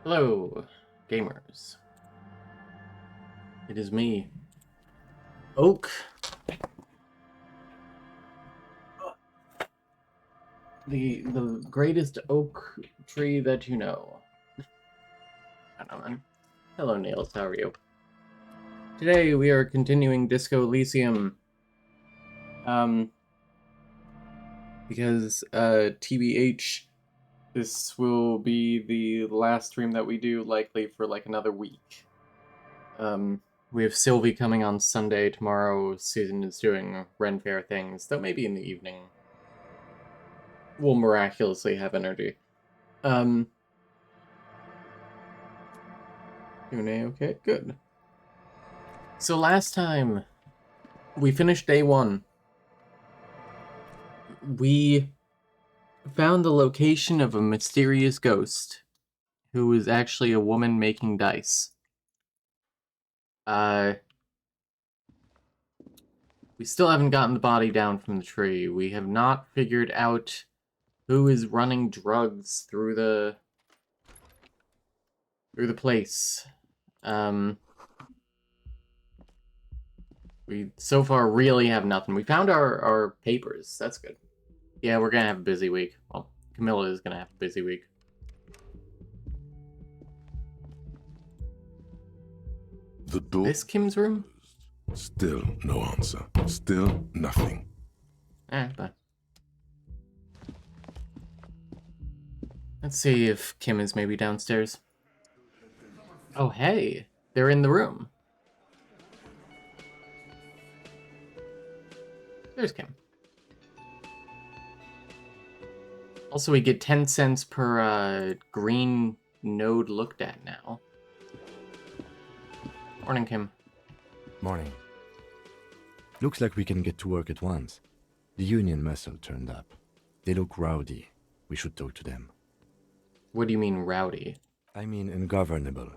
Hello, gamers. It is me, Oak. The greatest oak tree that you know. I don't know, man. Hello, Nails. How are you? Today we are continuing Disco Elysium. Because TBH, this will be the last stream that we do, likely for like another week. We have Sylvie coming on Sunday. Tomorrow Susan is doing Ren Fair things, though maybe in the evening we'll miraculously have energy. Q&A, okay, good. So last time we finished day one. We found the location of a mysterious ghost who was actually a woman making dice. We still haven't gotten the body down from the tree. We have not figured out who is running drugs through the place. We so far really have nothing. We found our papers. That's good. Yeah, we're gonna have a busy week. Well, Camilla is gonna have a busy week. The door. This Kim's room? Still no answer. Still nothing. But let's see if Kim is maybe downstairs. Oh, hey, they're in the room. There's Kim. Also, we get 10 cents per green node looked at now. Morning, Kim. Morning. Looks like we can get to work at once. The union muscle turned up. They look rowdy. We should talk to them. What do you mean, rowdy? I mean ungovernable.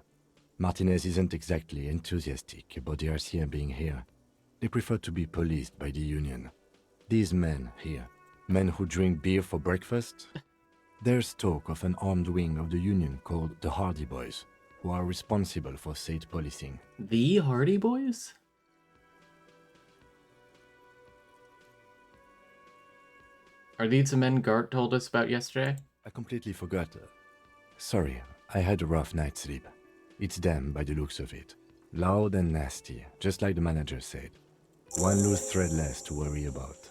Martinez isn't exactly enthusiastic about the RCM being here. They prefer to be policed by the union. These men here, men who drink beer for breakfast, there's talk of an armed wing of the union called the Hardy Boys, who are responsible for state policing. The Hardy Boys? Are these the men Gart told us about yesterday? I completely forgot. Sorry, I had a rough night's sleep. It's them by the looks of it. Loud and nasty, just like the manager said. One loose thread less to worry about,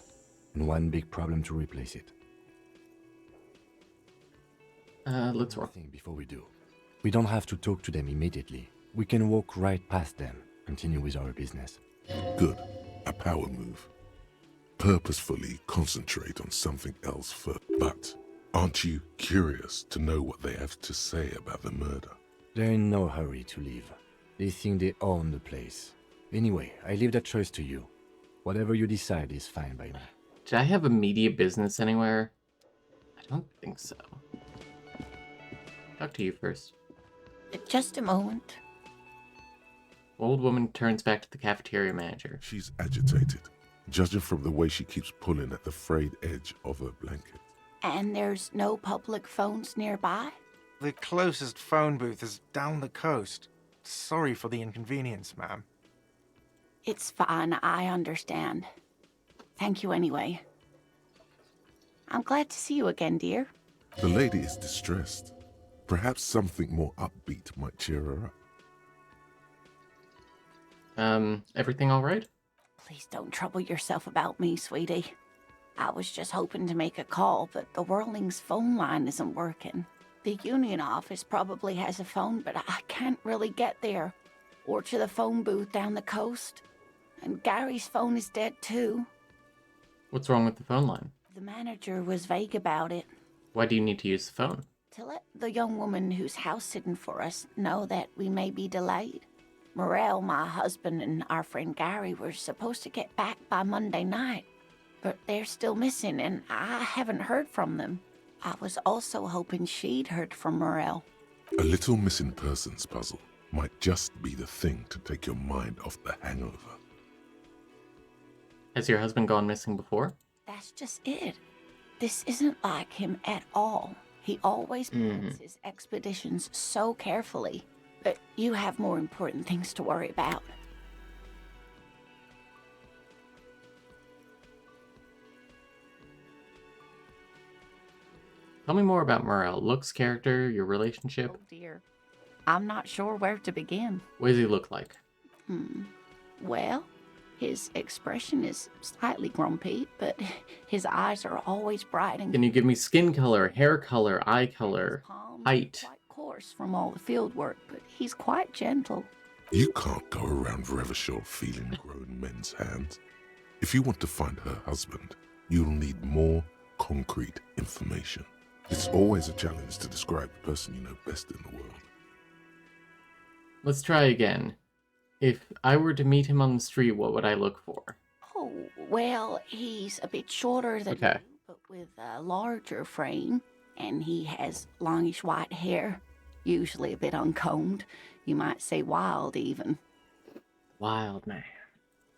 and one big problem to replace it. Let's walk. Before we do. We don't have to talk to them immediately. We can walk right past them, continue with our business. Good. A power move. Purposefully concentrate on something else first. But aren't you curious to know what they have to say about the murder? They're in no hurry to leave. They think they own the place. Anyway, I leave that choice to you. Whatever you decide is fine by me. Did I have a media business anywhere? I don't think so. Talk to you first. Just a moment. Old woman turns back to the cafeteria manager. She's agitated, judging from the way she keeps pulling at the frayed edge of her blanket. And there's no public phones nearby? The closest phone booth is down the coast. Sorry for the inconvenience, ma'am. It's fine, I understand. Thank you anyway. I'm glad to see you again, dear. The lady is distressed. Perhaps something more upbeat might cheer her up. Everything all right? Please don't trouble yourself about me, sweetie. I was just hoping to make a call, but the Whirling's phone line isn't working. The union office probably has a phone, but I can't really get there. Or to the phone booth down the coast. And Gary's phone is dead too. What's wrong with the phone line? The manager was vague about it. Why do you need to use the phone? To let the young woman who's house-sitting for us know that we may be delayed. Morel, my husband, and our friend Gary were supposed to get back by Monday night, but they're still missing, and I haven't heard from them. I was also hoping she'd heard from Morel. A little missing persons puzzle might just be the thing to take your mind off the hangover. Has your husband gone missing before? That's just it. This isn't like him at all. He always plans his expeditions so carefully. But you have more important things to worry about. Tell me more about Morel. Looks, character, your relationship. Oh dear. I'm not sure where to begin. What does he look like? Well, his expression is slightly grumpy, but his eyes are always bright and Can you give me skin color, hair color, eye color, height? quite coarse from all the field work, but he's quite gentle. You can't go around Revachol feeling grown men's hands. If you want to find her husband, you'll need more concrete information. It's always a challenge to describe the person you know best in the world. Let's try again. If I were to meet him on the street, what would I look for? Oh, well, he's a bit shorter than Okay. you, but with a larger frame, and he has longish white hair, usually a bit uncombed. You might say wild, even. Wild man.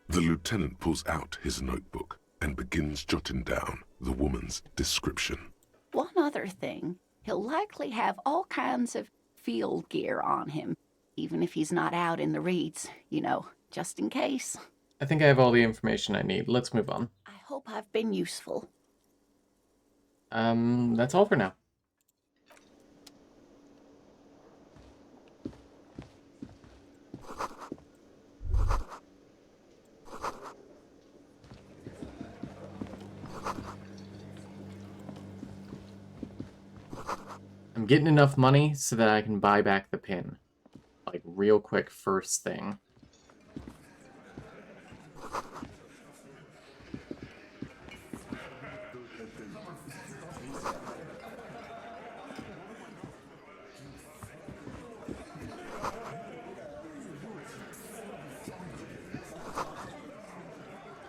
The lieutenant pulls out his notebook and begins jotting down the woman's description. One other thing, he'll likely have all kinds of field gear on him, even if he's not out in the reeds, you know, just in case. I think I have all the information I need. Let's move on. I hope I've been useful. That's all for now. I'm getting enough money so that I can buy back the pin. Like, real quick, first thing.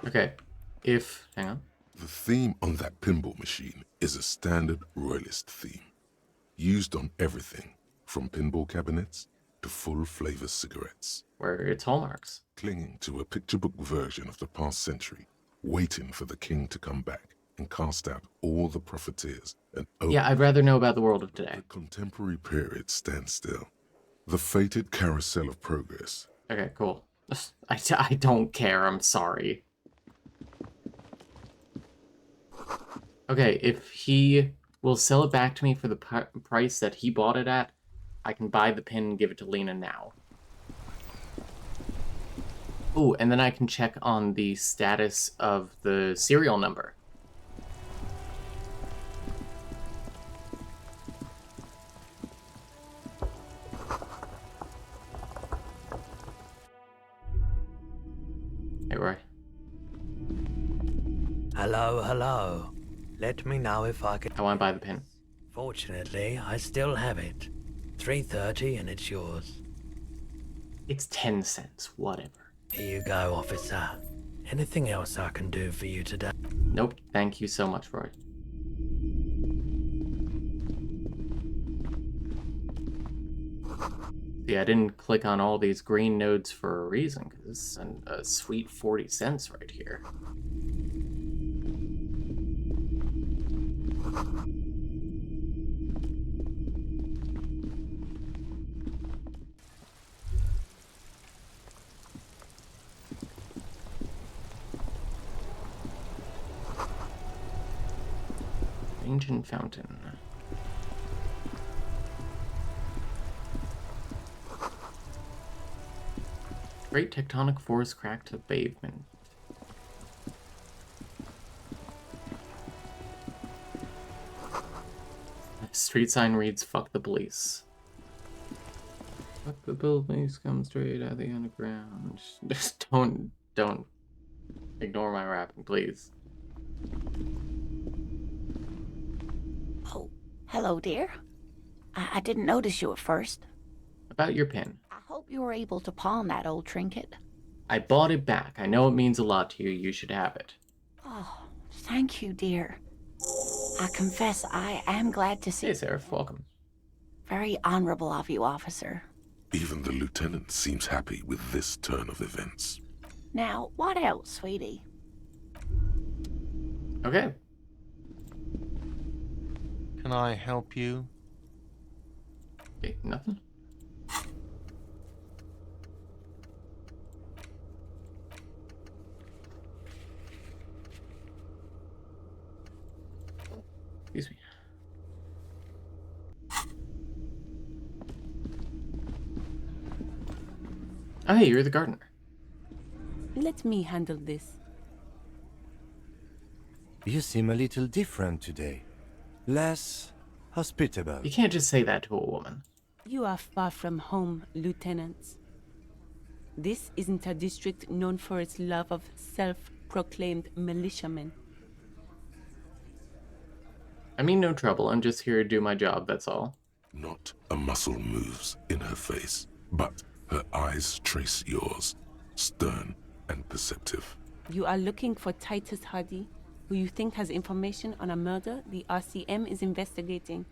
Okay, hang on. The theme on that pinball machine is a standard royalist theme, used on everything from pinball cabinets to full-flavor cigarettes, Where it's hallmarks. clinging to a picture book version of the past century, waiting for the king to come back and cast out all the profiteers and Yeah, I'd rather know about the world of today. the contemporary period stands still. The fated carousel of progress. Okay, cool. I don't care, I'm sorry. Okay, if he will sell it back to me for the price that he bought it at, I can buy the pin and give it to Lena now. Ooh, and then I can check on the status of the serial number. Hey, Roy. Hello, hello. Let me know if I can. I want to buy the pin. Fortunately, I still have it. 3:30 and it's yours. It's 10 cents, whatever. Here you go, officer. Anything else I can do for you today? Nope, thank you so much, Roy. See, I didn't click on all these green nodes for a reason, because this is a sweet 40 cents right here. Ancient fountain. Great tectonic force cracked to pavement. Street sign reads, "Fuck the police." Fuck the police, come straight out of the underground. Just don't ignore my rapping, please. Oh, hello, dear. I didn't notice you at first. About your pin. I hope you were able to pawn that old trinket. I bought it back. I know it means a lot to you. You should have it. Oh, thank you, dear. I confess I am glad to see Hey, Seraph, welcome. Very honorable of you, officer. Even the lieutenant seems happy with this turn of events. Now, what else, sweetie? Okay. Can I help you? Okay, nothing. Excuse me. Oh, hey, you're the gardener. Let me handle this. You seem a little different today. Less hospitable. You can't just say that to a woman. You are far from home, Lieutenant. This isn't a district known for its love of self-proclaimed militiamen. I mean no trouble, I'm just here to do my job, that's all. Not a muscle moves in her face, but her eyes trace yours, stern and perceptive. You are looking for Titus Hardy, who you think has information on a murder the RCM is investigating.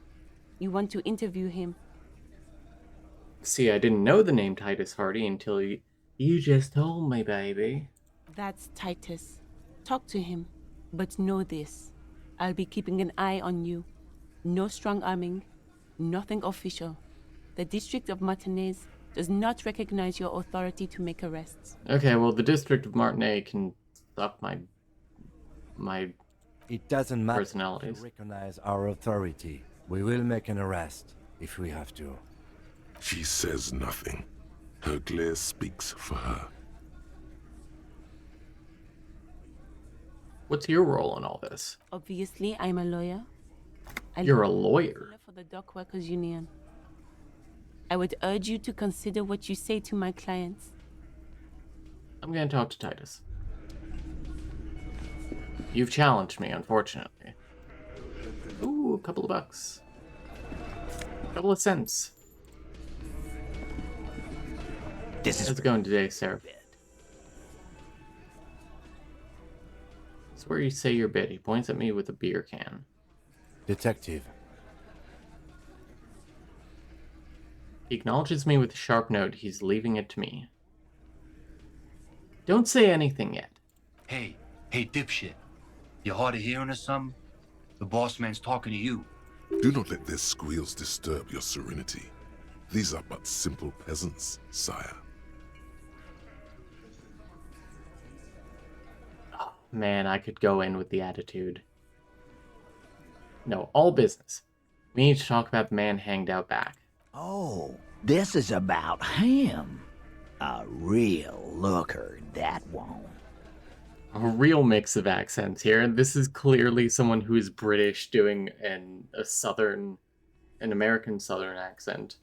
You want to interview him. See, I didn't know the name Titus Hardy until you just told me, baby. That's Titus. Talk to him. But know this. I'll be keeping an eye on you. No strong arming. Nothing official. The District of Martinez does not recognize your authority to make arrests. Okay, well, the District of Martinez can suck my It doesn't matter if personalities. you recognize our authority. We will make an arrest if we have to. She says nothing. Her glare speaks for her. What's your role in all this? Obviously, I'm a lawyer. You're a lawyer. For the Dock Workers Union. I would urge you to consider what you say to my clients. I'm gonna talk to Titus. You've challenged me, unfortunately. Ooh, a couple of bucks. A couple of cents. How's it going today, Sarah? It's where you say your bit. He points at me with a beer can. Detective. He acknowledges me with a sharp note. He's leaving it to me. Don't say anything yet. Hey, dipshit. You hard of hearing or something? The boss man's talking to you. Do not let their squeals disturb your serenity. These are but simple peasants, sire. Oh, man, I could go in with the attitude. No, all business. We need to talk about the man hanged out back. Oh, this is about him. A real looker, that won't. A real mix of accents here. This is clearly someone who is British doing an American Southern accent.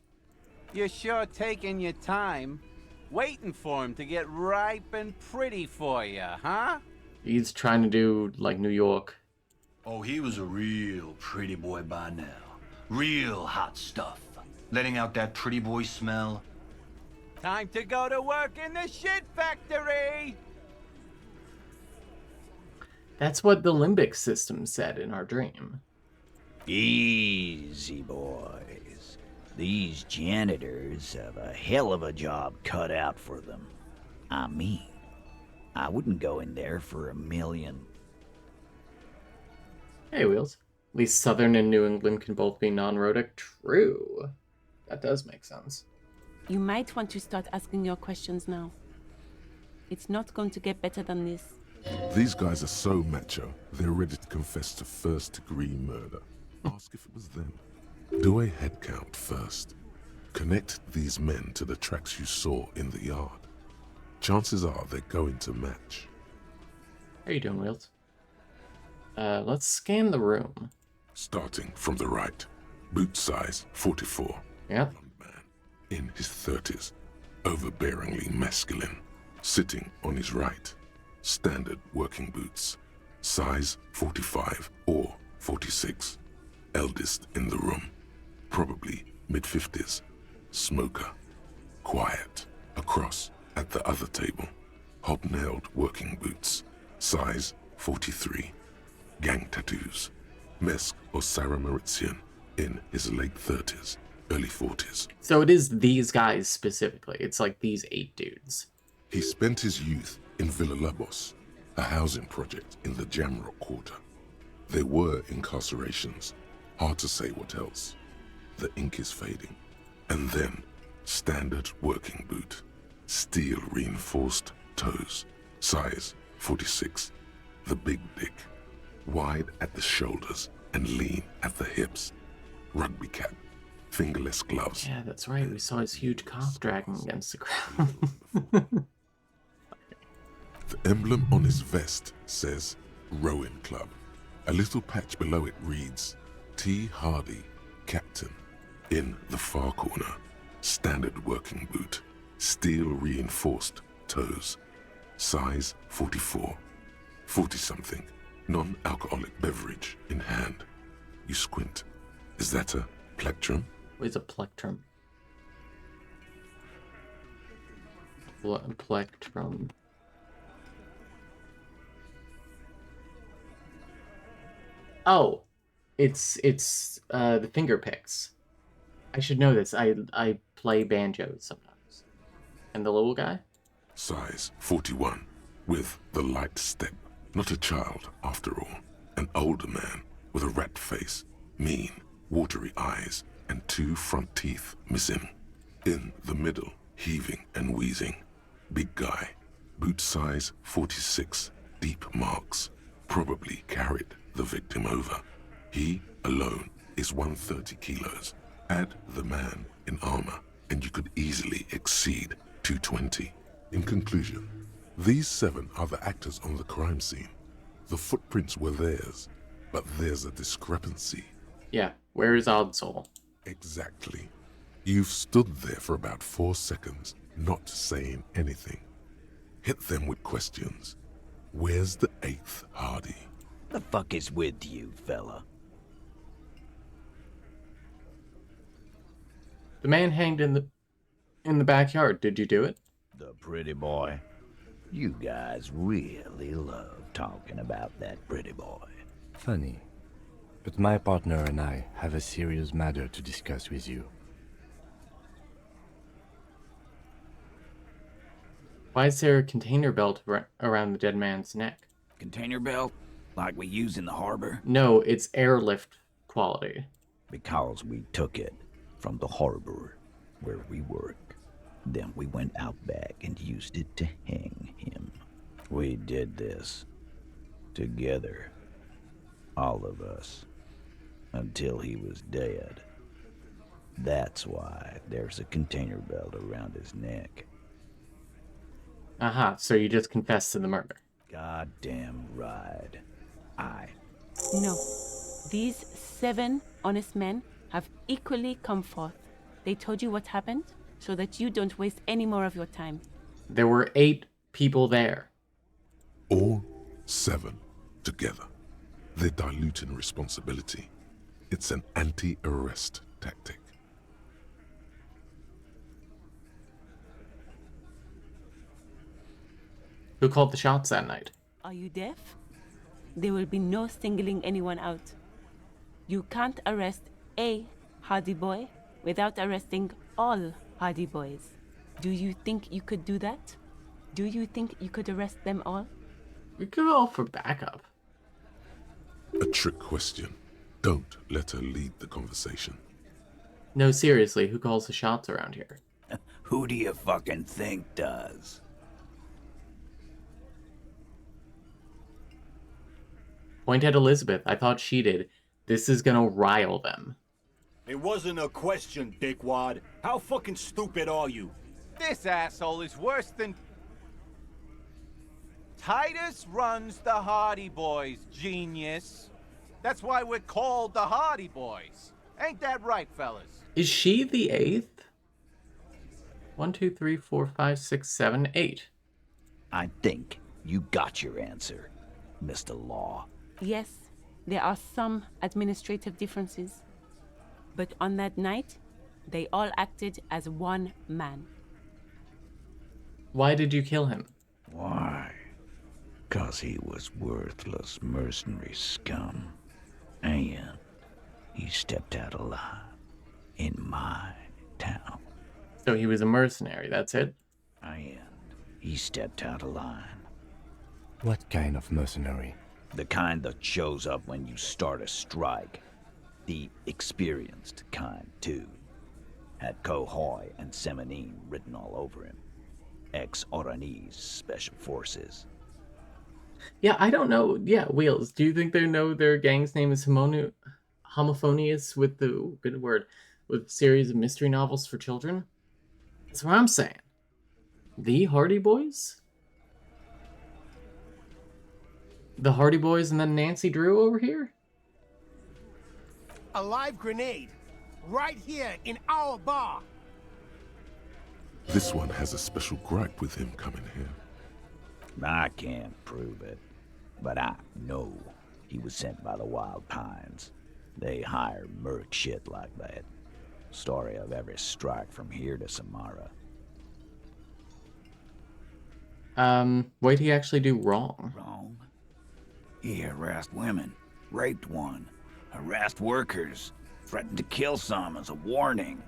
You're sure taking your time, waiting for him to get ripe and pretty for you, huh? He's trying to do, like, New York. Oh, he was a real pretty boy by now. Real hot stuff. Letting out that pretty boy smell. Time to go to work in the shit factory! That's what the limbic system said in our dream. Easy, boys. These janitors have a hell of a job cut out for them. I mean, I wouldn't go in there for $1 million. Hey, Wheels. At least Southern and New England can both be non-rhotic. True. That does make sense. You might want to start asking your questions now. It's not going to get better than this. These guys are so macho, they're ready to confess to first-degree murder. Ask if it was them. Do a head count first. Connect these men to the tracks you saw in the yard. Chances are they're going to match. How you doing, Wheels? Let's scan the room. Starting from the right. Boot size 44. Yeah. Blonde man in his 30s, overbearingly masculine, sitting on his right. Standard working boots, size 45 or 46. Eldest in the room, probably mid-50s. Smoker, quiet. Across at the other table, hobnailed working boots, size 43. Gang tattoos, Mesk or Sarah Maritzian, in his late 30s, early 40s. So it is these guys specifically. It's like these 8 dudes. He spent his youth in Villa Labos, a housing project in the Jamrock Quarter. There were incarcerations, Hard to say what else. The ink is fading. And then, standard working boot. Steel reinforced toes. Size 46. The big dick. Wide at the shoulders and lean at the hips. Rugby cap. Fingerless gloves. Yeah, that's right. We saw his huge cock dragging against the ground. The emblem on his vest says Rowing Club. A little patch below it reads T. Hardy, Captain. In the far corner, standard working boot. Steel reinforced toes. Size 44. 40-something. Non-alcoholic beverage in hand. You squint. Is that a plectrum? What's a plectrum? Plectrum. Oh, it's the finger picks. I should know this. I play banjos sometimes. And the little guy? Size 41, with the light step. Not a child, after all. An older man with a rat face, mean, watery eyes, and 2 front teeth missing. In the middle, heaving and wheezing. Big guy, boot size 46, deep marks. Probably carried the victim over. He, alone, is 130 kilos. Add the man in armor, and you could easily exceed 220. In conclusion, these 7 are the actors on the crime scene. The footprints were theirs, but there's a discrepancy. Yeah, where is Oddsole? Exactly. You've stood there for about 4 seconds, not saying anything. Hit them with questions. Where's the 8th Hardy? The fuck is with you, fella? The man hanged in the backyard. Did you do it? The pretty boy. You guys really love talking about that pretty boy. Funny. But my partner and I have a serious matter to discuss with you. Why is there a container belt around the dead man's neck? Container belt? Like we use in the harbor? No, it's airlift quality. Because we took it from the harbor where we work. Then we went out back and used it to hang him. We did this together. All of us. Until he was dead. That's why there's a container belt around his neck. Aha, so you just confessed to the murder. Goddamn right. No. These 7 honest men have equally come forth. They told you what happened so that you don't waste any more of your time. There were 8 people there. All 7 together. They're diluting responsibility. It's an anti-arrest tactic. Who called the shots that night? Are you deaf? There will be no singling anyone out. You can't arrest a Hardy boy without arresting all Hardy boys. Do you think you could do that? Do you think you could arrest them all? We could all for backup. A trick question. Don't let her lead the conversation. No, seriously, who calls the shots around here? Who do you fucking think does? Point at Elizabeth. I thought she did. This is gonna rile them. It wasn't a question, dickwad. How fucking stupid are you? This asshole is worse than... Titus runs the Hardy Boys, genius. That's why we're called the Hardy Boys. Ain't that right, fellas? Is she the 8th? 1, 2, 3, 4, 5, 6, 7, 8. I think you got your answer, Mr. Law. Yes, there are some administrative differences. But on that night, they all acted as one man. Why did you kill him? Why? 'Cause he was worthless mercenary scum. And he stepped out alive in my town. So he was a mercenary, that's it? And he stepped out of line. What kind of mercenary? The kind that shows up when you start a strike. The experienced kind, too. Had Kohoy and Semenine written all over him. Ex-Oranese Special Forces. Yeah, I don't know. Yeah, Wheels, do you think they know their gang's name is homophonious with the good word with series of mystery novels for children? That's what I'm saying. The Hardy Boys? The Hardy Boys and then Nancy Drew over here? A live grenade. Right here in our bar. This one has a special gripe with him coming here. I can't prove it, but I know he was sent by the Wild Pines. They hire merc shit like that. Story of every strike from here to Samara. What'd he actually do wrong? Wrong? He harassed women, raped one, harassed workers, threatened to kill some as a warning.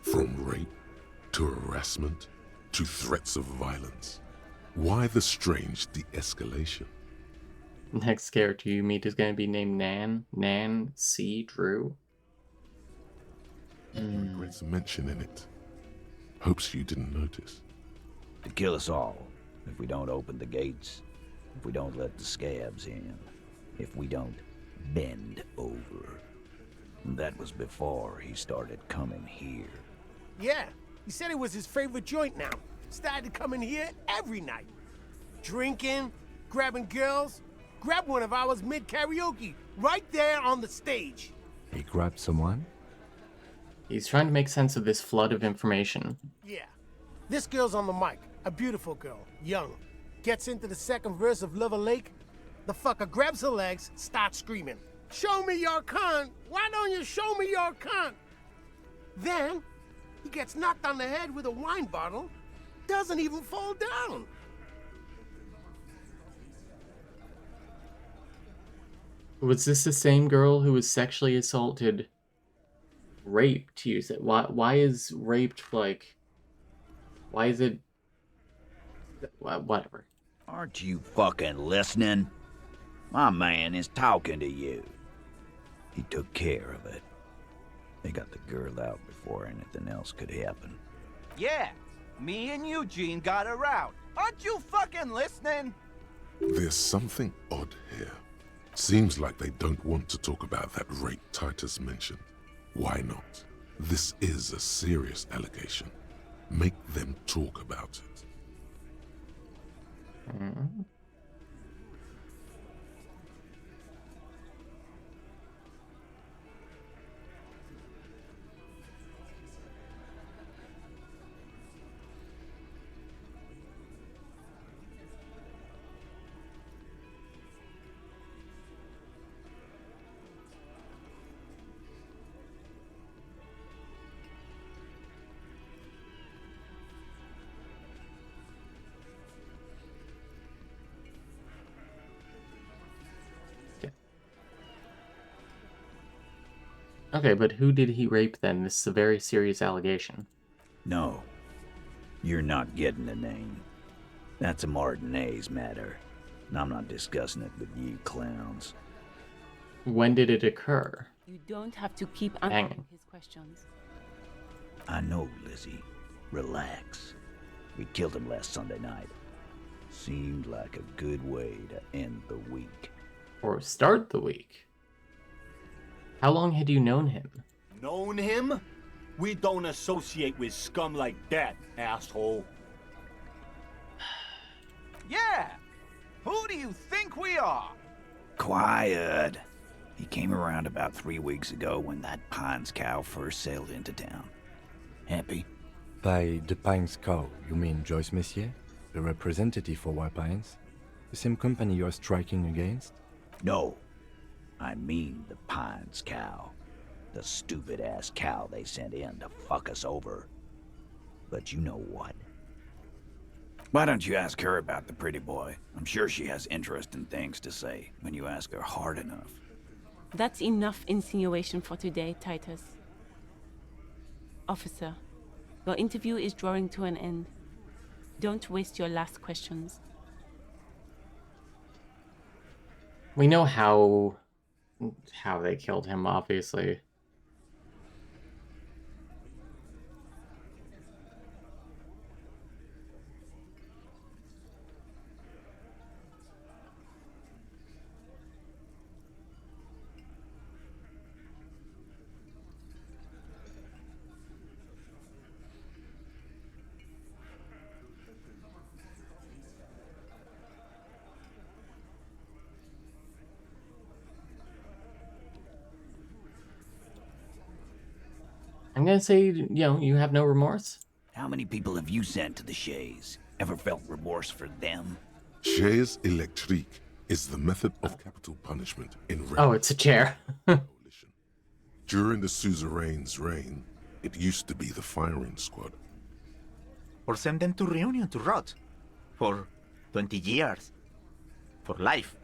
From rape to harassment to threats of violence. Why the strange de-escalation? Next character you meet is going to be named Nan C. Drew. He regrets mentioning it. Hopes you didn't notice. To kill us all, if we don't open the gates, if we don't let the scabs in, if we don't bend over. That was before he started coming here. Yeah, he said it was his favorite joint now. Started coming here every night. Drinking, grabbing girls. Grabbed one of ours mid-karaoke, right there on the stage. He grabbed someone? He's trying to make sense of this flood of information. Yeah. This girl's on the mic. A beautiful girl. Young. Gets into the second verse of Lover Lake. The fucker grabs her legs, starts screaming. Show me your cunt! Why don't you show me your cunt? Then, he gets knocked on the head with a wine bottle. Doesn't even fall down. Was this the same girl who was sexually assaulted, raped, you said? Why is raped, like... Why is it... Whatever. Aren't you fucking listening? My man is talking to you. He took care of it. They got the girl out before anything else could happen. Yeah, me and Eugene got her out. Aren't you fucking listening? There's something odd here. Seems like they don't want to talk about that rape Titus mentioned. Why not? This is a serious allegation. Make them talk about it. Okay, but who did he rape then? This is a very serious allegation. No, you're not getting the name. That's a Martinez matter, and I'm not discussing it with you clowns. When did it occur? You don't have to keep answering his questions. I know, Lizzie. Relax. We killed him last Sunday night. Seemed like a good way to end the week. Or start the week? How long had you known him? Known him? We don't associate with scum like that, asshole. Yeah! Who do you think we are? Quiet. He came around about 3 weeks ago when that Pines cow first sailed into town. Happy? By the Pines cow, you mean Joyce Messier? The representative for White Pines? The same company you're striking against? No. I mean the Pines cow. The stupid-ass cow they sent in to fuck us over. But you know what? Why don't you ask her about the pretty boy? I'm sure she has interesting things to say when you ask her hard enough. That's enough insinuation for today, Titus. Officer, your interview is drawing to an end. Don't waste your last questions. We know how they killed him, obviously. I'm gonna say, you have no remorse? How many people have you sent to the Shays? Ever felt remorse for them? Chaise électrique is the method of capital punishment in Oh, it's a chair. Coalition. During the suzerain's reign, it used to be the firing squad. Or send them to Reunion to rot. For 20 years. For life.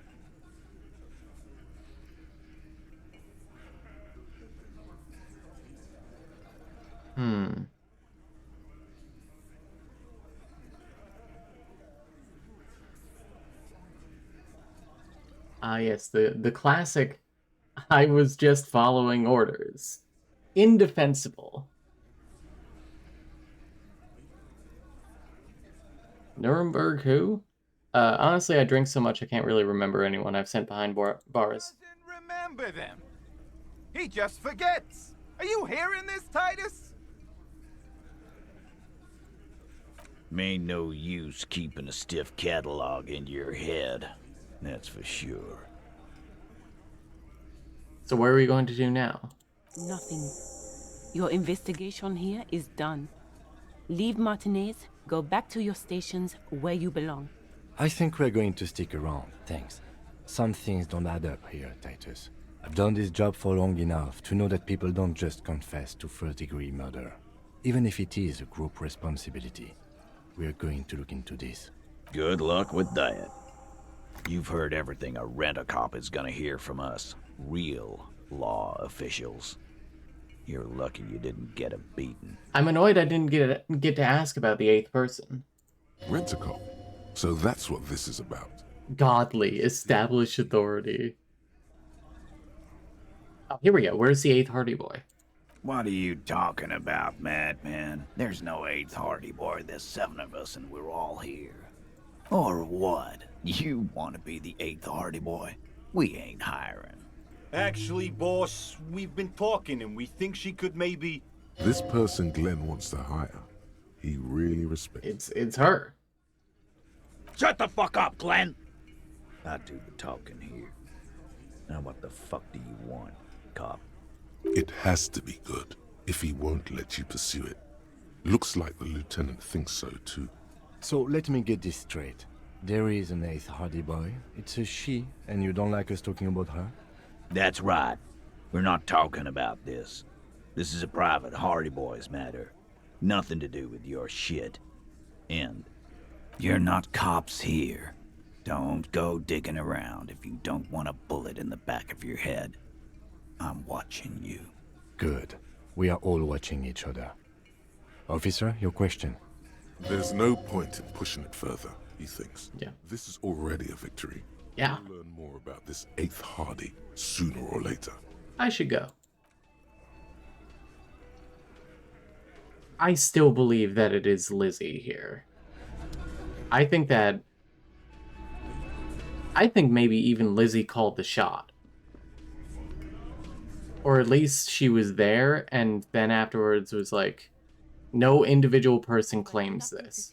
Yes, the classic, I was just following orders. Indefensible. Nuremberg who? Honestly, I drink so much I can't really remember anyone I've sent behind bars. Doesn't remember them. He just forgets. Are you hearing this, Titus? Ain't no use keeping a stiff catalog in your head. That's for sure. So what are we going to do now? Nothing. Your investigation here is done. Leave Martinez, go back to your stations where you belong. I think we're going to stick around, thanks. Some things don't add up here, Titus. I've done this job for long enough to know that people don't just confess to first-degree murder. Even if it is a group responsibility. We're going to look into this. Good luck with that. You've heard everything a rent-a-cop is gonna hear from us. Real law officials. You're lucky you didn't get a beating. I'm annoyed I didn't get to ask about the eighth person. Rent-a-cop. So that's what this is about. Godly, established authority. Oh, here we go. Where's the eighth Hardy Boy? What are you talking about, madman? There's no 8th Hardy Boy. There's 7 of us and we're all here. Or what? You want to be the 8th Hardy Boy? We ain't hiring. Actually, boss, we've been talking and we think she could maybe... This person Glenn wants to hire, he really respects. It's her. Shut the fuck up, Glenn! I do the talking here. Now what the fuck do you want, cop? It has to be good, if he won't let you pursue it. Looks like the lieutenant thinks so too. So let me get this straight. There is an 8th Hardy Boy. It's a she, and you don't like us talking about her? That's right. We're not talking about this. This is a private Hardy Boys matter. Nothing to do with your shit. And you're not cops here. Don't go digging around if you don't want a bullet in the back of your head. I'm watching you. Good. We are all watching each other. Officer, your question. There's no point in pushing it further, he thinks. Yeah. This is already a victory. Yeah. We'll learn more about this 8th Hardy sooner or later. I should go. I still believe that it is Lizzie here. I think maybe even Lizzie called the shot. Or at least she was there, and then afterwards was like, no individual person claims this.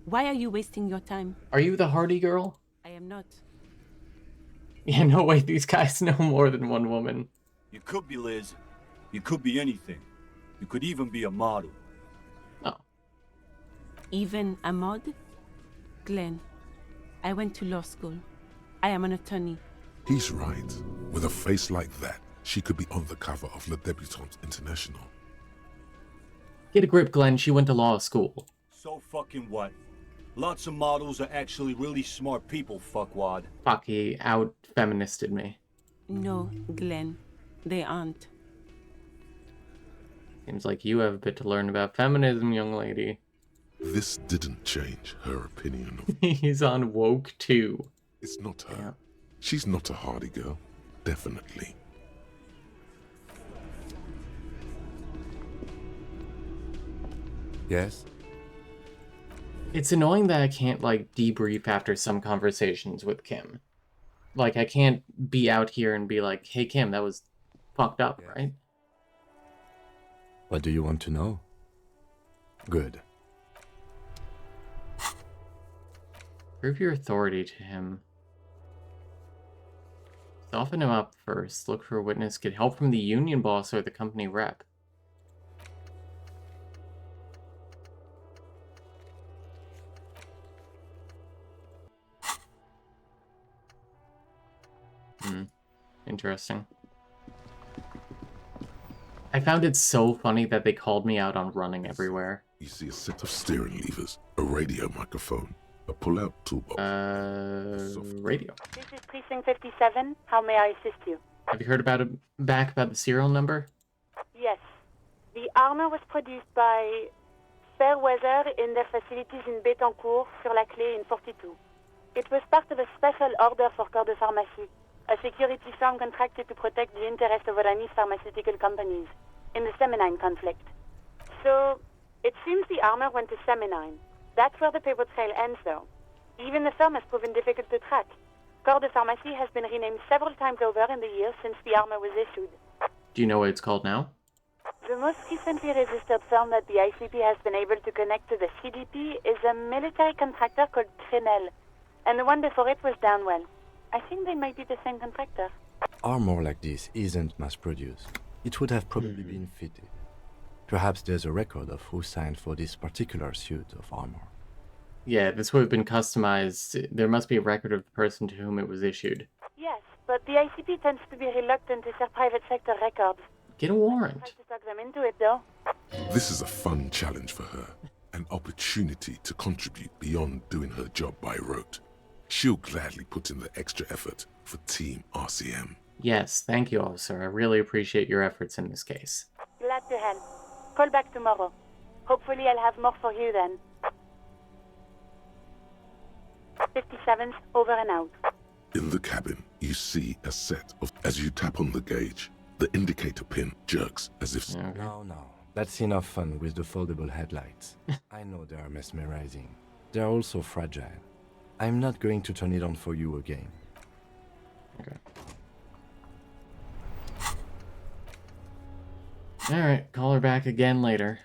Why are you wasting your time? Are you the Hardy girl? I am not. Yeah, no way, these guys know more than one woman. You could be Liz. You could be anything. You could even be a model. Oh. Even a mod? Glenn, I went to law school. I am an attorney. He's right. With a face like that, she could be on the cover of Le Debutante International. Get a grip, Glenn. She went to law school. So fucking what? Lots of models are actually really smart people, fuckwad. Fuck, he out-feministed me. No, Glenn. They aren't. Seems like you have a bit to learn about feminism, young lady. This didn't change her opinion of He's on woke too. It's not her. Yeah. She's not a hardy girl. Definitely. Yes? It's annoying that I can't, like, debrief after some conversations with Kim. Like, I can't be out here and be like, hey, Kim, that was fucked up, right? What do you want to know? Good. Prove your authority to him. Soften him up first. Look for a witness. Get help from the union boss or the company rep. Interesting. I found it so funny that they called me out on running everywhere. You see a set of steering levers, a radio microphone, a pull-out toolbox. Radio. This is Precinct 57. How may I assist you? Have you heard about the serial number? Yes. The armor was produced by Fairweather in their facilities in Bétancourt, sur la Clé in 42. It was part of a special order for Corps de Pharmacie, a security firm contracted to protect the interests of Oranese pharmaceutical companies in the Seminine conflict. So, it seems the armor went to Seminine. That's where the paper trail ends, though. Even the firm has proven difficult to track. Corps de Pharmacie has been renamed several times over in the years since the armor was issued. Do you know what it's called now? The most recently registered firm that the ICP has been able to connect to the CDP is a military contractor called Trinell, and the one before it was Downwell. I think they might be the same contractor. Armor like this isn't mass-produced. It would have probably been fitted. Perhaps there's a record of who signed for this particular suit of armor. Yeah, this would have been customized. There must be a record of the person to whom it was issued. Yes, but the ICP tends to be reluctant to share private sector records. Get a warrant. Try to talk them into it, though. This is a fun challenge for her. An opportunity to contribute beyond doing her job by rote. She'll gladly put in the extra effort for Team RCM. Yes, thank you, officer. I really appreciate your efforts in this case. Glad to help. Call back tomorrow. Hopefully I'll have more for you then. 57's over and out. In the cabin, you see a set of... As you tap on the gauge, the indicator pin jerks as if... No. That's enough fun with the foldable headlights. I know they are mesmerizing. They're also fragile. I'm not going to turn it on for you again. Okay. Alright, call her back again later.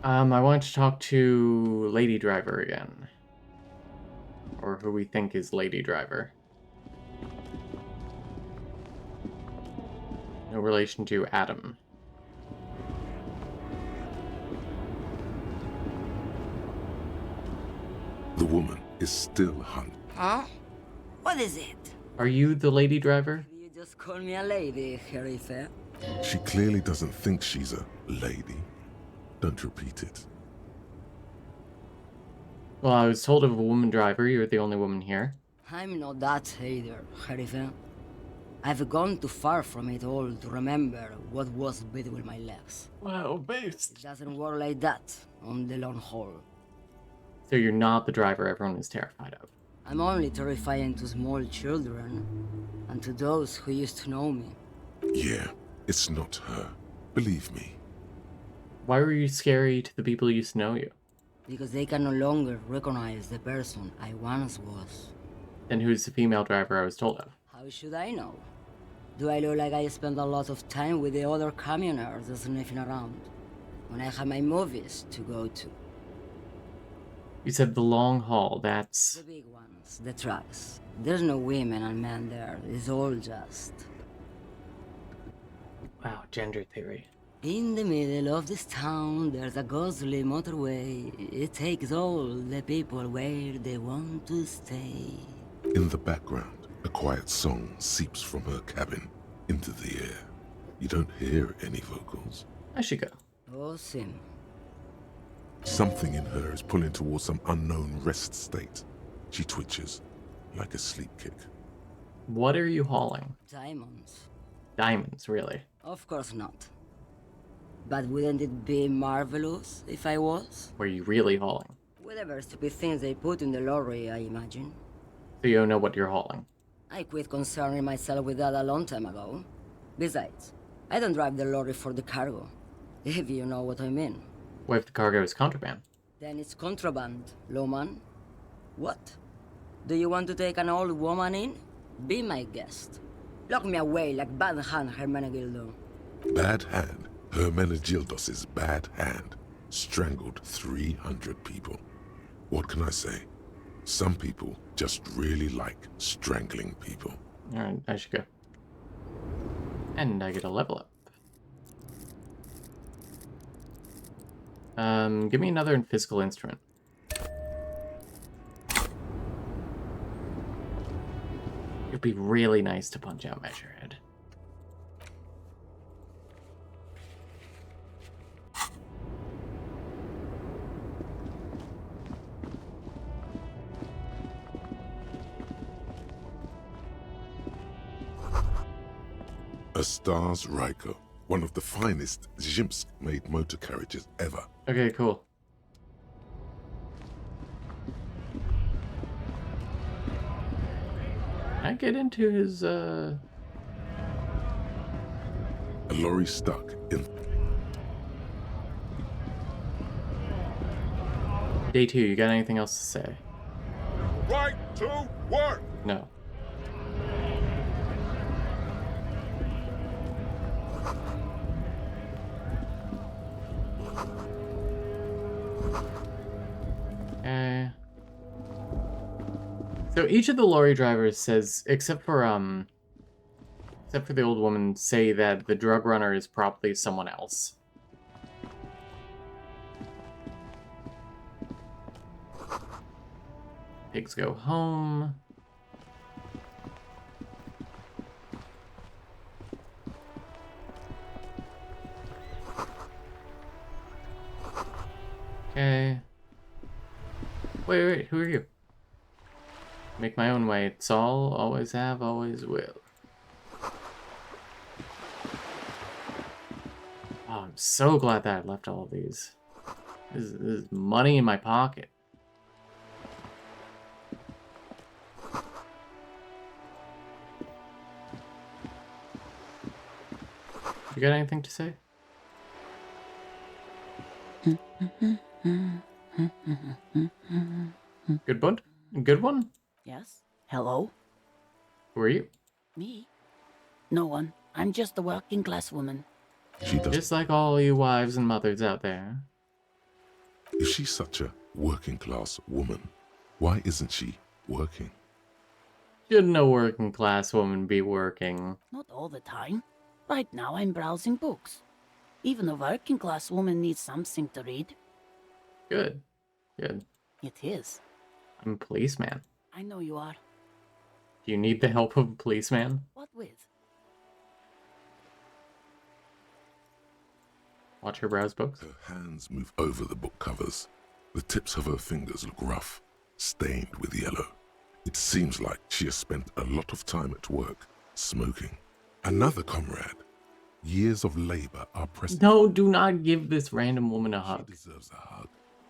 I want to talk to Lady Driver again. Or who we think is Lady Driver. No relation to Adam. The woman is still hunted. Huh? What is it? Are you the Lady Driver? You just call me a lady, Sheriff. She clearly doesn't think she's a lady. Don't repeat it. Well, I was told of a woman driver. You're the only woman here. I'm not that either, Sheriff. I've gone too far from it all to remember what was between my legs. Wow, beast. It doesn't work like that on the long haul. So you're not the driver everyone is terrified of. I'm only terrifying to small children and to those who used to know me. Yeah, it's not her. Believe me. Why were you scary to the people who used to know you? Because they can no longer recognize the person I once was. Then who's the female driver I was told of? How should I know? Do I look like I spend a lot of time with the other communers sniffing around when I have my movies to go to? You said the long haul, that's... The big ones, the trucks. There's no women and men there, it's all just... Wow, gender theory. In the middle of this town, there's a ghostly motorway. It takes all the people where they want to stay. In the background, a quiet song seeps from her cabin into the air. You don't hear any vocals. I should go. Oh, Sim. Something in her is pulling towards some unknown rest state. She twitches, like a sleep kick. What are you hauling? Diamonds. Diamonds, really? Of course not. But wouldn't it be marvelous if I was? Were you really hauling? Whatever stupid things they put in the lorry, I imagine. So you don't know what you're hauling. I quit concerning myself with that a long time ago. Besides, I don't drive the lorry for the cargo, if you know what I mean. What if the cargo is contraband? Then it's contraband, lawman. What? Do you want to take an old woman in? Be my guest. Lock me away like Bad Hand Hermenegildo. Bad Hand? Hermenegildos' bad hand strangled 300 people. What can I say? Some people just really like strangling people. Alright, I should go. And I get a level up. Give me another physical instrument. It'd be really nice to punch out Measurehead. A Stars Riker, one of the finest Zhimsk-made motor carriages ever. Okay, cool. Can I get into his, A lorry stuck in... Day 2, you got anything else to say? Right to work! No. Okay. So each of the lorry drivers says, except for the old woman, say that the drug runner is probably someone else. Pigs go home. Okay. Wait, who are you? Make my own way. It's all, always have, always will. Oh, I'm so glad that I left all of these. This is money in my pocket. You got anything to say? Good one? Good one? Yes? Hello? Who are you? Me? No one. I'm just a working class woman. Just like all you wives and mothers out there. If she's such a working class woman, why isn't she working? Shouldn't a working class woman be working? Not all the time. Right now I'm browsing books. Even a working class woman needs something to read. Good. Good. It is. I'm a policeman. I know you are. Do you need the help of a policeman? What with? Watch her browse books. Her hands move over the book covers. The tips of her fingers look rough, stained with yellow. It seems like she has spent a lot of time at work, smoking. Another comrade. Years of labor are pressed. No, do not give this random woman a hug. She deserves a hug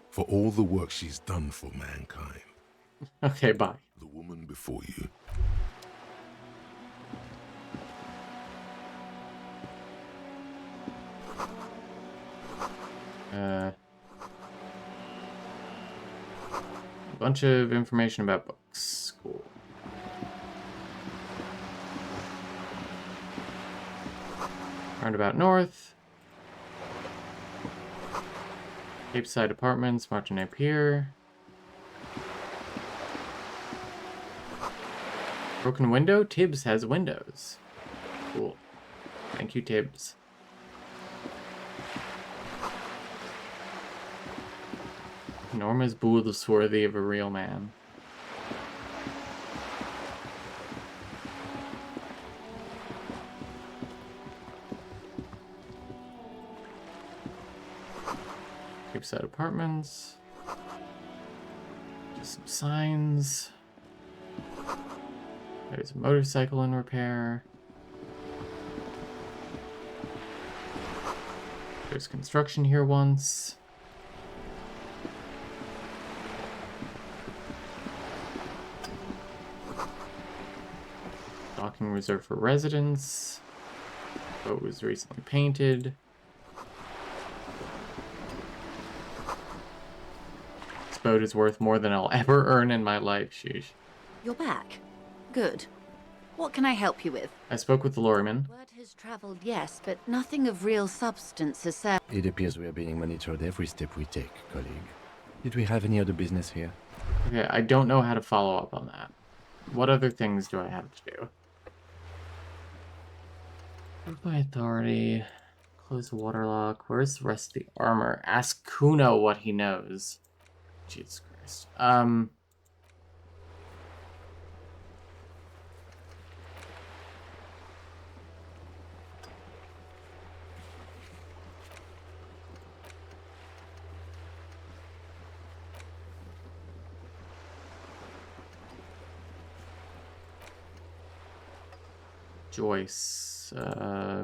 for all the work she's done for mankind. Okay, bye. The woman before you. A bunch of information about books. Cool. Roundabout North. Cape Side Apartments, Martinet Pier. Broken window? Tibbs has windows. Cool. Thank you, Tibbs. Norma's boodles worthy of a real man. Cape Side Apartments. Just some signs. There's a motorcycle in repair. There's construction here once. Docking reserved for residents. Boat was recently painted. This boat is worth more than I'll ever earn in my life, sheesh. You're back. Good. What can I help you with? I spoke with the lorryman. Word has traveled, yes, but nothing of real substance has said. It appears we are being monitored every step we take, colleague. Did we have any other business here? Okay, I don't know how to follow up on that. What other things do I have to do? Move by authority. Close the waterlock. Where's the rest of the armor? Ask Kuno what he knows. Jesus Christ. Joyce,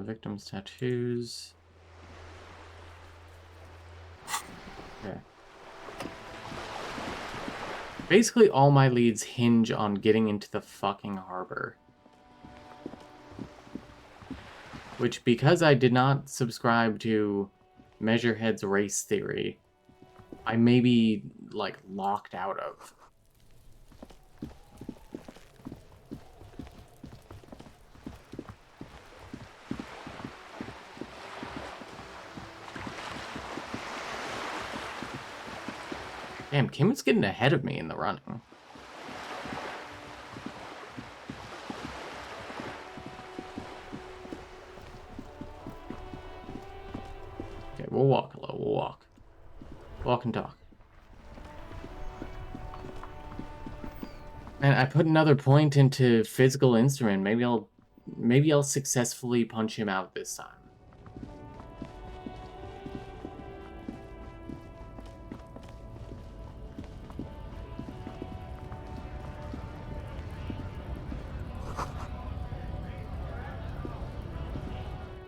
victim's tattoos. Okay. Basically, all my leads hinge on getting into the fucking harbor. Which, because I did not subscribe to Measurehead's race theory, I may be, like, locked out of. Damn, Kim was getting ahead of me in the running. Okay, we'll walk, hello, we'll walk. Walk and talk. And I put another point into physical instrument. Maybe I'll successfully punch him out this time.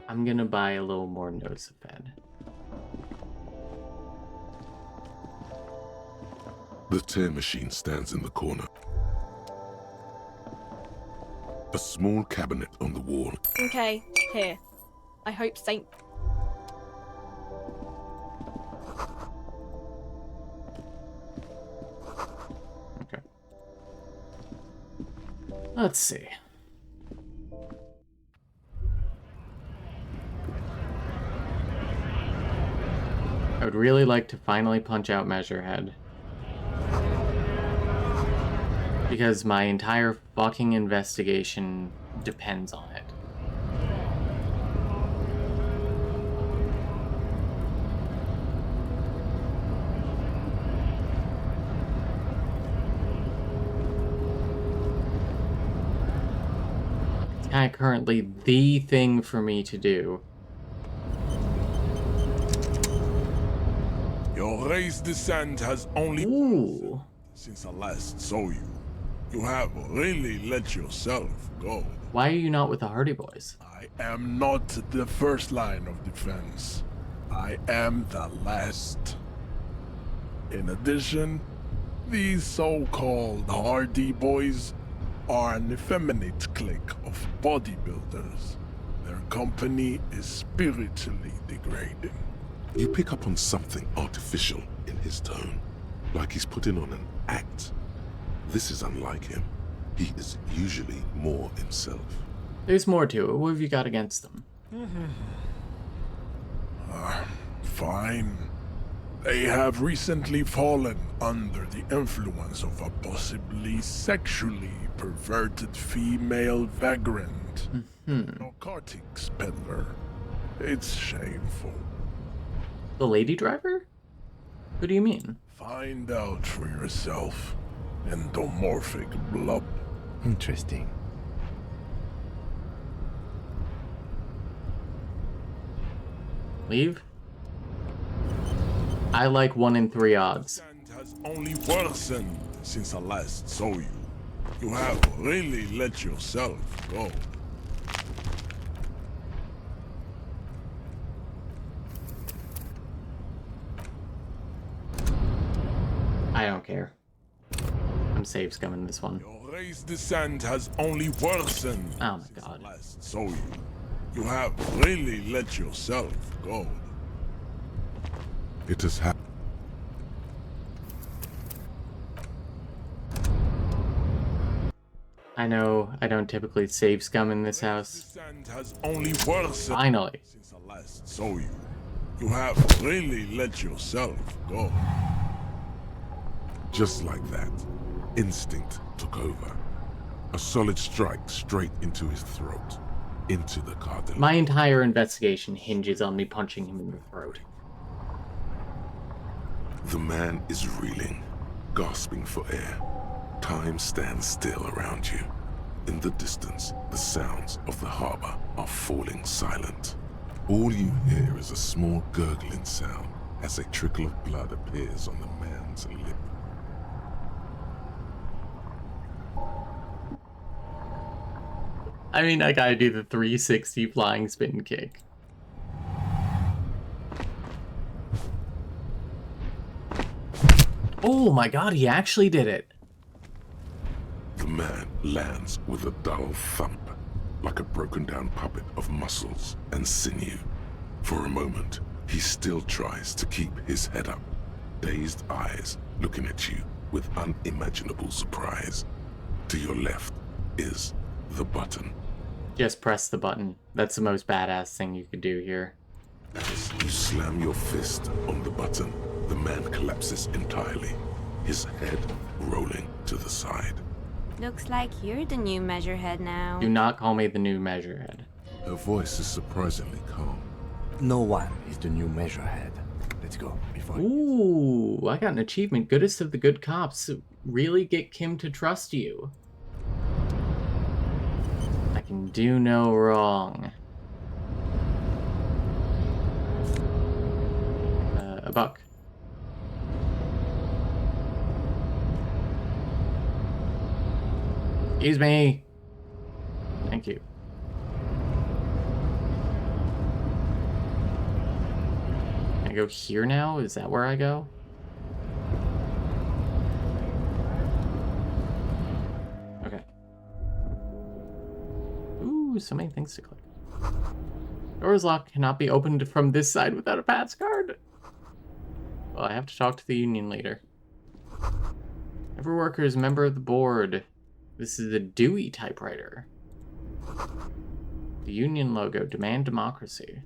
I'm gonna buy a little more Noseped. The tear machine stands in the corner. A small cabinet on the wall. Okay, here. I hope Saint... Okay. Let's see. I would really like to finally punch out Measurehead. Because my entire fucking investigation depends on it. It's kind of currently the thing for me to do. Your race descent has only Ooh. Since I last saw you. You have really let yourself go. Why are you not with the Hardy Boys? I am not the first line of defense. I am the last. In addition, these so-called Hardy Boys are an effeminate clique of bodybuilders. Their company is spiritually degrading. You pick up on something artificial in his tone, like he's putting on an act. This is unlike him. He is usually more himself. There's more to it. What have you got against them? Fine. They have recently fallen under the influence of a possibly sexually perverted female vagrant. Narcotics peddler. It's shameful. The lady driver? What do you mean? Find out for yourself. Endomorphic blob. Interesting. Leave? I like 1 in 3 odds. Has only worsened since I last saw you. You have really let yourself go. don't care. I'm save scumming this one. Your race descent has only worsened. Oh my god. So you have really let yourself go. It has happened. I know I don't typically save scum in this house. Descent has only worsened. Finally. Since I last saw you. You have really let yourself go. Just like that, instinct took over. A solid strike straight into his throat, into the cardiac. My entire investigation hinges on me punching him in the throat. The man is reeling, gasping for air. Time stands still around you. In the distance, the sounds of the harbor are falling silent. All you hear is a small gurgling sound as a trickle of blood appears on the man's lip. I mean, I gotta do the 360 flying spin kick. Oh my god, he actually did it. The man lands with a dull thump, like a broken down puppet of muscles and sinew. For a moment, he still tries to keep his head up, dazed eyes looking at you with unimaginable surprise. To your left is the button. Just press the button. That's the most badass thing you could do here. As you slam your fist on the button, the man collapses entirely, his head rolling to the side. Looks like you're the new measurehead now. Do not call me the new measurehead. Her voice is surprisingly calm. No one is the new measurehead. Let's go before. Ooh, I got an achievement. Goodest of the good cops. Really get Kim to trust you. I can do no wrong. A buck. Excuse me. Thank you. Can I go here now? Is that where I go? Okay. Ooh, so many things to click. Doors locked, cannot be opened from this side without a pass card. Well, I have to talk to the union leader. Every worker is a member of the board. This is the Dewey typewriter. The union logo, demand democracy.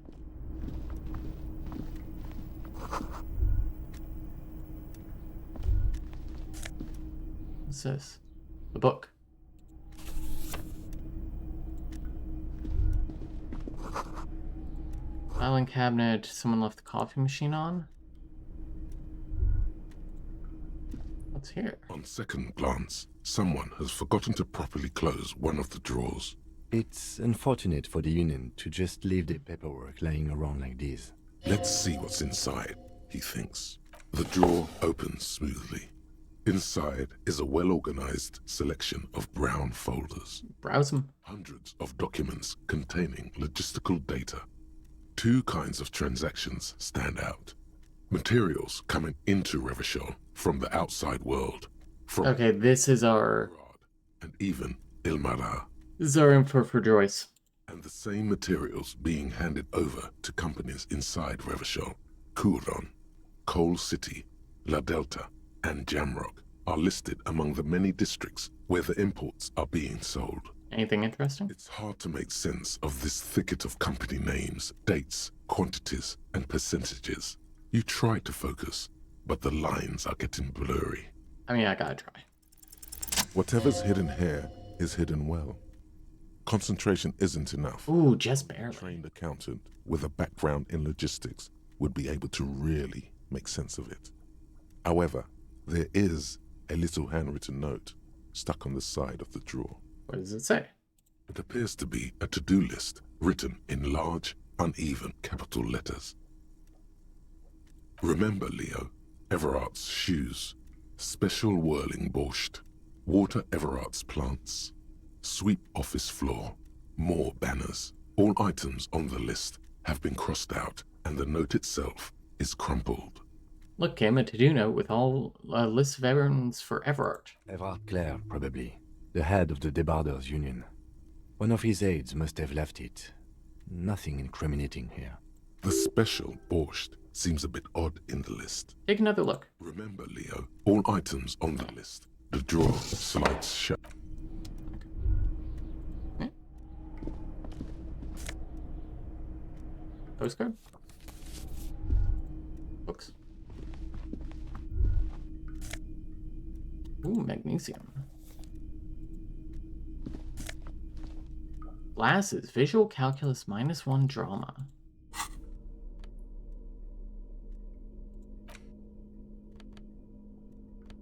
What's this? The book. Filing cabinet. Someone left the coffee machine on? What's here? On second glance, someone has forgotten to properly close one of the drawers. It's unfortunate for the union to just leave the paperwork lying around like this. Let's see what's inside, he thinks. The drawer opens smoothly. Inside is a well-organized selection of brown folders. Browse them. Hundreds of documents containing logistical data. Two kinds of transactions stand out. Materials coming into Revachol from the outside world. From Okay, this is our... and even Ilmara. This is our info for Joyce. And the same materials being handed over to companies inside Revachol. Couron, Coal City, La Delta, and Jamrock are listed among the many districts where the imports are being sold. Anything interesting? It's hard to make sense of this thicket of company names, dates, quantities, and percentages. You try to focus, but the lines are getting blurry. I mean, I gotta try. Whatever's hidden here is hidden well. Concentration isn't enough. Ooh, just barely. A trained accountant with a background in logistics would be able to really make sense of it. However, there is a little handwritten note stuck on the side of the drawer. What does it say? It appears to be a to-do list written in large, uneven capital letters. Remember, Leo, Everard's shoes, special whirling borscht, water Everard's plants, sweep office floor, more banners. All items on the list have been crossed out and the note itself is crumpled. Look, Kim, a to-do note with all a list of errands for Everard. Everard Clare, probably. The head of the Debarders Union. One of his aides must have left it. Nothing incriminating here. The special borscht seems a bit odd in the list. Take another look. Remember, Leo, all items on the list. The drawer slides shut. Postcard? Books. Ooh, magnesium. Glasses, visual calculus -1 drama.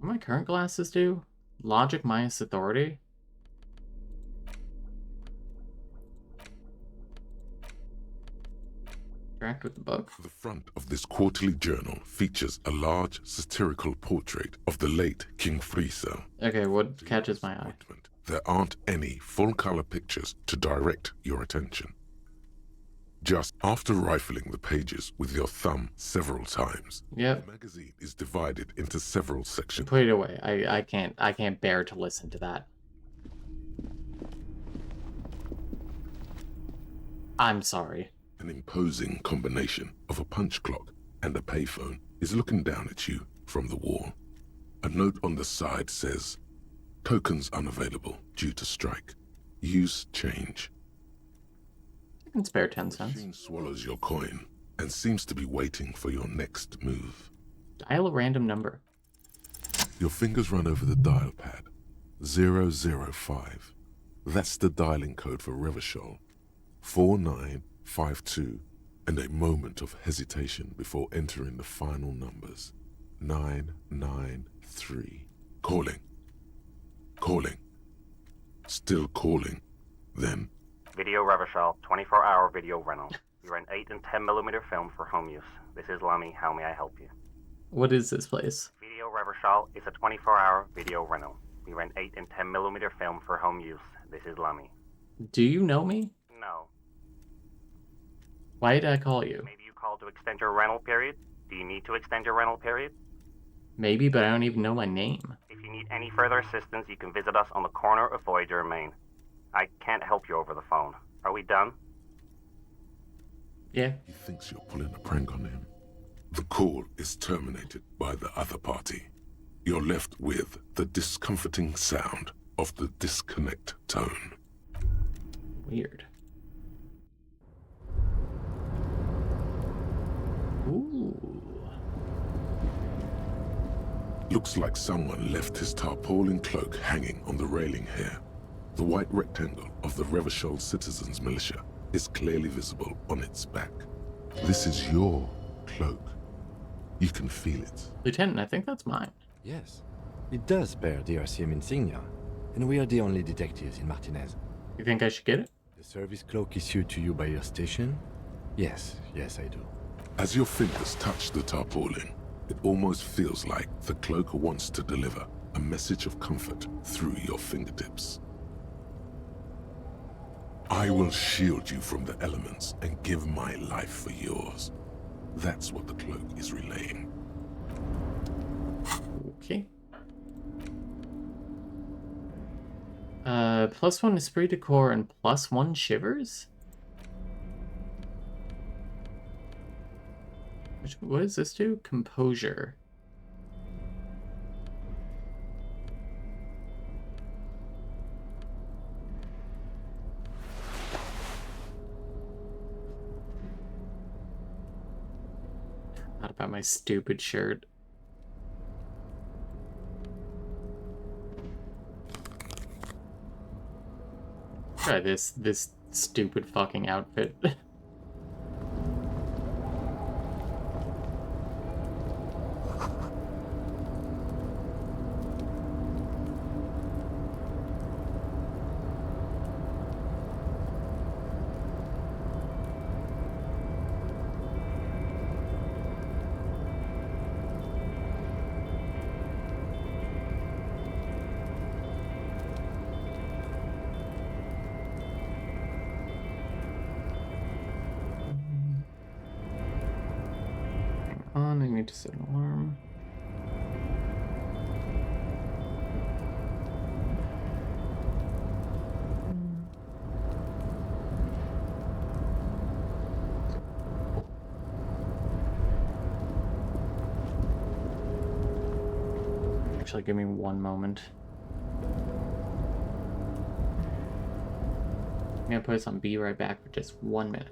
What do my current glasses do? Logic minus authority? Interact with the book. The front of this quarterly journal features a large satirical portrait of the late King Friesel. Okay, what catches my eye? There aren't any full-color pictures to direct your attention. Just after rifling the pages with your thumb several times, yep. The magazine is divided into several sections. Put it away. I can't bear to listen to that. I'm sorry. An imposing combination of a punch clock and a payphone is looking down at you from the wall. A note on the side says, "Tokens unavailable due to strike. Use change." I can spare 10 The cents. machine swallows your coin and seems to be waiting for your next move. Dial a random number. Your fingers run over the dial pad. 005. That's the dialing code for Revachol. 4952, and a moment of hesitation before entering the final numbers. 993. Calling. Calling. Still calling. Then... Video Revachol, 24-hour video rental. We rent 8 and 10mm film for home use. This is Lummy. How may I help you? What is this place? Video Revachol is a 24-hour video rental. We rent 8 and 10mm film for home use. This is Lummy. Do you know me? No. Why did I call you? Maybe you called to extend your rental period? Do you need to extend your rental period? Maybe, but I don't even know my name. If you need any further assistance, you can visit us on the corner of Voyager and Main. I can't help you over the phone. Are we done? Yeah. He thinks you're pulling a prank on him. The call is terminated by the other party. You're left with the discomforting sound of the disconnect tone. Weird. Ooh. Looks like someone left his tarpaulin cloak hanging on the railing here. The white rectangle of the Revachol Citizens Militia is clearly visible on its back. This is your cloak. You can feel it. Lieutenant, I think that's mine. Yes. It does bear the RCM insignia, and we are the only detectives in Martinez. You think I should get it? The service cloak issued to you by your station? Yes, I do. As your fingers touch the tarpaulin, it almost feels like the cloak wants to deliver a message of comfort through your fingertips. I will shield you from the elements and give my life for yours. That's what the cloak is relaying. Okay. +1 esprit de corps and +1 shivers? What does this do? Composure. Not about my stupid shirt. Try this stupid fucking outfit. I need to set an alarm. Actually, give me one moment. I'm gonna put us on Be Right Back for just 1 minute.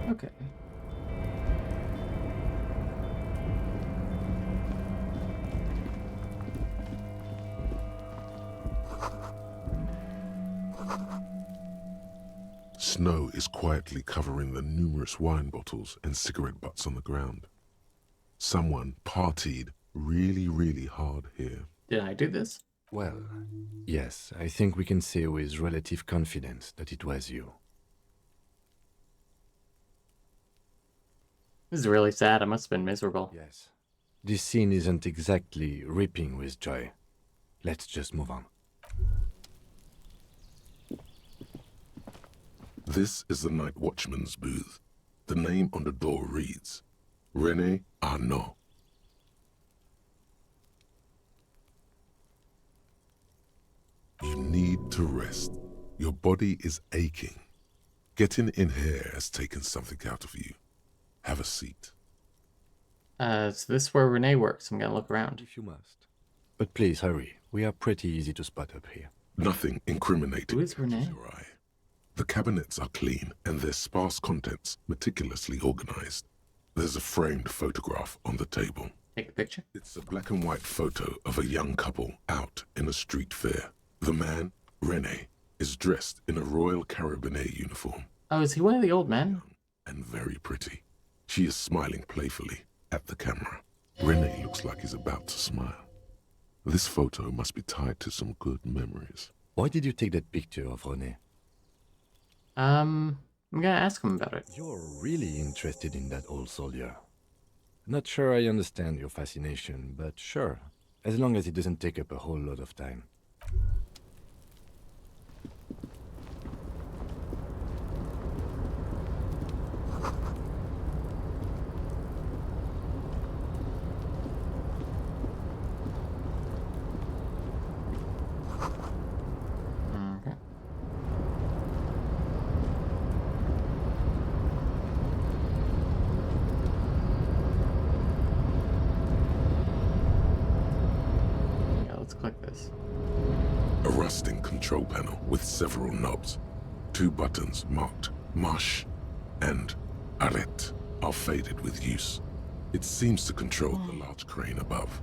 Okay. Snow is quietly covering the numerous wine bottles and cigarette butts on the ground. Someone partied really hard here. Did I do this? Well, yes, I think we can say with relative confidence that it was you. This is really sad. I must have been miserable. Yes. This scene isn't exactly ripping with joy. Let's just move on. This is the night watchman's booth. The name on the door reads, René Arnaud. You need to rest. Your body is aching. Getting in here has taken something out of you. Have a seat. So this is where Renee works. I'm gonna look around. If you must. But please hurry. We are pretty easy to spot up here. Nothing incriminating. Who is Renee? Your eye. The cabinets are clean and their sparse contents meticulously organized. There's a framed photograph on the table. Take a picture. It's a black and white photo of a young couple out in a street fair. The man, René, is dressed in a Royal Carabinieri uniform. Oh, is he one of the old men? And very pretty. She is smiling playfully at the camera. René looks like he's about to smile. This photo must be tied to some good memories. Why did you take that picture of René? I'm gonna ask him about it. You're really interested in that old soldier. Not sure I understand your fascination, but sure, as long as it doesn't take up a whole lot of time. A rusting control panel with several knobs. 2 buttons marked Marche and Arrête are faded with use. It seems to control the large crane above.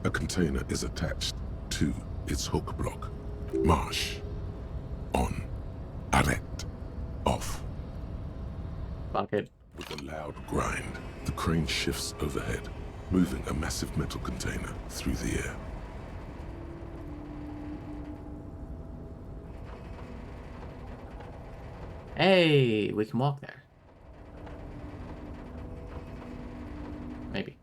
A container is attached to its hook block. Marche. On. Arrête. Off. Bucket. With a loud grind, the crane shifts overhead, moving a massive metal container through the air. Hey, we can walk there. Maybe.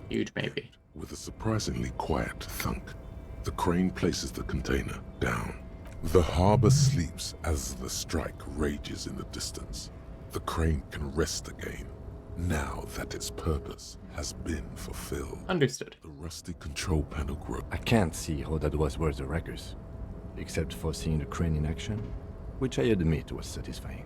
Huge maybe. With a surprisingly quiet thunk, the crane places the container down. The harbor sleeps as the strike rages in the distance. the crane can rest again, now that its purpose has been fulfilled. Understood. The rusty control panel grows. I can't see how that was worth the wreckers, except for seeing the crane in action, which I admit was satisfying.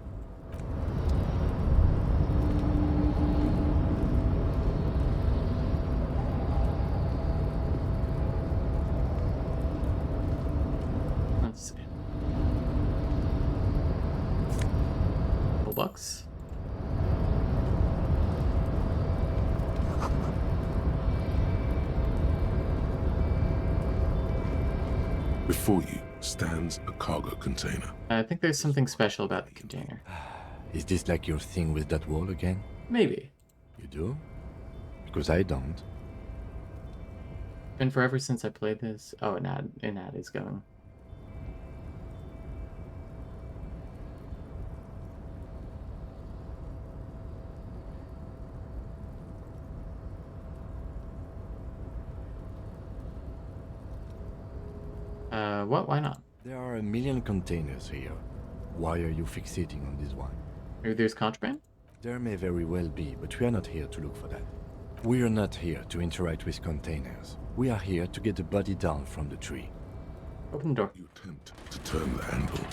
Let's see. $2. Before you stands a cargo container. I think there's something special about the container. Is this like your thing with that wall again? Maybe. You do? Because I don't. Been forever since I played this. Oh, an ad is going. What? Why not? There are a million containers here. Why are you fixating on this one? Maybe there's contraband? There may very well be, but we are not here to look for that. We are not here to interact with containers. We are here to get the body down from the tree. Open the door. You attempt to turn the handle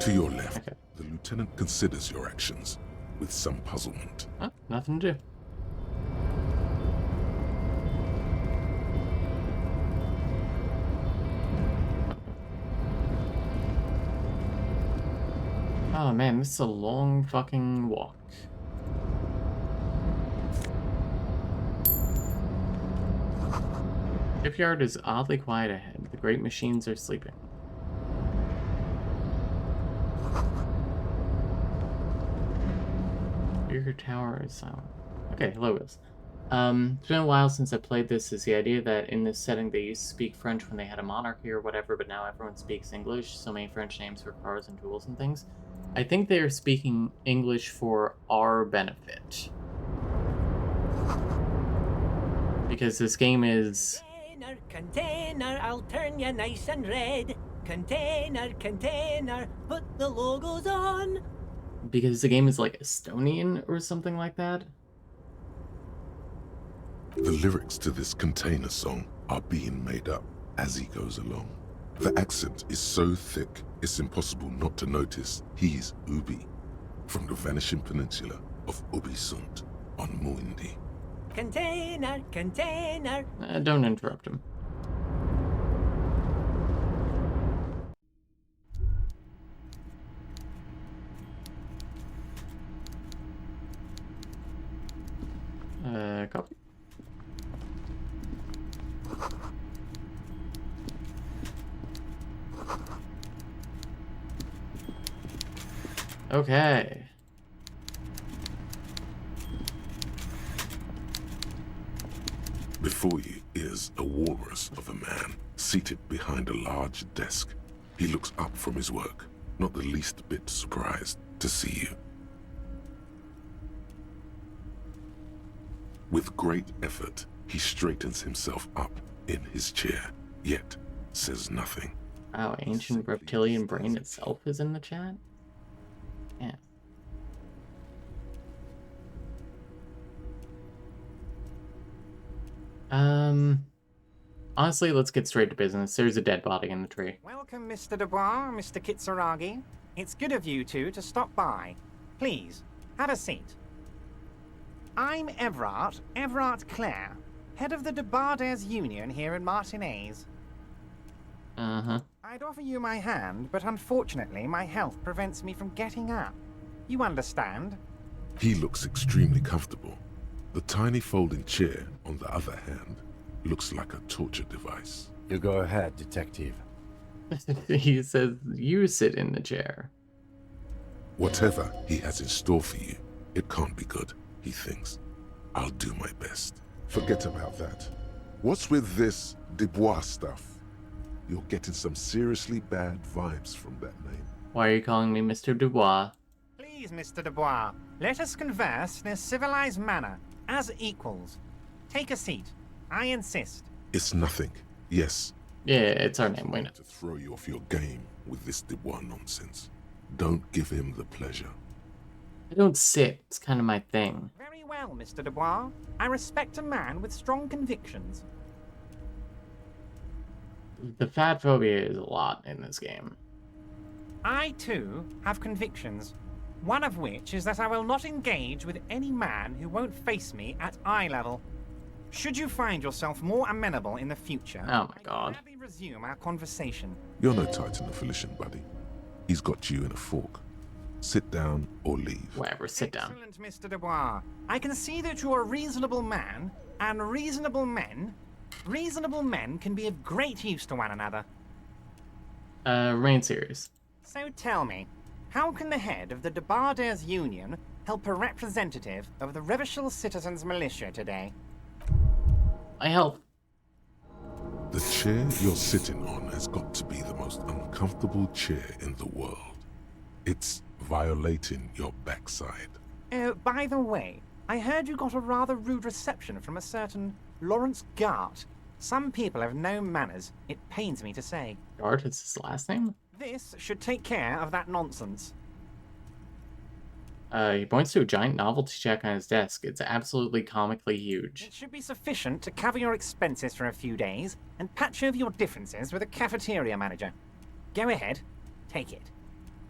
to your left. Okay. The lieutenant considers your actions with some puzzlement. Huh? Nothing to do. Oh man, this is a long fucking walk. Shipyard is oddly quiet ahead. The great machines are sleeping. Your tower is silent. Okay, hello, Wills. It's been a while since I played this. Is the idea that in this setting they used to speak French when they had a monarchy or whatever, but now everyone speaks English, so many French names for cars and tools and things. I think they're speaking English for our benefit. Because this game is... Container, I'll turn you nice and red. Container, put the logos on. Because the game is like Estonian or something like that. The lyrics to this container song are being made up as he goes along. The accent is so thick, it's impossible not to notice he's Ubi, from the vanishing peninsula of Ubisund on Muindi. Container. Don't interrupt him. Copy. Okay. Before you is a walrus of a man, seated behind a large desk. He looks up from his work, not the least bit surprised to see you. With great effort, he straightens himself up in his chair, yet says nothing. Wow, ancient reptilian brain itself is in the chat? Yeah. Honestly, let's get straight to business. There's a dead body in the tree. Welcome, Mr. Dubois, Mr. Kitsuragi. It's good of you two to stop by. Please, have a seat. I'm Everard Clare, head of the Debarders Union here in Martinez. Uh-huh. I'd offer you my hand, but unfortunately my health prevents me from getting up. You understand? He looks extremely comfortable. The tiny folding chair, on the other hand, looks like a torture device. You go ahead, detective. He says, you sit in the chair. Whatever he has in store for you, it can't be good, he thinks. I'll do my best. Forget about that. What's with this Dubois stuff? You're getting some seriously bad vibes from that name. Why are you calling me Mr. Dubois? Please, Mr. Dubois, let us converse in a civilized manner, as equals. Take a seat. I insist. It's nothing. Yes. Yeah, it's our name, we know. To throw you off your game with this Dubois nonsense. Don't give him the pleasure. I don't sit. It's kind of my thing. Very well, Mr. Dubois. I respect a man with strong convictions. The fat phobia is a lot in this game. I, too, have convictions. One of which is that I will not engage with any man who won't face me at eye level. Should you find yourself more amenable in the future, oh my God, gladly resume our conversation. You're no Titan affiliation, buddy. He's got you in a fork. Sit down or leave. Whatever, sit down. Excellent, Mr. Dubois. I can see that you're a reasonable man, and reasonable men can be of great use to one another. Remain serious. So tell me, how can the head of the Debarders Union help a representative of the Revachol Citizens Militia today? I help. The chair you're sitting on has got to be the most uncomfortable chair in the world. It's violating your backside. Oh, by the way, I heard you got a rather rude reception from a certain Lawrence Gart. Some people have no manners, it pains me to say. Gart is his last name? This should take care of that nonsense. He points to a giant novelty check on his desk. It's absolutely comically huge. It should be sufficient to cover your expenses for a few days and patch over your differences with a cafeteria manager. Go ahead, take it.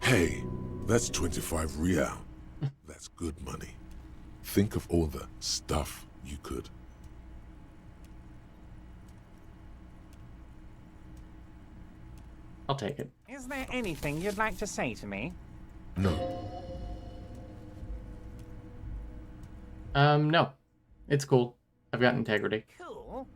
Hey, that's 25 real. That's good money. Think of all the stuff you could. I'll take it. Is there anything you'd like to say to me? No. No. It's cool. I've got integrity. Cool?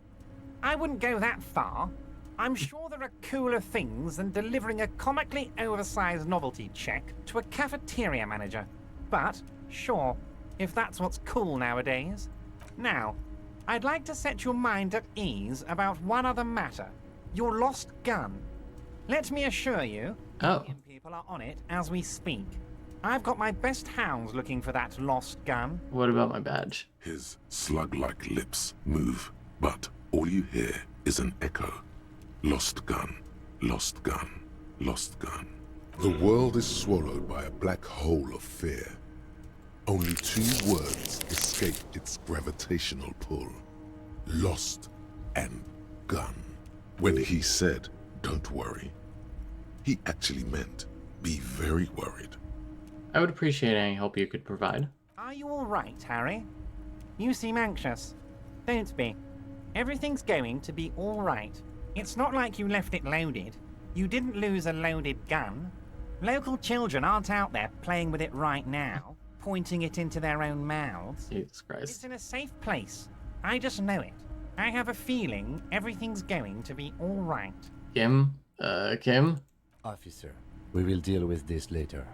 I wouldn't go that far. I'm sure there are cooler things than delivering a comically oversized novelty check to a cafeteria manager. But, sure, if that's what's cool nowadays. Now, I'd like to set your mind at ease about one other matter. Your lost gun. Let me assure you, people are on it as we speak. I've got my best hounds looking for that lost gun. What about my badge? His slug-like lips move, but all you hear is an echo. Lost gun, lost gun, lost gun. The world is swallowed by a black hole of fear. Only two words escape its gravitational pull. Lost and gun. When he said, "Don't worry," he actually meant, be very worried. I would appreciate any help you could provide. Are you all right, Harry? You seem anxious. Don't be. Everything's going to be all right. It's not like you left it loaded. You didn't lose a loaded gun. Local children aren't out there playing with it right now, pointing it into their own mouths. Jesus Christ. It's in a safe place. I just know it. I have a feeling everything's going to be all right. Kim? Kim? Officer, we will deal with this later.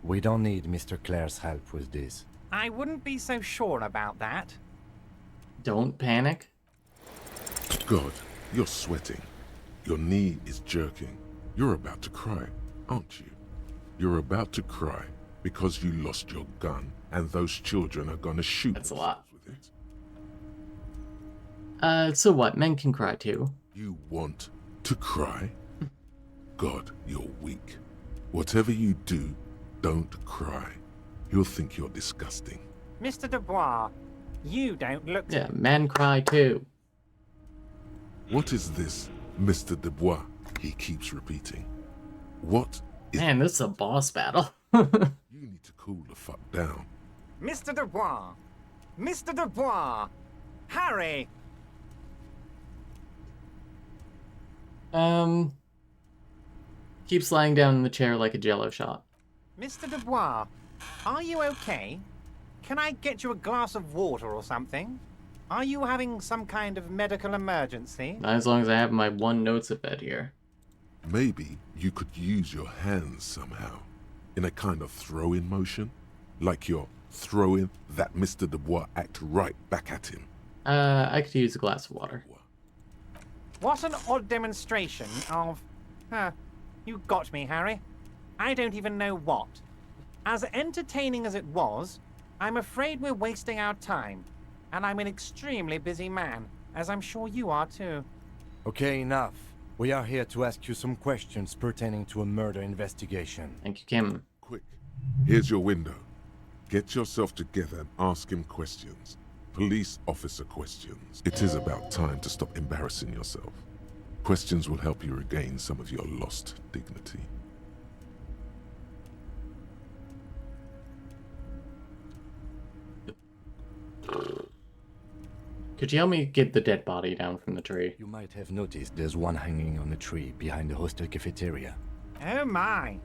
We don't need Mr. Clare's help with this. I wouldn't be so sure about that. Don't panic. God, you're sweating. Your knee is jerking. You're about to cry, aren't you? You're about to cry because you lost your gun and those children are gonna shoot. That's a lot. With it. So what? Men can cry too. You want to cry? God, you're weak. Whatever you do, don't cry. He'll think you're disgusting. Mr. Dubois, you don't look... Yeah, men cry too. What is this, Mr. Dubois? He keeps repeating. What is... Man, this is a boss battle. You need to cool the fuck down. Mr. Dubois! Mr. Dubois! Harry! Keeps lying down in the chair like a jello shot. Mr. Dubois, are you okay? Can I get you a glass of water or something? Are you having some kind of medical emergency? Not as long as I have my one notes of bed here. Maybe you could use your hands somehow, in a kind of throw-in motion, like you're throwing that Mr. Dubois act right back at him. I could use a glass of water. What an odd demonstration of... you got me, Harry. I don't even know what. As entertaining as it was, I'm afraid we're wasting our time. And I'm an extremely busy man, as I'm sure you are too. Okay, enough. We are here to ask you some questions pertaining to a murder investigation. Thank you, Kim. Quick, here's your window. Get yourself together and ask him questions. Police officer questions. It is about time to stop embarrassing yourself. Questions will help you regain some of your lost dignity. Could you help me get the dead body down from the tree? You might have noticed there's one hanging on a tree behind the hostel cafeteria. Oh my.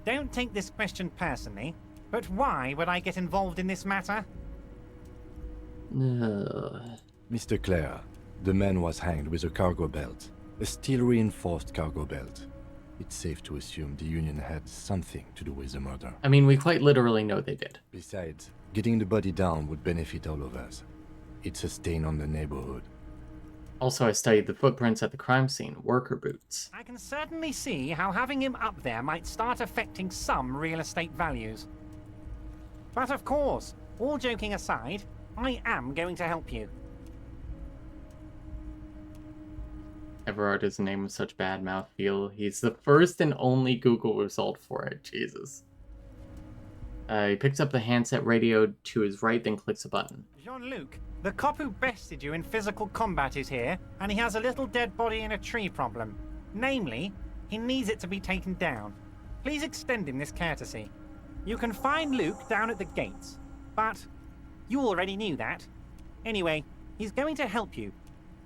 Don't take this question personally, but why would I get involved in this matter? Mr. Clare, the man was hanged with a cargo belt. A steel-reinforced cargo belt. It's safe to assume the Union had something to do with the murder. I mean, we quite literally know they did. Besides, getting the body down would benefit all of us. It's a stain on the neighborhood. Also, I studied the footprints at the crime scene, worker boots. I can certainly see how having him up there might start affecting some real estate values. But of course, all joking aside, I am going to help you. Everard is a name with such bad mouthfeel. He's the first and only Google result for it. Jesus. He picks up the handset radio to his right, then clicks a button. Jean-Luc, the cop who bested you in physical combat is here, and he has a little dead body in a tree problem. Namely, he needs it to be taken down. Please extend him this courtesy. You can find Luke down at the gates, but you already knew that. Anyway, he's going to help you,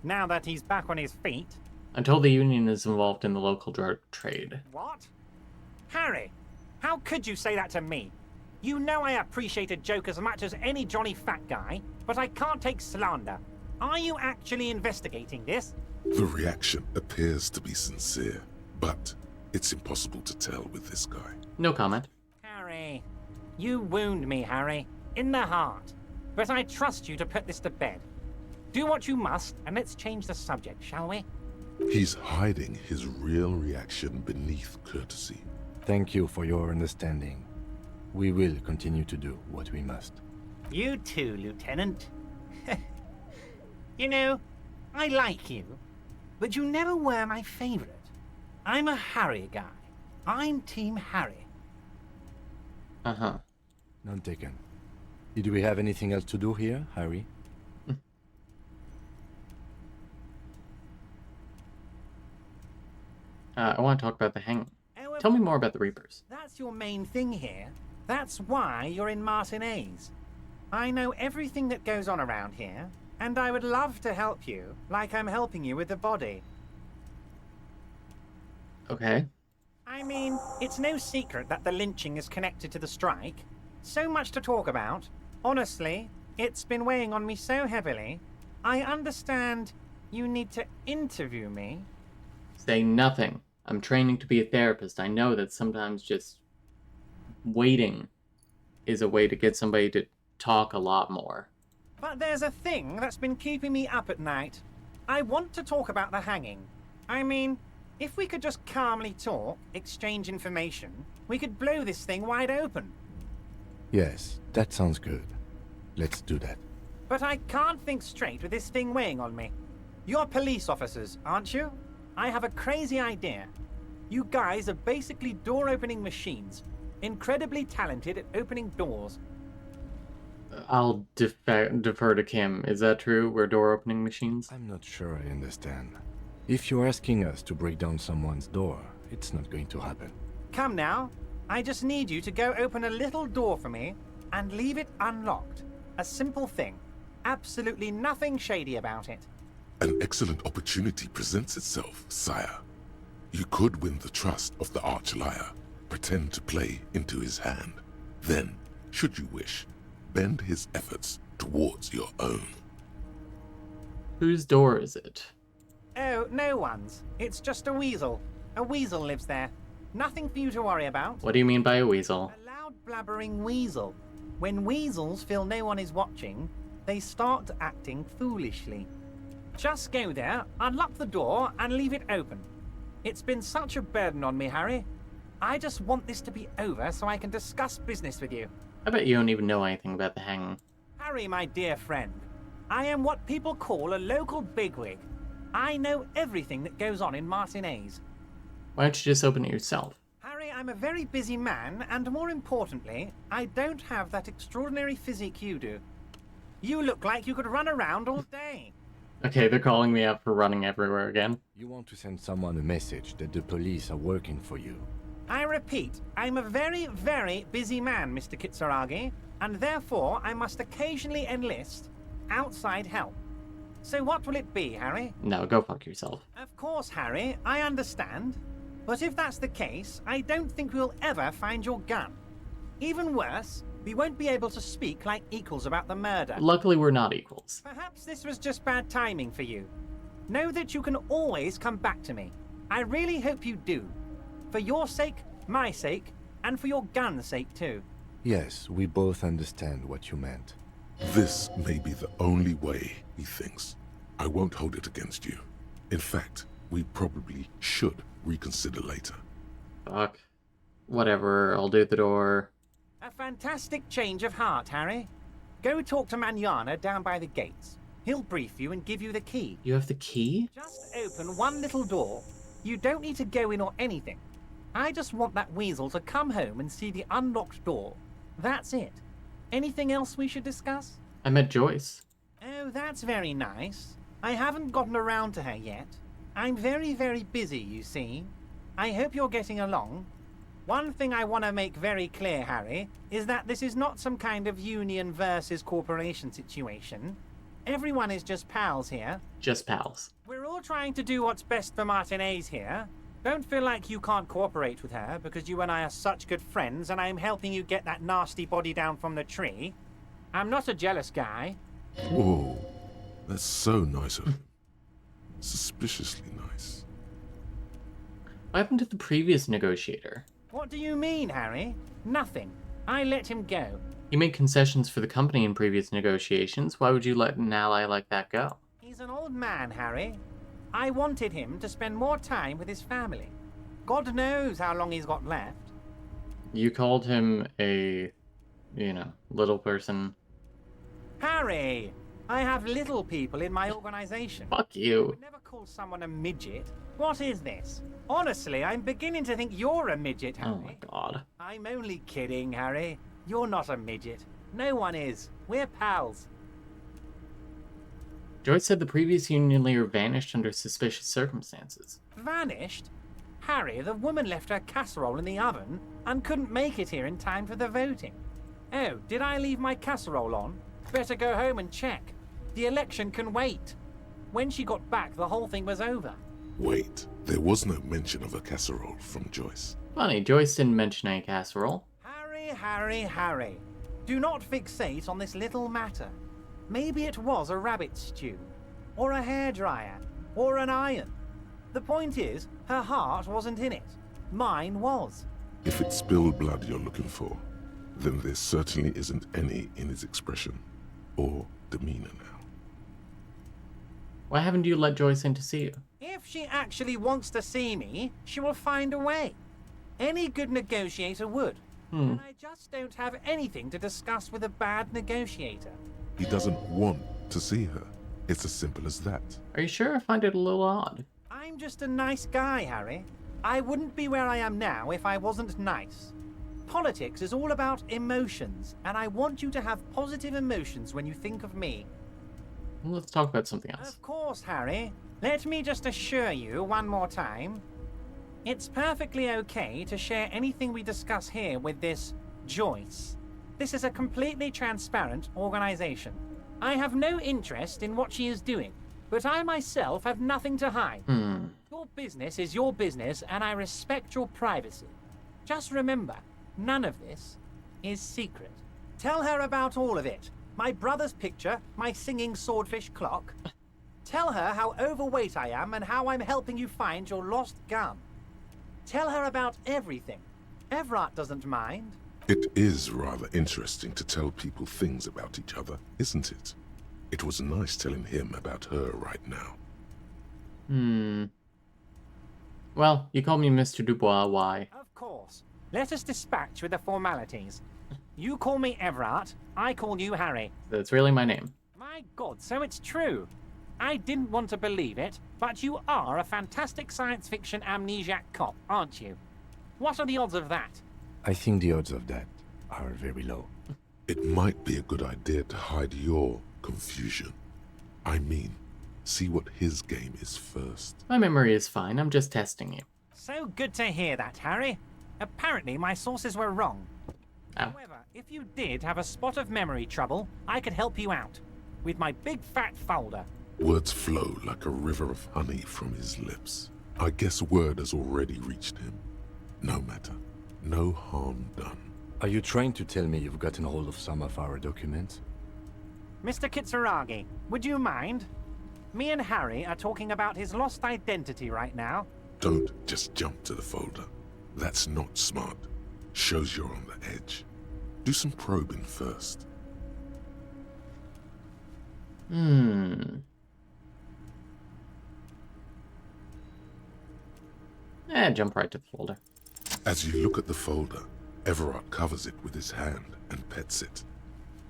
now that he's back on his feet. Until the Union is involved in the local drug trade. What? Harry, how could you say that to me? You know I appreciate a joke as much as any Johnny Fat guy, but I can't take slander. Are you actually investigating this? The reaction appears to be sincere, but it's impossible to tell with this guy. No comment. Harry, you wound me, Harry, in the heart. But I trust you to put this to bed. Do what you must, and let's change the subject, shall we? He's hiding his real reaction beneath courtesy. Thank you for your understanding. We will continue to do what we must. You too, Lieutenant. You know, I like you, but you never were my favorite. I'm a Harry guy. I'm Team Harry. Uh-huh. None taken. Did we have anything else to do here, Harry? I want to talk about the hanging. Tell me more about the Reapers. That's your main thing here. That's why you're in Martinez. I know everything that goes on around here, and I would love to help you, like I'm helping you with the body. Okay. I mean, it's no secret that the lynching is connected to the strike. So much to talk about. Honestly, it's been weighing on me so heavily. I understand you need to interview me. Say nothing. I'm training to be a therapist. I know that sometimes just waiting is a way to get somebody to talk a lot more. But there's a thing that's been keeping me up at night. I want to talk about the hanging. I mean, if we could just calmly talk, exchange information, we could blow this thing wide open. Yes, that sounds good. Let's do that. But I can't think straight with this thing weighing on me. You're police officers, aren't you? I have a crazy idea. You guys are basically door-opening machines. Incredibly talented at opening doors. I'll defer to Kim. Is that true? We're door-opening machines? I'm not sure I understand. If you're asking us to break down someone's door, it's not going to happen. Come now. I just need you to go open a little door for me and leave it unlocked. A simple thing. Absolutely nothing shady about it. An excellent opportunity presents itself, sire. You could win the trust of the arch-liar, pretend to play into his hand. Then, should you wish, bend his efforts towards your own. Whose door is it? Oh, no one's. It's just a weasel. A weasel lives there. Nothing for you to worry about. What do you mean by a weasel? A loud blabbering weasel. When weasels feel no one is watching, they start acting foolishly. Just go there, unlock the door, and leave it open. It's been such a burden on me, Harry. I just want this to be over so I can discuss business with you. I bet you don't even know anything about the hanging. Harry, my dear friend, I am what people call a local bigwig. I know everything that goes on in Martinez. Why don't you just open it yourself? Harry, I'm a very busy man, and more importantly, I don't have that extraordinary physique you do. You look like you could run around all day. Okay, they're calling me out for running everywhere again. You want to send someone a message that the police are working for you. I repeat, I'm a very, very busy man, Mr. Kitsuragi, and therefore I must occasionally enlist outside help. So what will it be, Harry? No, go fuck yourself. Of course, Harry, I understand. But if that's the case, I don't think we'll ever find your gun. Even worse, we won't be able to speak like equals about the murder. Luckily, we're not equals. Perhaps this was just bad timing for you. Know that you can always come back to me. I really hope you do. For your sake, my sake, and for your gun's sake too. Yes, we both understand what you meant. This may be the only way, he thinks. I won't hold it against you. In fact, we probably should reconsider later. Fuck. Whatever, I'll do the door. A fantastic change of heart, Harry. Go talk to Manana down by the gates. He'll brief you and give you the key. You have the key? Just open one little door. You don't need to go in or anything. I just want that weasel to come home and see the unlocked door. That's it. Anything else we should discuss? I met Joyce. Oh, that's very nice. I haven't gotten around to her yet. I'm very, very busy, you see. I hope you're getting along. One thing I want to make very clear, Harry, is that this is not some kind of union versus corporation situation. Everyone is just pals here. Just pals. We're all trying to do what's best for Martinez here. Don't feel like you can't cooperate with her because you and I are such good friends and I'm helping you get that nasty body down from the tree. I'm not a jealous guy. Whoa, that's so nice of him. Suspiciously nice. What happened to the previous negotiator? What do you mean, Harry? Nothing. I let him go. You made concessions for the company in previous negotiations. Why would you let an ally like that go? He's an old man, Harry. I wanted him to spend more time with his family. God knows how long he's got left. You called him a, little person. Harry! I have little people in my organization. Fuck you. I would never call someone a midget. What is this? Honestly, I'm beginning to think you're a midget, Harry. Oh my god. I'm only kidding, Harry. You're not a midget. No one is. We're pals. Joyce said the previous union leader vanished under suspicious circumstances. Vanished? Harry, the woman left her casserole in the oven and couldn't make it here in time for the voting. Oh, did I leave my casserole on? Better go home and check. The election can wait. When she got back, the whole thing was over. Wait, there was no mention of a casserole from Joyce. Funny, Joyce didn't mention any casserole. Harry. Do not fixate on this little matter. Maybe it was a rabbit stew, or a hairdryer, or an iron. The point is, her heart wasn't in it. Mine was. If it's spilled blood you're looking for, then there certainly isn't any in his expression or demeanor now. Why haven't you let Joyce in to see you? If she actually wants to see me, she will find a way. Any good negotiator would. And I just don't have anything to discuss with a bad negotiator. He doesn't want to see her. It's as simple as that. Are you sure? I find it a little odd. I'm just a nice guy, Harry. I wouldn't be where I am now if I wasn't nice. Politics is all about emotions, and I want you to have positive emotions when you think of me. Well, let's talk about something else. Of course, Harry. Let me just assure you one more time. It's perfectly okay to share anything we discuss here with this Joyce. This is a completely transparent organization. I have no interest in what she is doing, but I myself have nothing to hide. Your business is your business, and I respect your privacy. Just remember, none of this is secret. Tell her about all of it. My brother's picture, my singing swordfish clock. Tell her how overweight I am and how I'm helping you find your lost gun. Tell her about everything. Everett doesn't mind. It is rather interesting to tell people things about each other, isn't it? It was nice telling him about her right now. Well, you call me Mr. Dubois, why? Of course. Let us dispatch with the formalities. You call me Everett, I call you Harry. That's really my name. My God, so it's true. I didn't want to believe it, but you are a fantastic science fiction amnesiac cop, aren't you? What are the odds of that? I think the odds of that are very low. It might be a good idea to hide your confusion. I mean, see what his game is first. My memory is fine. I'm just testing you. So good to hear that, Harry. Apparently, my sources were wrong. Oh. However, if you did have a spot of memory trouble, I could help you out. With my big fat folder. Words flow like a river of honey from his lips. I guess word has already reached him. No matter. No harm done. Are you trying to tell me you've gotten hold of some of our documents? Mr. Kitsuragi, would you mind? Me and Harry are talking about his lost identity right now. Don't just jump to the folder. That's not smart. Shows you're on the edge. Do some probing first. Jump right to the folder. As you look at the folder, Everard covers it with his hand and pets it.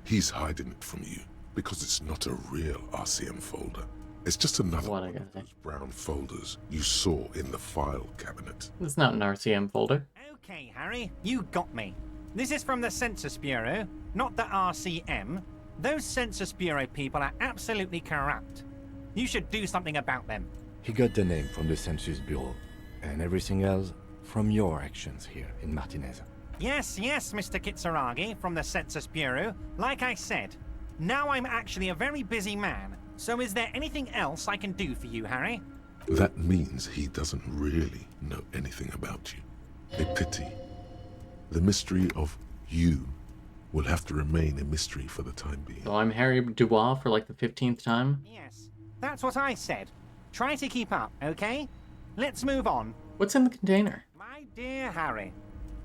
He's hiding it from you because it's not a real RCM folder. It's just another one of those brown folders you saw in the file cabinet. It's not an RCM folder. Okay, Harry, you got me. This is from the Census Bureau, not the RCM. Those Census Bureau people are absolutely corrupt. You should do something about them. He got the name from the Census Bureau, and everything else from your actions here in Martinez. Yes, Mr. Kitsuragi from the Census Bureau. Like I said, now I'm actually a very busy man. So is there anything else I can do for you, Harry? That means he doesn't really know anything about you. A pity. The mystery of you will have to remain a mystery for the time being. So I'm Harry Dubois for like the 15th time? Yes, that's what I said. Try to keep up, okay? Let's move on. What's in the container? My dear Harry,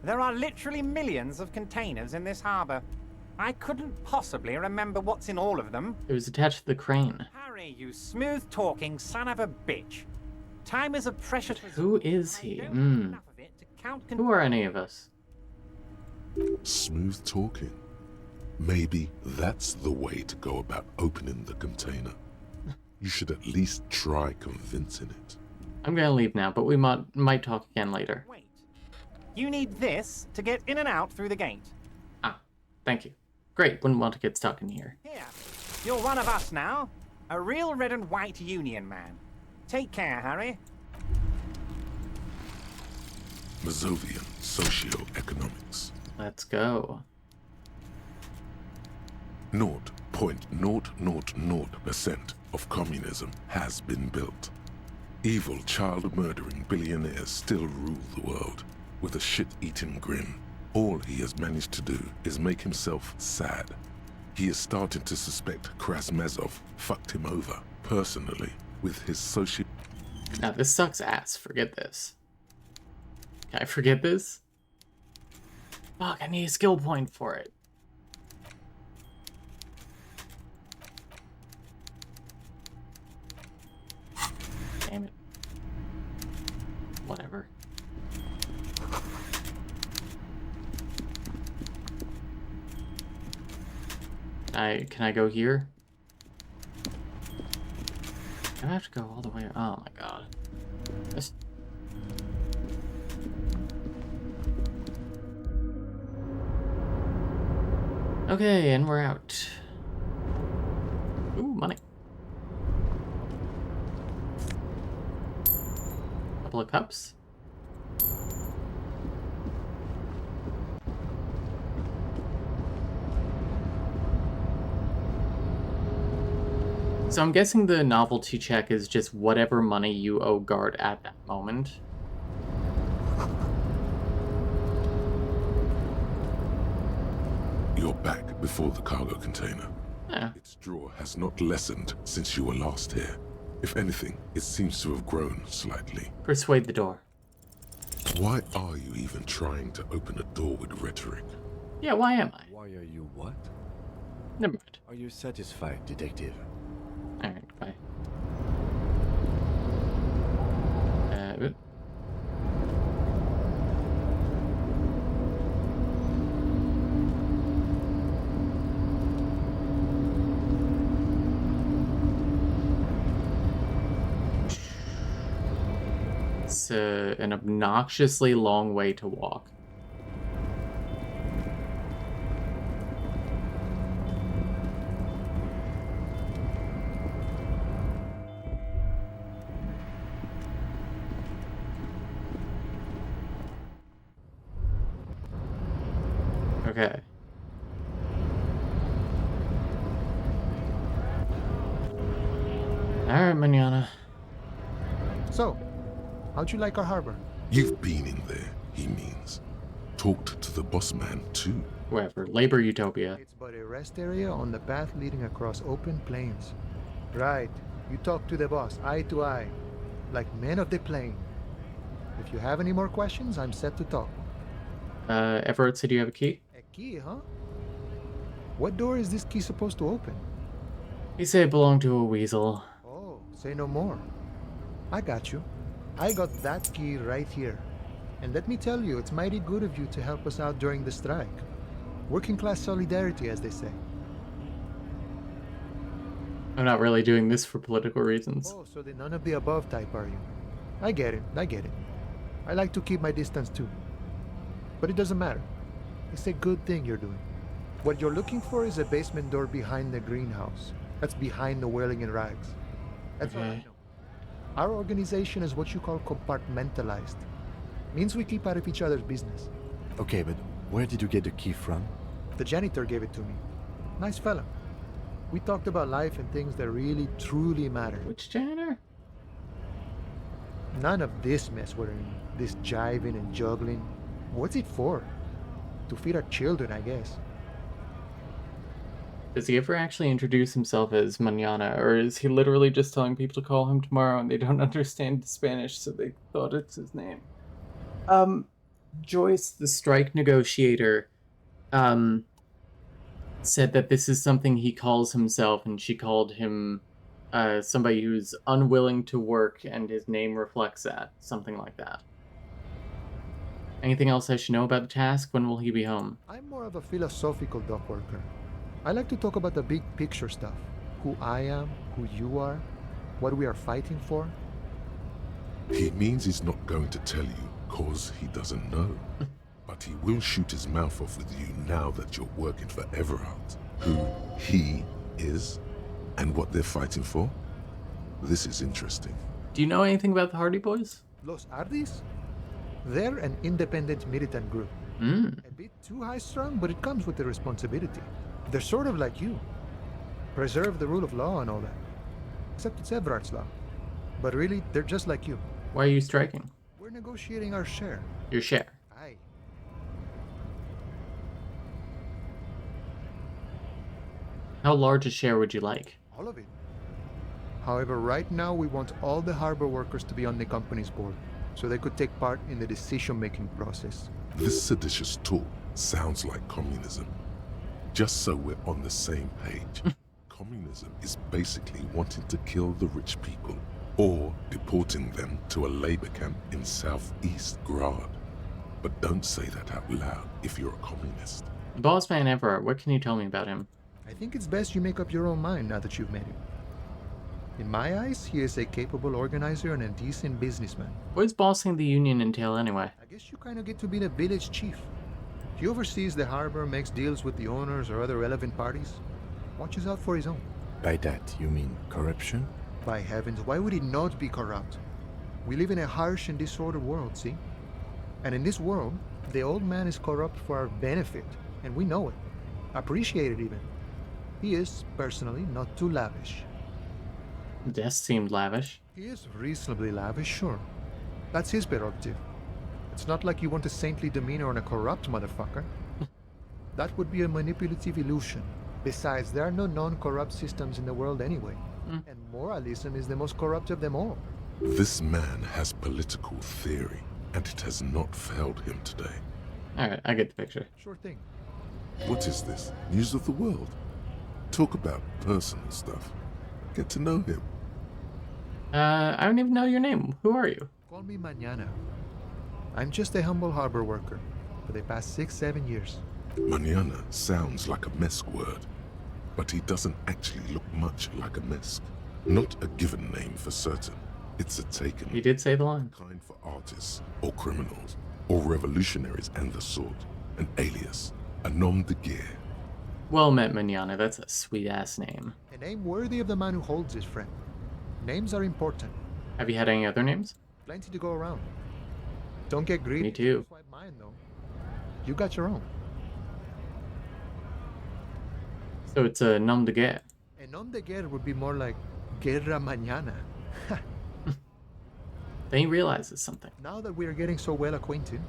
there are literally millions of containers in this harbor. I couldn't possibly remember what's in all of them. It was attached to the crane. Harry, you smooth-talking son of a bitch. Time is a precious... Who is he? Who are any of us? Smooth talking. Maybe that's the way to go about opening the container. You should at least try convincing it. I'm gonna leave now, but we might talk again later. Wait. You need this to get in and out through the gate. Ah, thank you. Great, wouldn't want to get stuck in here. Here, you're one of us now. A real red and white union man. Take care, Harry. Mazovian socioeconomics. Let's go. 0.000% of communism has been built. Evil, child-murdering billionaires still rule the world with a shit-eating grin. All he has managed to do is make himself sad. He is starting to suspect Krasmezov fucked him over, personally, with his socio... Now this sucks ass. Forget this. Can I forget this? Fuck, I need a skill point for it. Damn it. Whatever. Can I go here? I have to go all the way. Oh my god. This... Okay, and we're out. Ooh, money. Couple of cups. So I'm guessing the novelty check is just whatever money you owe guard at that moment. You're back before the cargo container. Yeah. Its drawer has not lessened since you were last here. If anything, it seems to have grown slightly. Persuade the door. Why are you even trying to open a door with rhetoric? Yeah, why am I? Why are you what? Never mind. Are you satisfied, detective? Alright, bye. It's an obnoxiously long way to walk. Okay. Alright, manana. So, how'd you like our harbor? You've been in there, he means. Talked to the boss man, too. Whatever. Labor Utopia. It's but a rest area on the path leading across open plains. Right. You talk to the boss, eye to eye. Like men of the plain. If you have any more questions, I'm set to talk. Everett said you have a key? A key, huh? What door is this key supposed to open? He said it belonged to a weasel. Oh, say no more. I got you. I got that key right here. And let me tell you, it's mighty good of you to help us out during the strike. Working class solidarity, as they say. I'm not really doing this for political reasons. Oh, so the none of the above type, are you? I get it, I get it. I like to keep my distance too. But it doesn't matter. It's a good thing you're doing. What you're looking for is a basement door behind the greenhouse. That's behind the whirling in rags. That's what I know. Our organization is what you call compartmentalized. Means we keep out of each other's business. Okay, but where did you get the key from? The janitor gave it to me. Nice fella. We talked about life and things that really, truly matter. Which janitor? None of this mess we're in. This jiving and juggling. What's it for? To feed our children, I guess. Does he ever actually introduce himself as Manana, or is he literally just telling people to call him tomorrow and they don't understand Spanish, so they thought it's his name? Joyce, the strike negotiator, said that this is something he calls himself, and she called him somebody who's unwilling to work, and his name reflects that. Something like that. Anything else I should know about the task? When will he be home? I'm more of a philosophical dock worker. I like to talk about the big picture stuff. Who I am, who you are, what we are fighting for. He means he's not going to tell you, cause he doesn't know. But he will shoot his mouth off with you now that you're working for Everard. Who he is, and what they're fighting for. This is interesting. Do you know anything about the Hardy Boys? Los Ardis? They're an independent militant group. A bit too high-strung, but it comes with the responsibility. They're sort of like you. Preserve the rule of law and all that. Except it's Everard's law. But really, they're just like you. Why are you striking? We're negotiating our share. Your share? Aye. How large a share would you like? All of it. However, right now we want all the harbor workers to be on the company's board, so they could take part in the decision-making process. This seditious talk sounds like communism. Just so we're on the same page, communism is basically wanting to kill the rich people or deporting them to a labor camp in southeast Grad. But don't say that out loud if you're a communist. Boss man Everard, what can you tell me about him? I think it's best you make up your own mind now that you've met him. In my eyes, he is a capable organizer and a decent businessman. What does bossing the union entail anyway? I guess you kind of get to be the village chief. He oversees the harbor, makes deals with the owners or other relevant parties, watches out for his own. By that, you mean corruption? By heavens, why would he not be corrupt? We live in a harsh and disordered world, see? And in this world, the old man is corrupt for our benefit, and we know it. Appreciate it even. He is, personally, not too lavish. This seemed lavish. He is reasonably lavish, sure. That's his prerogative. It's not like you want a saintly demeanor on a corrupt motherfucker. That would be a manipulative illusion. Besides, there are no non-corrupt systems in the world anyway. And moralism is the most corrupt of them all. This man has political theory, and it has not failed him today. Alright, I get the picture. Sure thing. What is this? News of the world? Talk about personal stuff. Get to know him. I don't even know your name. Who are you? Call me Mañana. I'm just a humble harbor worker for the past 6-7 years. Mañana sounds like a Mesk word, but he doesn't actually look much like a Mesk. Not a given name for certain. It's a taken. He did say the line. Kind for artists, or criminals, or revolutionaries and the sort. An alias, a nom de guerre. Well met, Manana. That's a sweet-ass name. A name worthy of the man who holds his friend. Names are important. Have you had any other names? Plenty to go around. Don't get greedy. Me too. Swipe mine, though. You got your own. So it's a nom de guerre. A nom de guerre would be more like Guerra Mañana. Then he realizes something. Now that we are getting so well acquainted,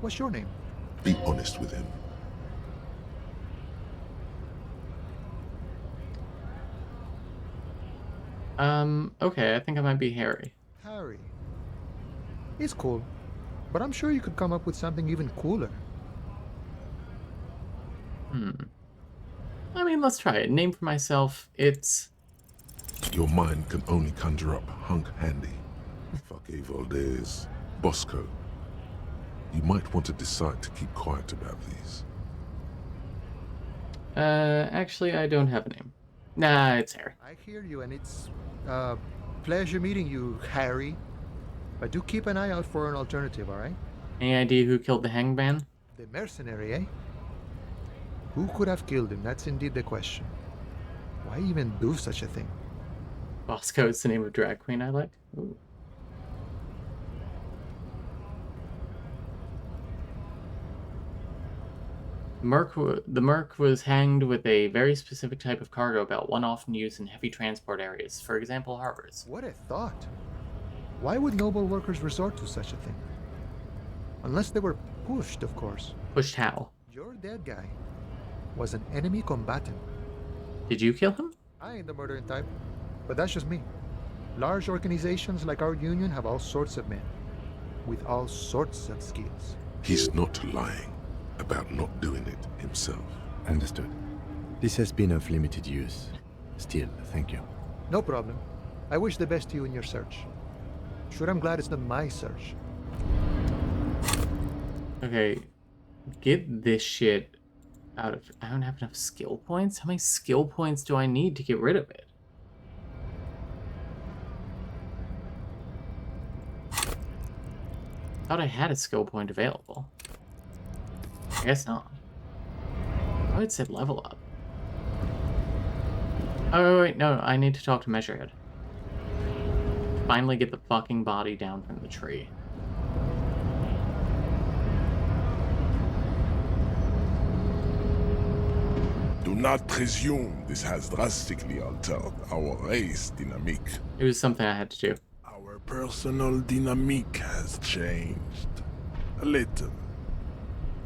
what's your name? Be honest with him. Okay, I think I might be Harry. Harry. It's cool, but I'm sure you could come up with something even cooler. I mean, let's try it. Name for myself, it's... Your mind can only conjure up Hunk Handy, Fake Valdez, Bosco. You might want to decide to keep quiet about these. Actually, I don't have a name. Nah, it's Harry. I hear you, and it's pleasure meeting you, Harry. But do keep an eye out for an alternative, all right? Any idea who killed the hangman? The mercenary, eh? Who could have killed him? That's indeed the question. Why even do such a thing? Bosco is the name of drag queen I like. Ooh. The Merc was hanged with a very specific type of cargo belt, one often used in heavy transport areas, for example, harbors. What a thought. Why would noble workers resort to such a thing? Unless they were pushed, of course. Pushed how? Your dead guy was an enemy combatant. Did you kill him? I ain't the murdering type, but that's just me. Large organizations like our union have all sorts of men, with all sorts of skills. He's not lying about not doing it himself. Understood. This has been of limited use. Still, thank you. No problem. I wish the best to you in your search. Sure, I'm glad it's not my search. Okay, get this shit out of... I don't have enough skill points? How many skill points do I need to get rid of it? Thought I had a skill point available. I guess not. Oh, it said level up. Oh, wait, no, I need to talk to Measurehead. Finally get the fucking body down from the tree. Do not presume this has drastically altered our race dynamic. It was something I had to do. Our personal dynamic has changed. A little.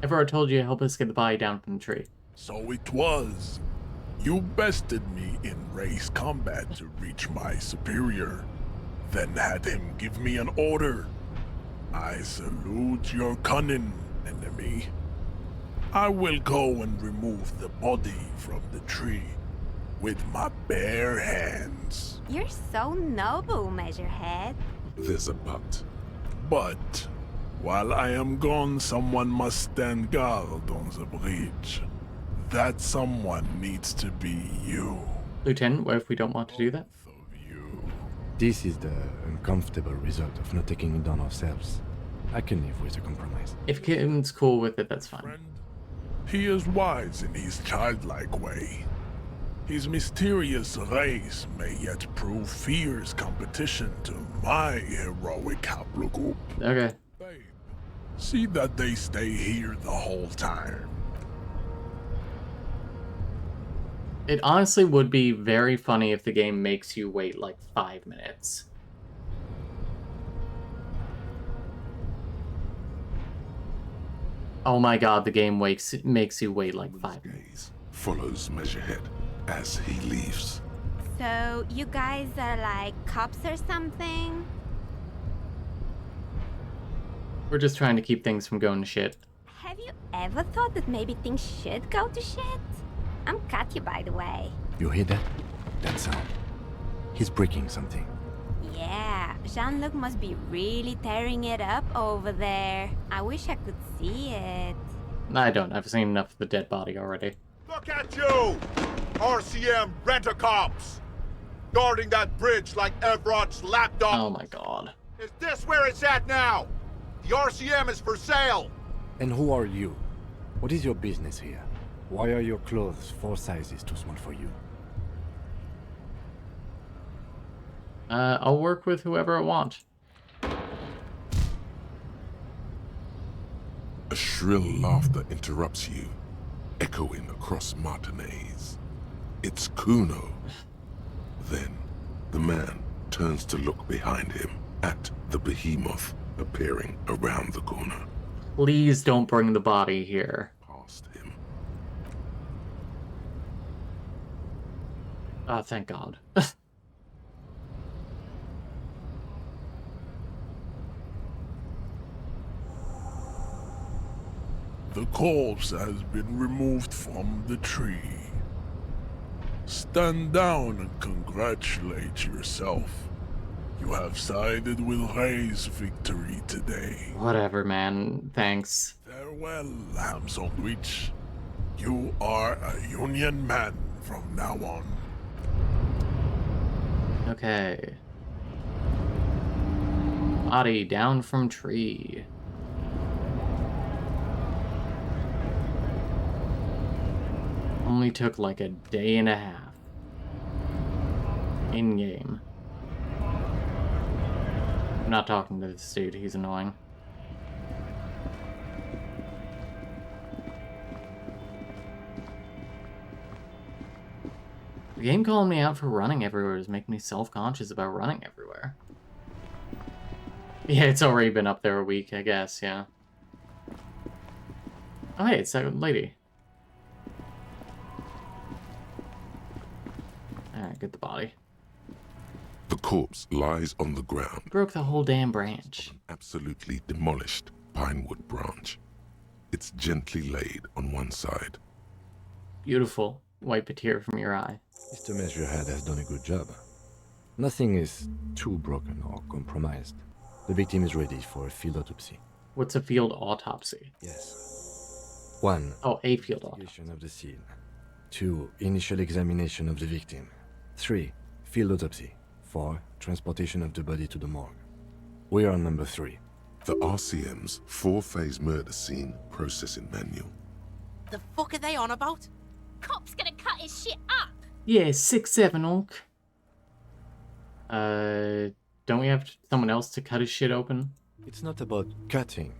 Everard told you to help us get the body down from the tree. So it was. You bested me in race combat to reach my superior, then had him give me an order. I salute your cunning, enemy. I will go and remove the body from the tree with my bare hands. You're so noble, Measurehead. There's a but. But, while I am gone, someone must stand guard on the bridge. That someone needs to be you. Lieutenant, what if we don't want to do that? This is the uncomfortable result of not taking it on ourselves. I can live with a compromise. If Kim's cool with it, that's fine. He is wise in his childlike way. His mysterious race may yet prove fierce competition to my heroic haplogroup. Okay. Babe, see that they stay here the whole time. It honestly would be very funny if the game makes you wait like 5 minutes. Oh my god, the game makes you wait like 5 minutes. Follows Measurehead as he leaves. So, you guys are like cops or something? We're just trying to keep things from going to shit. Have you ever thought that maybe things should go to shit? I'm Katya, by the way. You hear that? That sound. He's breaking something. Yeah, Jean-Luc must be really tearing it up over there. I wish I could see it. I don't. I've seen enough of the dead body already. Look at you! RCM Rent-A-Cops! guarding that bridge like Everard's lapdog. Oh my god. Is this where it's at now? The RCM is for sale. And who are you? What is your business here? Why are your clothes 4 sizes too small for you? I'll work with whoever I want. A shrill laughter interrupts you, echoing across Martinez. It's Kuno. Then, the man turns to look behind him at the behemoth appearing around the corner. Please don't bring the body here. Past him. Oh, thank God. The corpse has been removed from the tree. Stand down and congratulate yourself. You have sided with Ray's victory today. Whatever, man. Thanks. Farewell, ham sandwich. You are a Union man from now on. Okay. Body down from tree. Only took like a day and a half. In-game. I'm not talking to this dude, he's annoying. The game calling me out for running everywhere is making me self-conscious about running everywhere. Yeah, it's already been up there a week, I guess, yeah. Oh hey, it's that lady. Alright, get the body. The corpse lies on the ground. Broke the whole damn branch. An absolutely demolished pinewood branch. It's gently laid on one side. Beautiful. Wipe a tear from your eye. Mr. Measurehead has done a good job. Nothing is too broken or compromised. The victim is ready for a field autopsy. What's a field autopsy? Yes. 1. Oh, a field autopsy. Investigation of the scene. 2. Initial examination of the victim. 3. Field autopsy. 4. Transportation of the body to the morgue. We are on number 3. The RCM's 4-phase murder scene processing manual. The fuck are they on about? Cop's gonna cut his shit up. Yeah, 6-7 Ulk. Don't we have someone else to cut his shit open? It's not about cutting.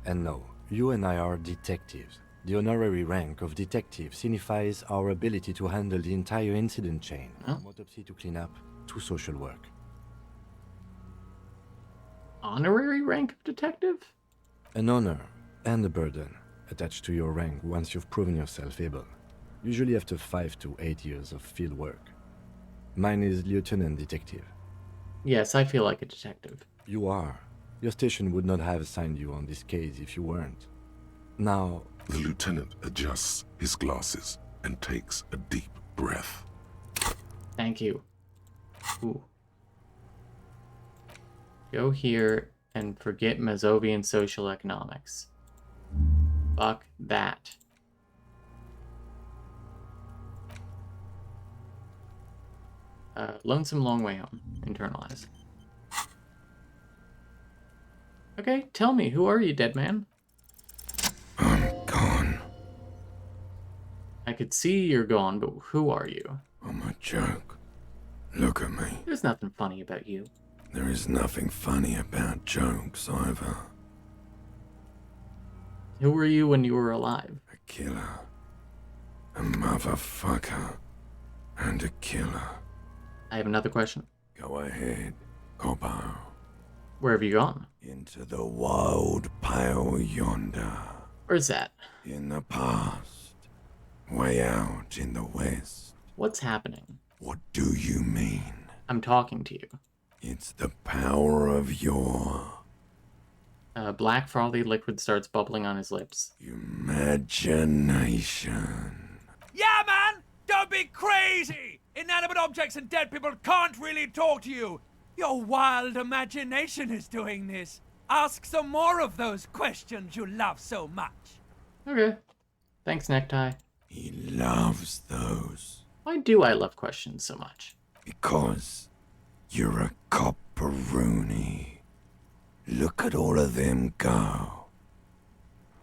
And no, you and I are detectives. The honorary rank of detective signifies our ability to handle the entire incident chain, from autopsy to cleanup to social work. Honorary rank of detective? An honor and a burden attached to your rank once you've proven yourself able, usually after 5 to 8 years of field work. Mine is lieutenant detective. Yes, I feel like a detective. You are. Your station would not have assigned you on this case if you weren't. Now... The lieutenant adjusts his glasses and takes a deep breath. Thank you. Ooh. Go here and forget Mazovian social economics. Fuck that. Lonesome Long Way Home. Internalize. Okay, tell me, who are you, dead man? I'm gone. I could see you're gone, but who are you? I'm a joke. Look at me. There's nothing funny about you. There is nothing funny about jokes either. Who were you when you were alive? A killer. A motherfucker. And a killer. I have another question. Go ahead, Coppo. Where have you gone? Into the wild pale yonder. Where's that? In the past. Way out in the west. What's happening? What do you mean? I'm talking to you. It's the power of your... Black frothy liquid starts bubbling on his lips. Imagination. Yeah, man! Don't be crazy! Inanimate objects and dead people can't really talk to you. Your wild imagination is doing this. Ask some more of those questions you love so much. Okay. Thanks, Necktie. He loves those. Why do I love questions so much? Because you're a copperoonie. Look at all of them go.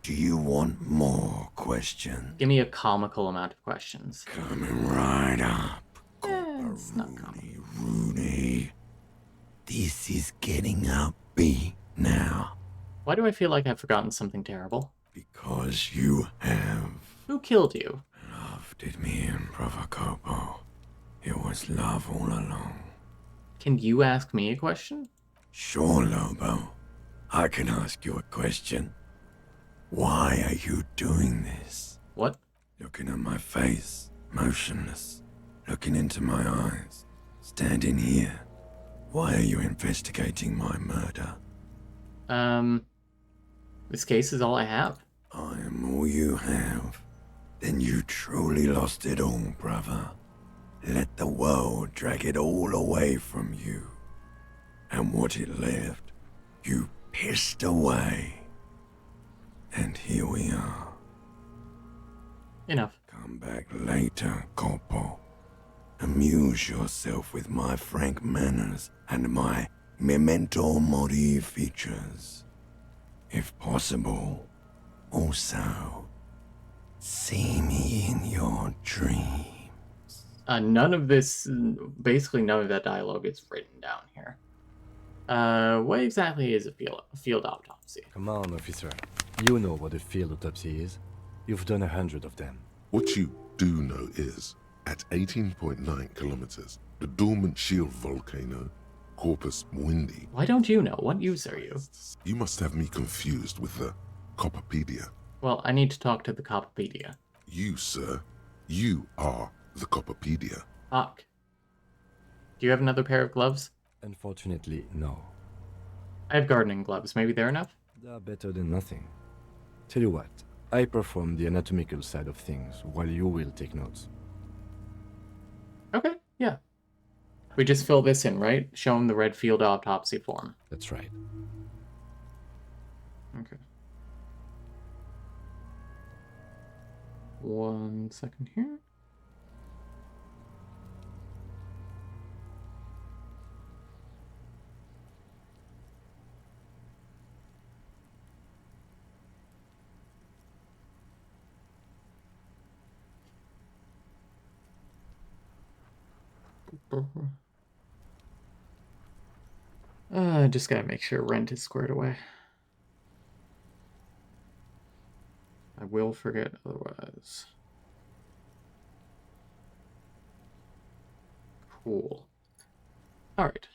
Do you want more questions? Give me a comical amount of questions. Coming right up. It's not comical. Rooney. This is getting upbeat now. Why do I feel like I've forgotten something terrible? Because you have. Who killed you? Love did me in, Provocopo. It was love all along. Can you ask me a question? Sure, Lobo. I can ask you a question. Why are you doing this? What? Looking at my face, motionless. Looking into my eyes. Standing here. Why are you investigating my murder? This case is all I have. I am all you have. Then you truly lost it all, brother. Let the world drag it all away from you. And what it left, you pissed away. And here we are. Enough. Come back later, Corpo. Amuse yourself with my frank manners and my memento mori features. If possible, also, see me in your dreams. None of this, basically none of that dialogue is written down here. What exactly is a field autopsy? Come on, officer. You know what a field autopsy is. You've done 100 of them. What you do know is, at 18.9 kilometers, the dormant shield volcano, Corpus Mundi. Why don't you know? What use are you? You must have me confused with the Copperpedia. Well, I need to talk to the Copperpedia. You, sir, you are the Copperpedia. Fuck. Do you have another pair of gloves? Unfortunately, no. I have gardening gloves. Maybe they're enough? They're better than nothing. Tell you what, I perform the anatomical side of things, while you will take notes. Okay, yeah. We just fill this in, right? Show him the red field autopsy form. That's right. Okay. 1 second here. Just gotta make sure rent is squared away. I will forget otherwise. Cool. Alright.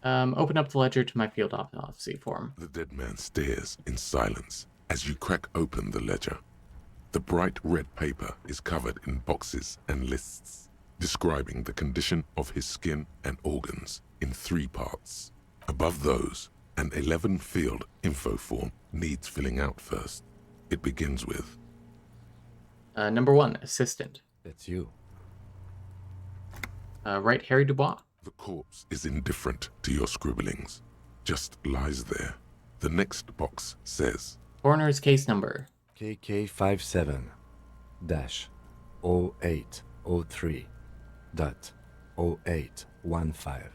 Open up the ledger to my field autopsy form. The dead man stares in silence as you crack open the ledger. The bright red paper is covered in boxes and lists, describing the condition of his skin and organs in 3 parts. Above those, an 11-field info form needs filling out first. It begins with... Number 1, assistant. That's you. Right, Harry Dubois. The corpse is indifferent to your scribblings. Just lies there. The next box says... Coroner's case number. KK57-0803.0815.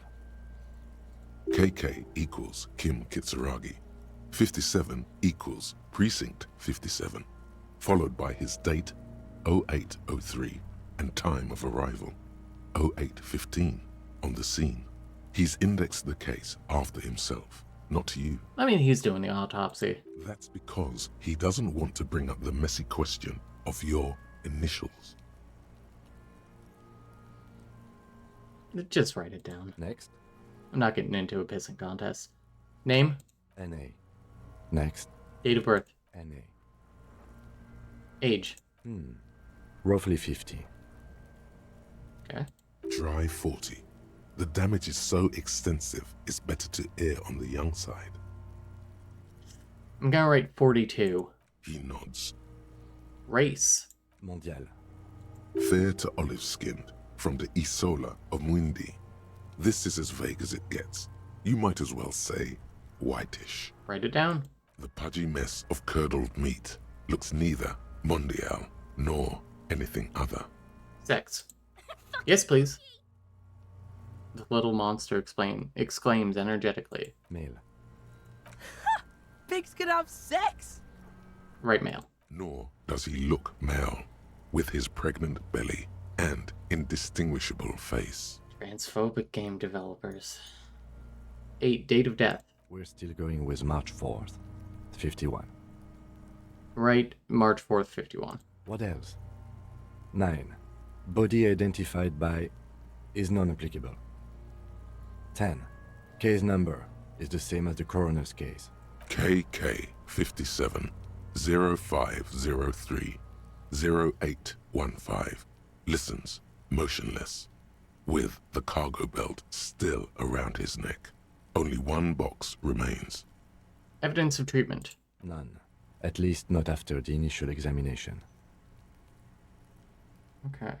KK equals Kim Kitsuragi. 57 equals Precinct 57, followed by his date, 0803, and time of arrival, 0815, on the scene. He's indexed the case after himself, not you. I mean, he's doing the autopsy. That's because he doesn't want to bring up the messy question of your initials. Just write it down. Next. I'm not getting into a pissing contest. Name? NA. Next. Date of birth? NA. Age? Roughly 50. Okay. Dry 40. The damage is so extensive, it's better to err on the young side. I'm gonna write 42. He nods. Race? Mondial. Fair to olive-skinned, from the Isola of Muindi. This is as vague as it gets. You might as well say whitish. Write it down. The pudgy mess of curdled meat looks neither mondial nor anything other. Sex? Yes, please. The little monster exclaims energetically. Male. Pigs can have sex! Right, male. Nor does he look male, with his pregnant belly and indistinguishable face. Transphobic game developers. 8. Date of death. We're still going with March 4th, 51. Right, March 4th, 51. What else? 9. Body identified by is non-applicable. 10. Case number is the same as the coroner's case. KK 57 0503 0815 listens motionless, with the cargo belt still around his neck. Only one box remains. Evidence of treatment. None. At least not after the initial examination. Okay.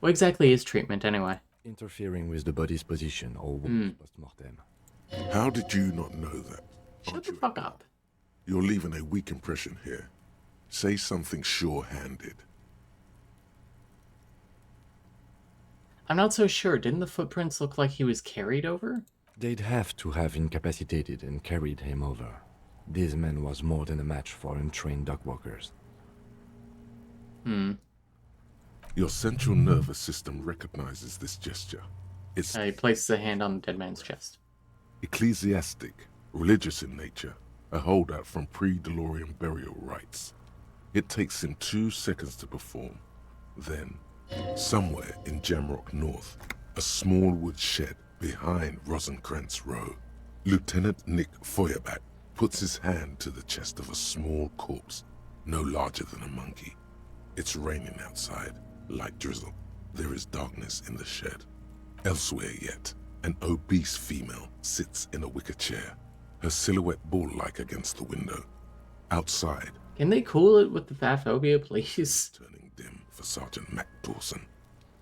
What exactly is treatment, anyway? Interfering with the body's position or post-mortem. How did you not know that? Shut the fuck up. You're leaving a weak impression here. Say something sure-handed. I'm not so sure. Didn't the footprints look like he was carried over? They'd have to have incapacitated and carried him over. This man was more than a match for untrained dog walkers. Your central nervous system recognizes this gesture. It's He places a hand on the dead man's chest. ecclesiastic, religious in nature, a holdout from pre-DeLorean burial rites. It takes him 2 seconds to perform. Then, somewhere in Jamrock North, a small wood shed behind Rosencrantz Row, Lieutenant Nick Feuerbach puts his hand to the chest of a small corpse, no larger than a monkey. It's raining outside, light drizzle. There is darkness in the shed. Elsewhere yet, an obese female sits in a wicker chair, her silhouette bull-like against the window. Outside, Can they cool it with the fatphobia, please? turning dim for Sergeant Mac Dawson.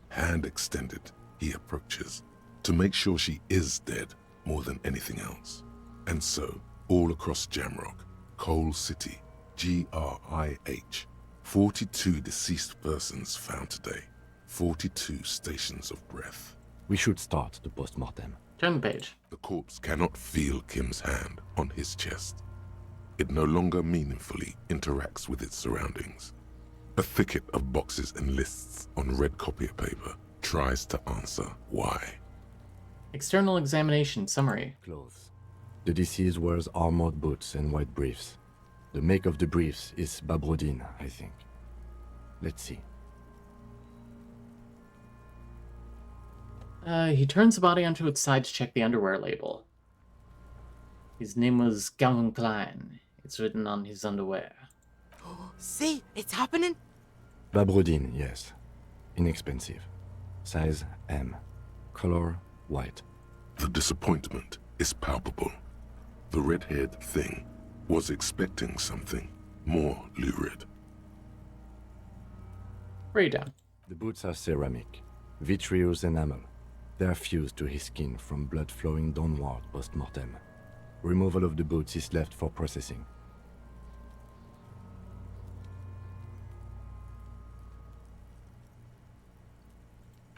Hand extended, he approaches, to make sure she is dead more than anything else. And so, all across Jamrock, Coal City, GRIH, 42 deceased persons found today, 42 stations of breath. We should start the post-mortem. Turn the page. The corpse cannot feel Kim's hand on his chest. It no longer meaningfully interacts with its surroundings. A thicket of boxes and lists on red copier paper tries to answer why. External examination summary. Clothes. The deceased wears armored boots and white briefs. The make of the briefs is Babrodine, I think. Let's see. He turns the body onto its side to check the underwear label. His name was Calvin Klein. It's written on his underwear. See, it's happening. Babrodine, yes. Inexpensive. Size M. Color white. The disappointment is palpable. The red-haired thing was expecting something more lurid. Write it down. The boots are ceramic, vitreous enamel. They are fused to his skin from blood flowing downward post-mortem. Removal of the boots is left for processing.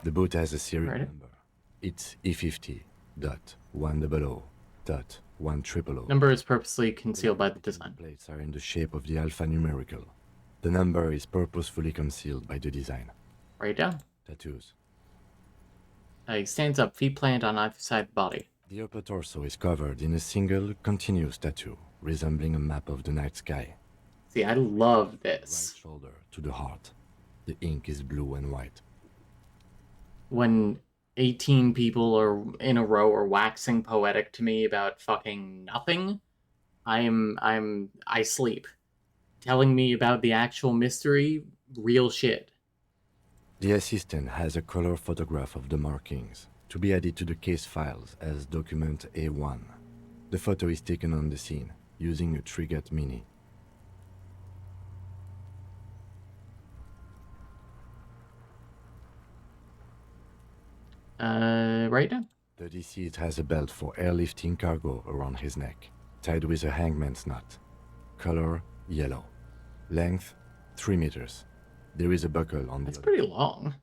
The boot has a serial number. It's E50.100.100. Number is purposely concealed by the design. Plates are in the shape of the alphanumerical. The number is purposefully concealed by the design. Write it down. Tattoos. He stands up, feet planted on either side of the body. The upper torso is covered in a single, continuous tattoo, resembling a map of the night sky. See, I love this. Right shoulder to the heart. The ink is blue and white. When 18 people are in a row are waxing poetic to me about fucking nothing, I sleep. Telling me about the actual mystery, real shit. The assistant has a color photograph of the markings, to be added to the case files as document A1. The photo is taken on the scene, using a Trigat Mini. Right now? The deceased has a belt for airlifting cargo around his neck, tied with a hangman's knot. Color yellow. Length, 3 meters. There is a buckle on the That's other. pretty long.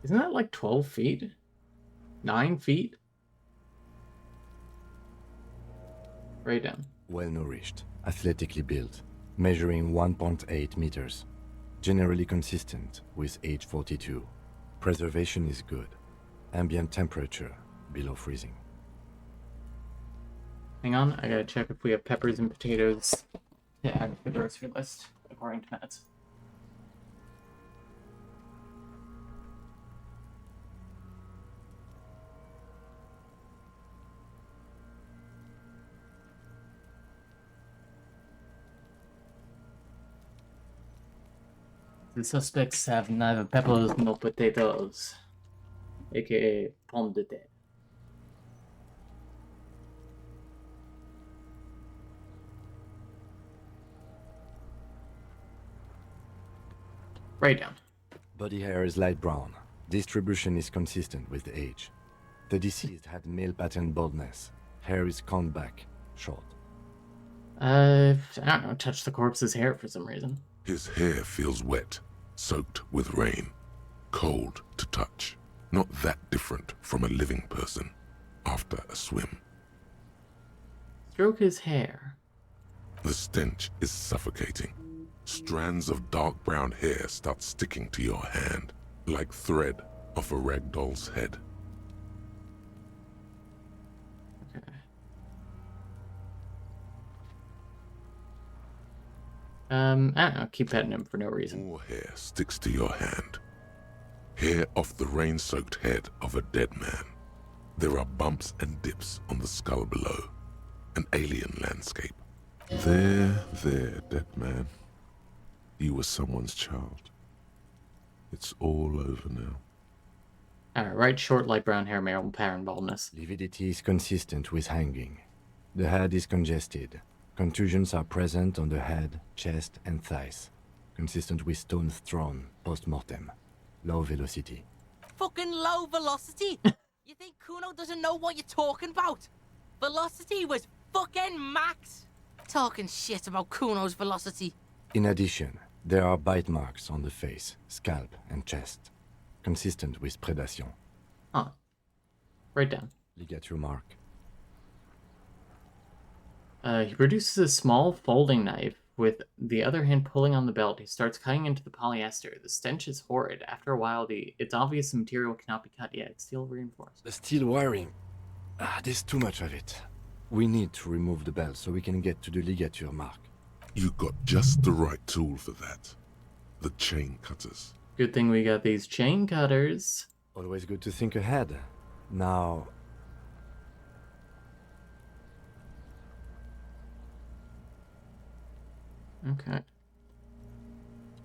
Isn't that like 12 feet? 9 feet? Right down. Well nourished, athletically built, measuring 1.8 meters. Generally consistent with age 42. Preservation is good. Ambient temperature below freezing. Hang on, I gotta check if we have peppers and potatoes to add to the grocery list, according to Matt's. The suspects have neither peppers nor potatoes, aka pomme de terre. Right down. Body hair is light brown. Distribution is consistent with age. The deceased had male pattern baldness. Hair is combed back, short. I don't know, touch the corpse's hair for some reason. His hair feels wet, soaked with rain, cold to touch. Not that different from a living person after a swim. Stroke his hair. The stench is suffocating. Strands of dark brown hair start sticking to your hand, like thread off a ragdoll's head. Okay. I don't know, keep petting him for no reason. More hair sticks to your hand. Hair off the rain-soaked head of a dead man. There are bumps and dips on the skull below. An alien landscape. There, dead man. You were someone's child. It's all over now. Alright, right short, light brown hair, male pattern baldness. Lividity is consistent with hanging. The head is congested. Contusions are present on the head, chest, and thighs. Consistent with stones thrown post-mortem. Low velocity. Fucking low velocity? You think Kuno doesn't know what you're talking about? Velocity was fucking max. Talking shit about Kuno's velocity. In addition, there are bite marks on the face, scalp, and chest. Consistent with predation. Huh. Right down. Ligature mark. He produces a small folding knife. With the other hand pulling on the belt, he starts cutting into the polyester. The stench is horrid. After a while, it's obvious the material cannot be cut yet. It's steel reinforced. The steel wiring. There's too much of it. We need to remove the belt so we can get to the ligature mark. You got just the right tool for that. The chain cutters. Good thing we got these chain cutters. Always good to think ahead. Now... Okay.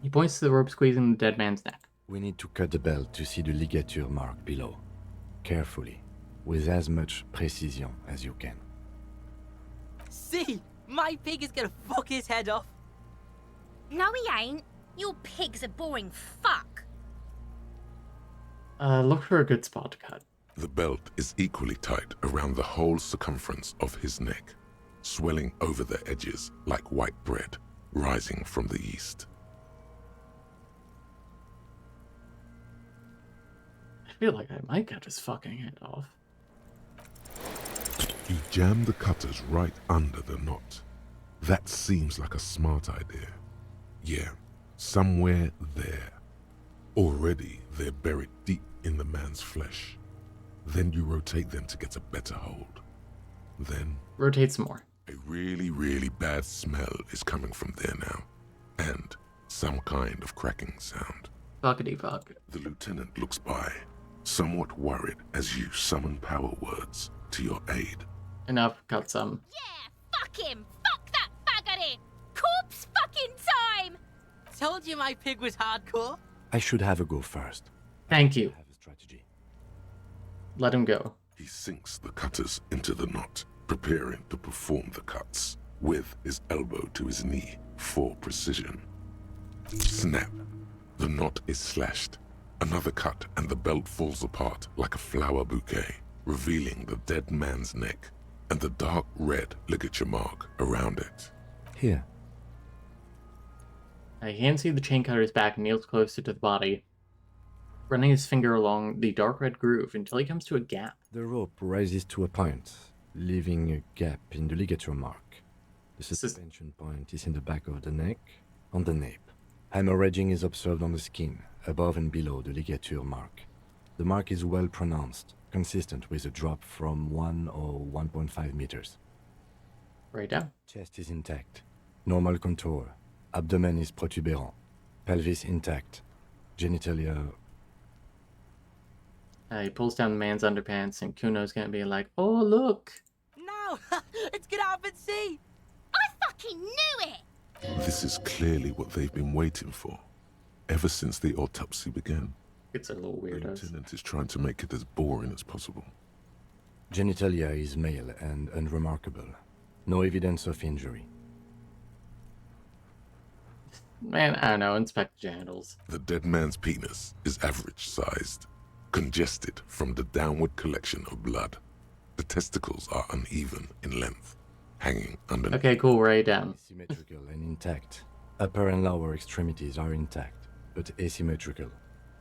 He points to the rope squeezing the dead man's neck. We need to cut the belt to see the ligature mark below. Carefully, with as much precision as you can. See, my pig is gonna fuck his head off. No, he ain't. Your pig's a boring fuck. Look for a good spot to cut. The belt is equally tight around the whole circumference of his neck, swelling over the edges like white bread rising from the east. I feel like I might cut his fucking head off. You jam the cutters right under the knot. That seems like a smart idea. Yeah, somewhere there. Already they're buried deep in the man's flesh. Then you rotate them to get a better hold. Then... rotate some more. A really, really bad smell is coming from there now. And some kind of cracking sound. Fuckity fuck. The lieutenant looks by, somewhat worried as you summon power words to your aid. Enough, cut some. Yeah, fuck him. Fuck that faggoty. Corpse fucking time. Told you my pig was hardcore. I should have a go first. Thank you. I have a strategy. Let him go. He sinks the cutters into the knot, preparing to perform the cuts, with his elbow to his knee for precision. Snap. The knot is slashed. Another cut and the belt falls apart like a flower bouquet, revealing the dead man's neck and the dark red ligature mark around it. Here. He hands you the chain cutter's back and kneels closer to the body, running his finger along the dark red groove until he comes to a gap. The rope rises to a point, leaving a gap in the ligature mark. The suspension point is in the back of the neck, on the nape. Hemorrhaging is observed on the skin, above and below the ligature mark. The mark is well pronounced, consistent with a drop from 1 or 1.5 meters. Right down. Chest is intact. Normal contour. Abdomen is protuberant. Pelvis intact. Genitalia... He pulls down the man's underpants, and Kuno's gonna be like, "Oh, look!" No! Let's get out and see! I fucking knew it! This is clearly what they've been waiting for, ever since the autopsy began. It's a little weird. The lieutenant is trying to make it as boring as possible. Genitalia is male and unremarkable. No evidence of injury. Man, I don't know, inspect the genitals. The dead man's penis is average-sized, congested from the downward collection of blood. The testicles are uneven in length, hanging underneath. Okay, cool, write it down. Symmetrical and intact. Upper and lower extremities are intact, but asymmetrical.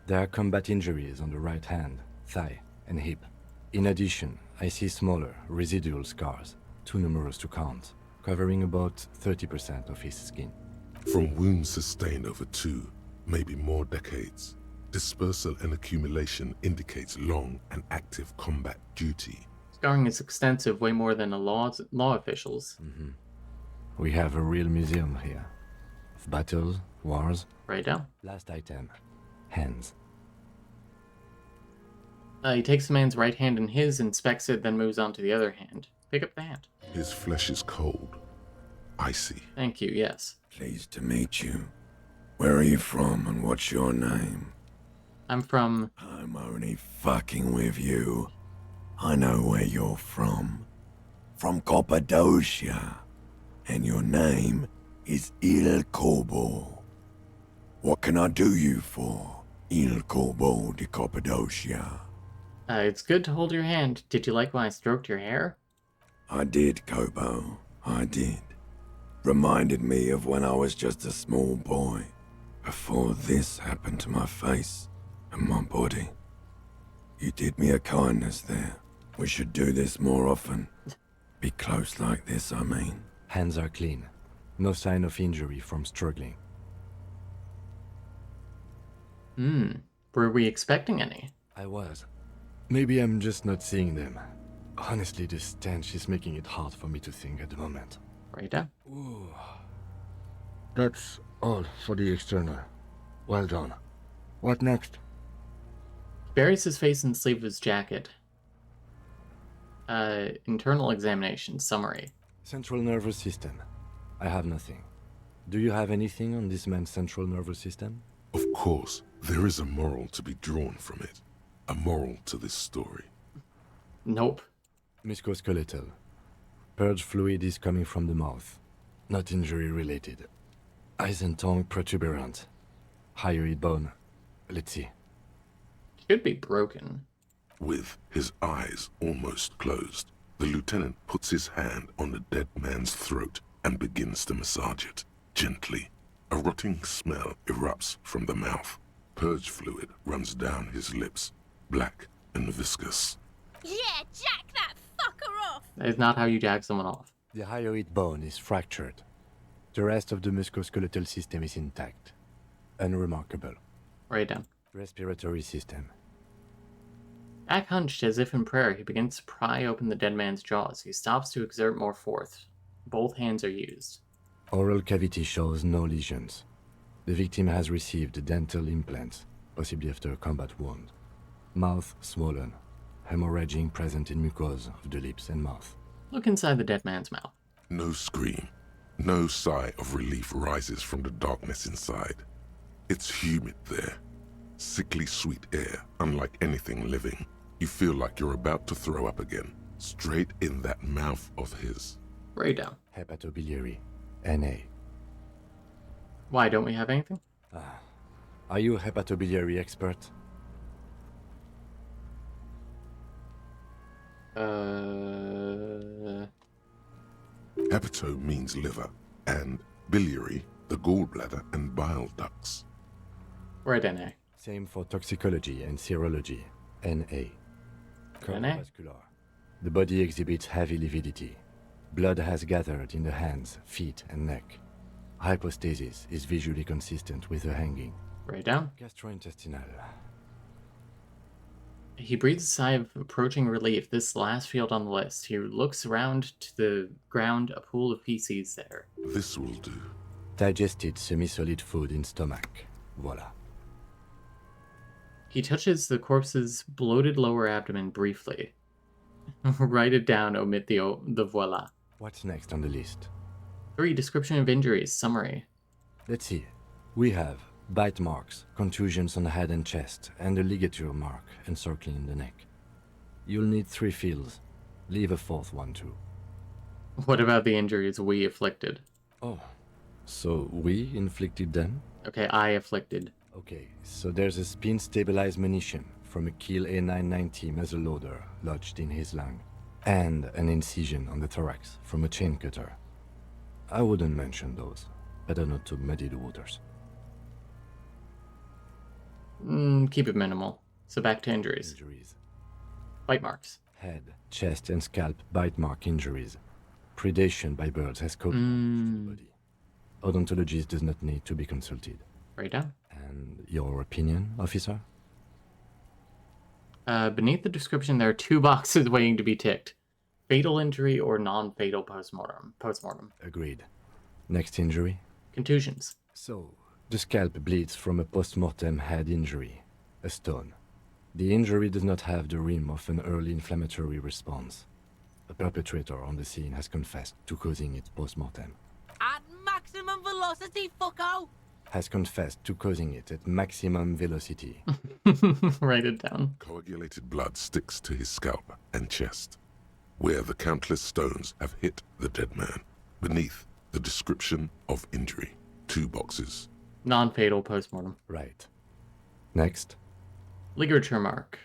There are combat injuries on the right hand, thigh, and hip. In addition, I see smaller, residual scars, too numerous to count, covering about 30% of his skin. From wounds sustained over 2, maybe more decades, dispersal and accumulation indicates long and active combat duty. Scarring is extensive, way more than the law officials. We have a real museum here. Of battles, wars. Write down. Last item. Hands. He takes the man's right hand in his, inspects it, then moves on to the other hand. Pick up the hand. His flesh is cold, icy. Thank you, yes. Pleased to meet you. Where are you from and what's your name? I'm from... I'm only fucking with you. I know where you're from. From Cappadocia. And your name is Il Corbo. What can I do you for, Il Corbo de Cappadocia? It's good to hold your hand. Did you like when I stroked your hair? I did, Kobo. I did. Reminded me of when I was just a small boy, before this happened to my face and my body. You did me a kindness there. We should do this more often. Be close like this, I mean. Hands are clean. No sign of injury from struggling. Were we expecting any? I was. Maybe I'm just not seeing them. Honestly, this stench is making it hard for me to think at the moment. Right down. Ooh. That's all for the external. Well done. What next? He buries his face in the sleeve of his jacket. Internal examination, summary. Central nervous system. I have nothing. Do you have anything on this man's central nervous system? Of course, there is a moral to be drawn from it. A moral to this story. Nope. Musculoskeletal. Purge fluid is coming from the mouth. Not injury related. Eyes and tongue protuberant. Hyoid bone. Let's see. Should be broken. With his eyes almost closed, the lieutenant puts his hand on the dead man's throat and begins to massage it, gently. A rotting smell erupts from the mouth. Purge fluid runs down his lips, black and viscous. Yeah, jack that fucker off! That is not how you jack someone off. The hyoid bone is fractured. The rest of the musculoskeletal system is intact. Unremarkable. Write it down. Respiratory system. Back hunched as if in prayer, he begins to pry open the dead man's jaws. He stops to exert more force. Both hands are used. Oral cavity shows no lesions. The victim has received dental implants, possibly after a combat wound. Mouth swollen. Hemorrhaging present in mucosa of the lips and mouth. Look inside the dead man's mouth. No scream. No sigh of relief rises from the darkness inside. It's humid there. Sickly sweet air, unlike anything living. You feel like you're about to throw up again, straight in that mouth of his. Write down. Hepatobiliary. NA. Why, don't we have anything? Are you a hepatobiliary expert? Hepato means liver, and biliary the gallbladder and bile ducts. Right, NA. Same for toxicology and serology. NA. Cardiovascular. The body exhibits heavy lividity. Blood has gathered in the hands, feet, and neck. Hypostasis is visually consistent with the hanging. Right down. Gastrointestinal. He breathes a sigh of approaching relief. This last field on the list. He looks around to the ground, a pool of feces there. This will do. Digested semi-solid food in stomach. Voila. He touches the corpse's bloated lower abdomen briefly. Write it down, omit the voila. What's next on the list? 3. Description of injuries. Summary. Let's see. We have bite marks, contusions on the head and chest, and a ligature mark encircling the neck. You'll need 3 fields. Leave a 4th one too. What about the injuries we afflicted? Oh, so we inflicted them? Okay, I afflicted. Okay, so there's a spin-stabilized munition from a Kiel A990 muzzleloader lodged in his lung, and an incision on the thorax from a chain cutter. I wouldn't mention those. Better not to muddy the waters. Keep it minimal. So back to injuries. Bite marks. Head, chest, and scalp bite mark injuries. Predation by birds has coated the body. Odontologist does not need to be consulted. Right down. And your opinion, officer? Beneath the description, there are 2 boxes waiting to be ticked. Fatal injury or non-fatal postmortem. Agreed. Next injury? Contusions. So, the scalp bleeds from a postmortem head injury, a stone. The injury does not have the rim of an early inflammatory response. The perpetrator on the scene has confessed to causing it postmortem. At maximum velocity, fucko! Has confessed to causing it at maximum velocity. Write it down. Coagulated blood sticks to his scalp and chest, where the countless stones have hit the dead man. Beneath the description of injury, 2 boxes. Non-fatal postmortem. Right. Next. Ligature mark.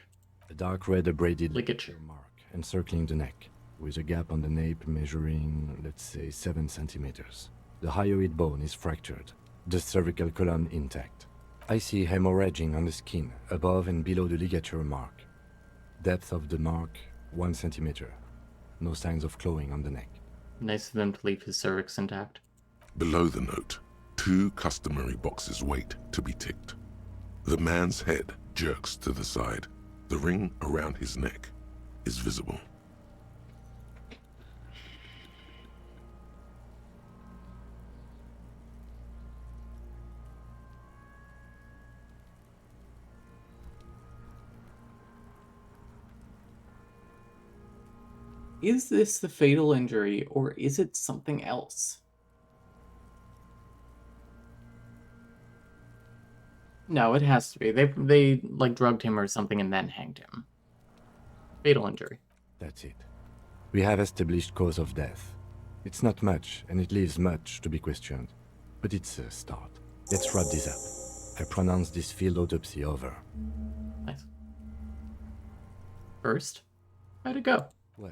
A dark red abraded ligature mark encircling the neck, with a gap on the nape measuring, let's say, 7 centimeters. The hyoid bone is fractured, the cervical column intact. I see hemorrhaging on the skin, above and below the ligature mark. Depth of the mark, 1 centimeter. No signs of clawing on the neck. Nice of them to leave his cervix intact. Below the note, 2 customary boxes wait to be ticked. The man's head jerks to the side. The ring around his neck is visible. Is this the fatal injury, or is it something else? No, it has to be. They like drugged him or something and then hanged him. Fatal injury. That's it. We have established cause of death. It's not much, and it leaves much to be questioned. But it's a start. Let's wrap this up. I pronounce this field autopsy over. Nice. First, how'd it go? Well,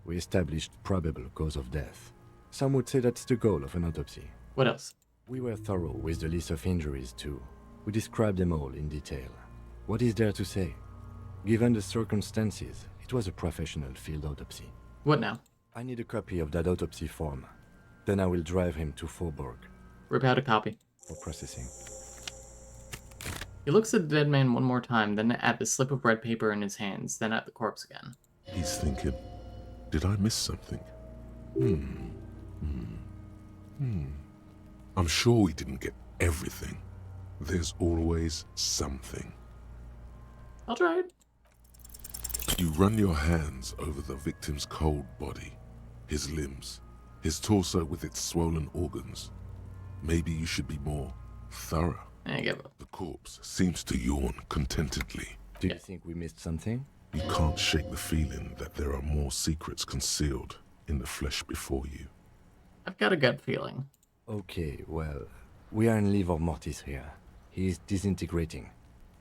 we established probable cause of death. Some would say that's the goal of an autopsy. What else? We were thorough with the list of injuries, too. We described them all in detail. What is there to say? Given the circumstances, it was a professional field autopsy. What now? I need a copy of that autopsy form. Then I will drive him to Faubourg. Rip out a copy. For processing. He looks at the dead man one more time, then at the slip of red paper in his hands, then at the corpse again. He's thinking, did I miss something? I'm sure we didn't get everything. There's always something. I'll try it. You run your hands over the victim's cold body, his limbs, his torso with its swollen organs. Maybe you should be more thorough. I give up. The corpse seems to yawn contentedly. Do you think we missed something? You can't shake the feeling that there are more secrets concealed in the flesh before you. I've got a gut feeling. Okay, well, we are in livor mortis here. He is disintegrating.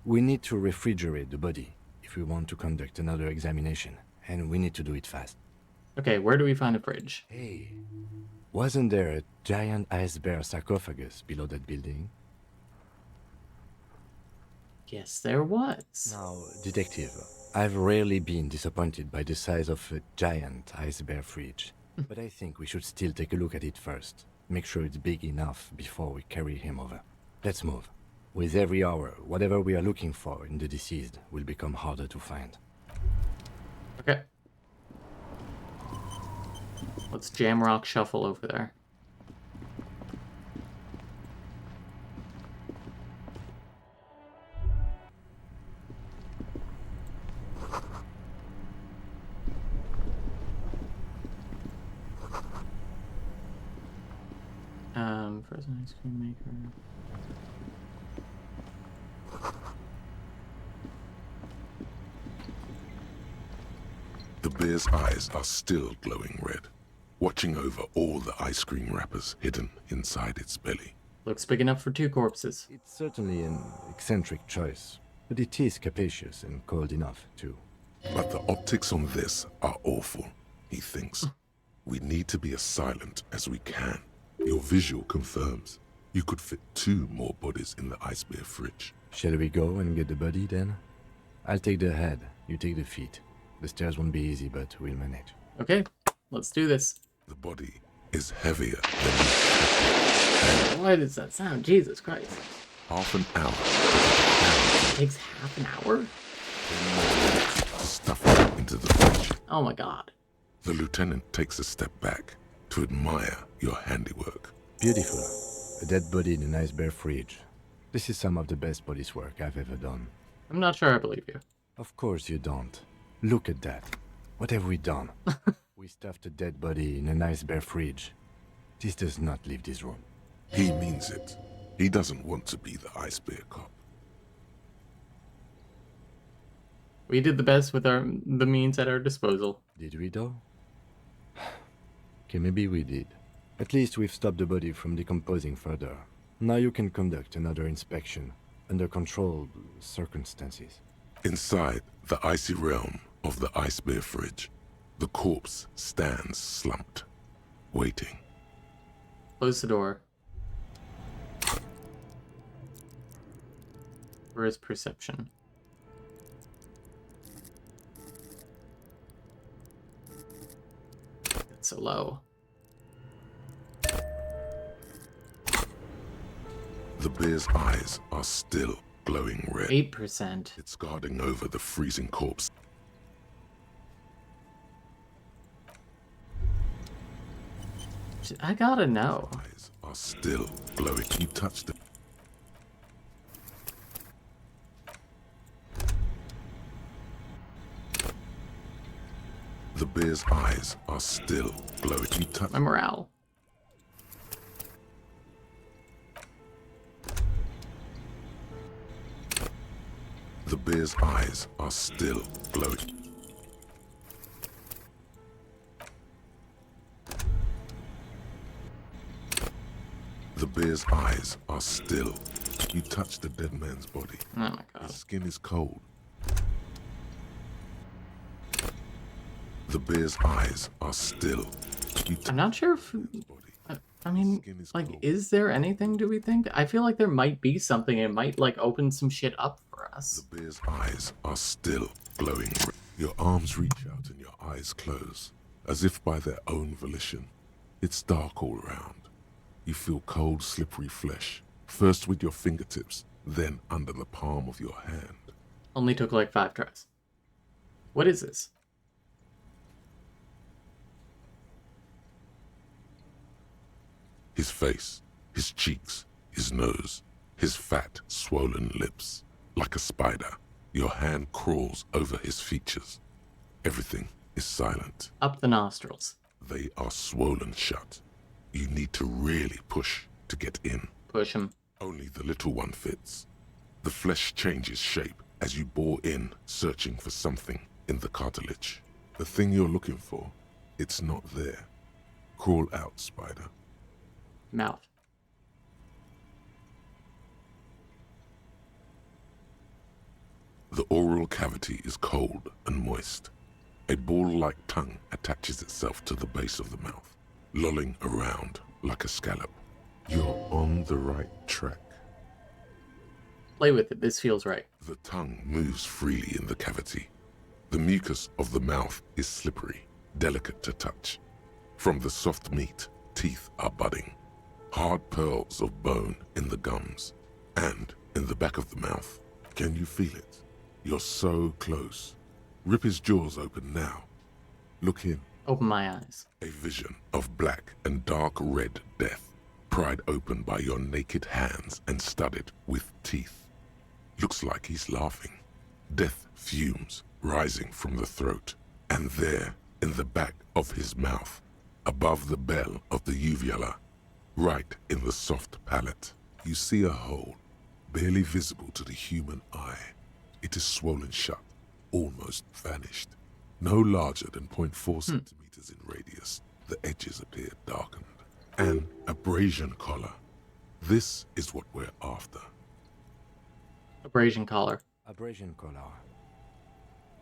We need to refrigerate the body if we want to conduct another examination, and we need to do it fast. Okay, where do we find a fridge? Hey, Wasn't there a giant ice bear sarcophagus below that building? Yes, there was. Now, detective, I've rarely been disappointed by the size of a giant ice bear fridge, but I think we should still take a look at it first. Make sure it's big enough before we carry him over. Let's move. With every hour, whatever we are looking for in the deceased will become harder to find. Okay. Let's jam rock shuffle over there. Frozen ice cream maker. The bear's eyes are still glowing red, watching over all the ice cream wrappers hidden inside its belly. Looks big enough for 2 corpses. It's certainly an eccentric choice, but it is capacious and cold enough, too. But the optics on this are awful, he thinks. We need to be as silent as we can. Your visual confirms you could fit 2 more bodies in the ice bear fridge. Shall we go and get the body, then? I'll take the head, you take the feet. The stairs won't be easy, but we'll manage. Okay, let's do this. The body is heavier than you. Why does that sound? Jesus Christ. Half an hour. It takes half an hour? Stuff it into the fridge. Oh my god. The lieutenant takes a step back to admire your handiwork. Beautiful. A dead body in an ice bear fridge. This is some of the best police work I've ever done. I'm not sure I believe you. Of course you don't. Look at that. What have we done? We stuffed a dead body in an ice bear fridge. This does not leave this room. He means it. He doesn't want to be the ice bear cop. We did the best with the means at our disposal. Did we though? Okay, maybe we did. At least we've stopped the body from decomposing further. Now you can conduct another inspection under controlled circumstances. Inside the icy realm of the ice bear fridge, the corpse stands slumped, waiting. Close the door. Where is perception? It's so low. The bear's eyes are still glowing red. 8%. It's guarding over the freezing corpse. I gotta know. Eyes are still glowing. You touch them. The bear's eyes are still glowing. You touch my morale. The bear's eyes are still glowing. The bear's eyes are still. You touch the dead man's body. Oh my god. His skin is cold. The bear's eyes are still. I'm not sure if... I mean, like, is there anything, do we think? I feel like there might be something. It might, like, open some shit up for us. The bear's eyes are still glowing. Your arms reach out and your eyes close, as if by their own volition. It's dark all around. You feel cold, slippery flesh, first with your fingertips, then under the palm of your hand. Only took, like, 5 tries. What is this? His face, his cheeks, his nose, his fat, swollen lips. Like a spider, your hand crawls over his features. Everything is silent. Up the nostrils. They are swollen shut. You need to really push to get in. Push him. Only the little one fits. The flesh changes shape as you bore in, searching for something in the cartilage. The thing you're looking for, it's not there. Crawl out, spider. Mouth. The oral cavity is cold and moist. A ball-like tongue attaches itself to the base of the mouth. lolling around like a scallop. You're on the right track. Play with it, this feels right. The tongue moves freely in the cavity. The mucus of the mouth is slippery, delicate to touch. From the soft meat, teeth are budding. Hard pearls of bone in the gums. And in the back of the mouth. Can you feel it? You're so close. Rip his jaws open now. Look in. Open my eyes. A vision of black and dark red death, pried open by your naked hands and studded with teeth. Looks like he's laughing. Death fumes rising from the throat, and there, in the back of his mouth, above the bell of the uvula, right in the soft palate, you see a hole, barely visible to the human eye. It is swollen shut, almost vanished. No larger than 0.4 centimeters in radius, the edges appear darkened. An abrasion collar. This is what we're after. Abrasion collar. Abrasion collar.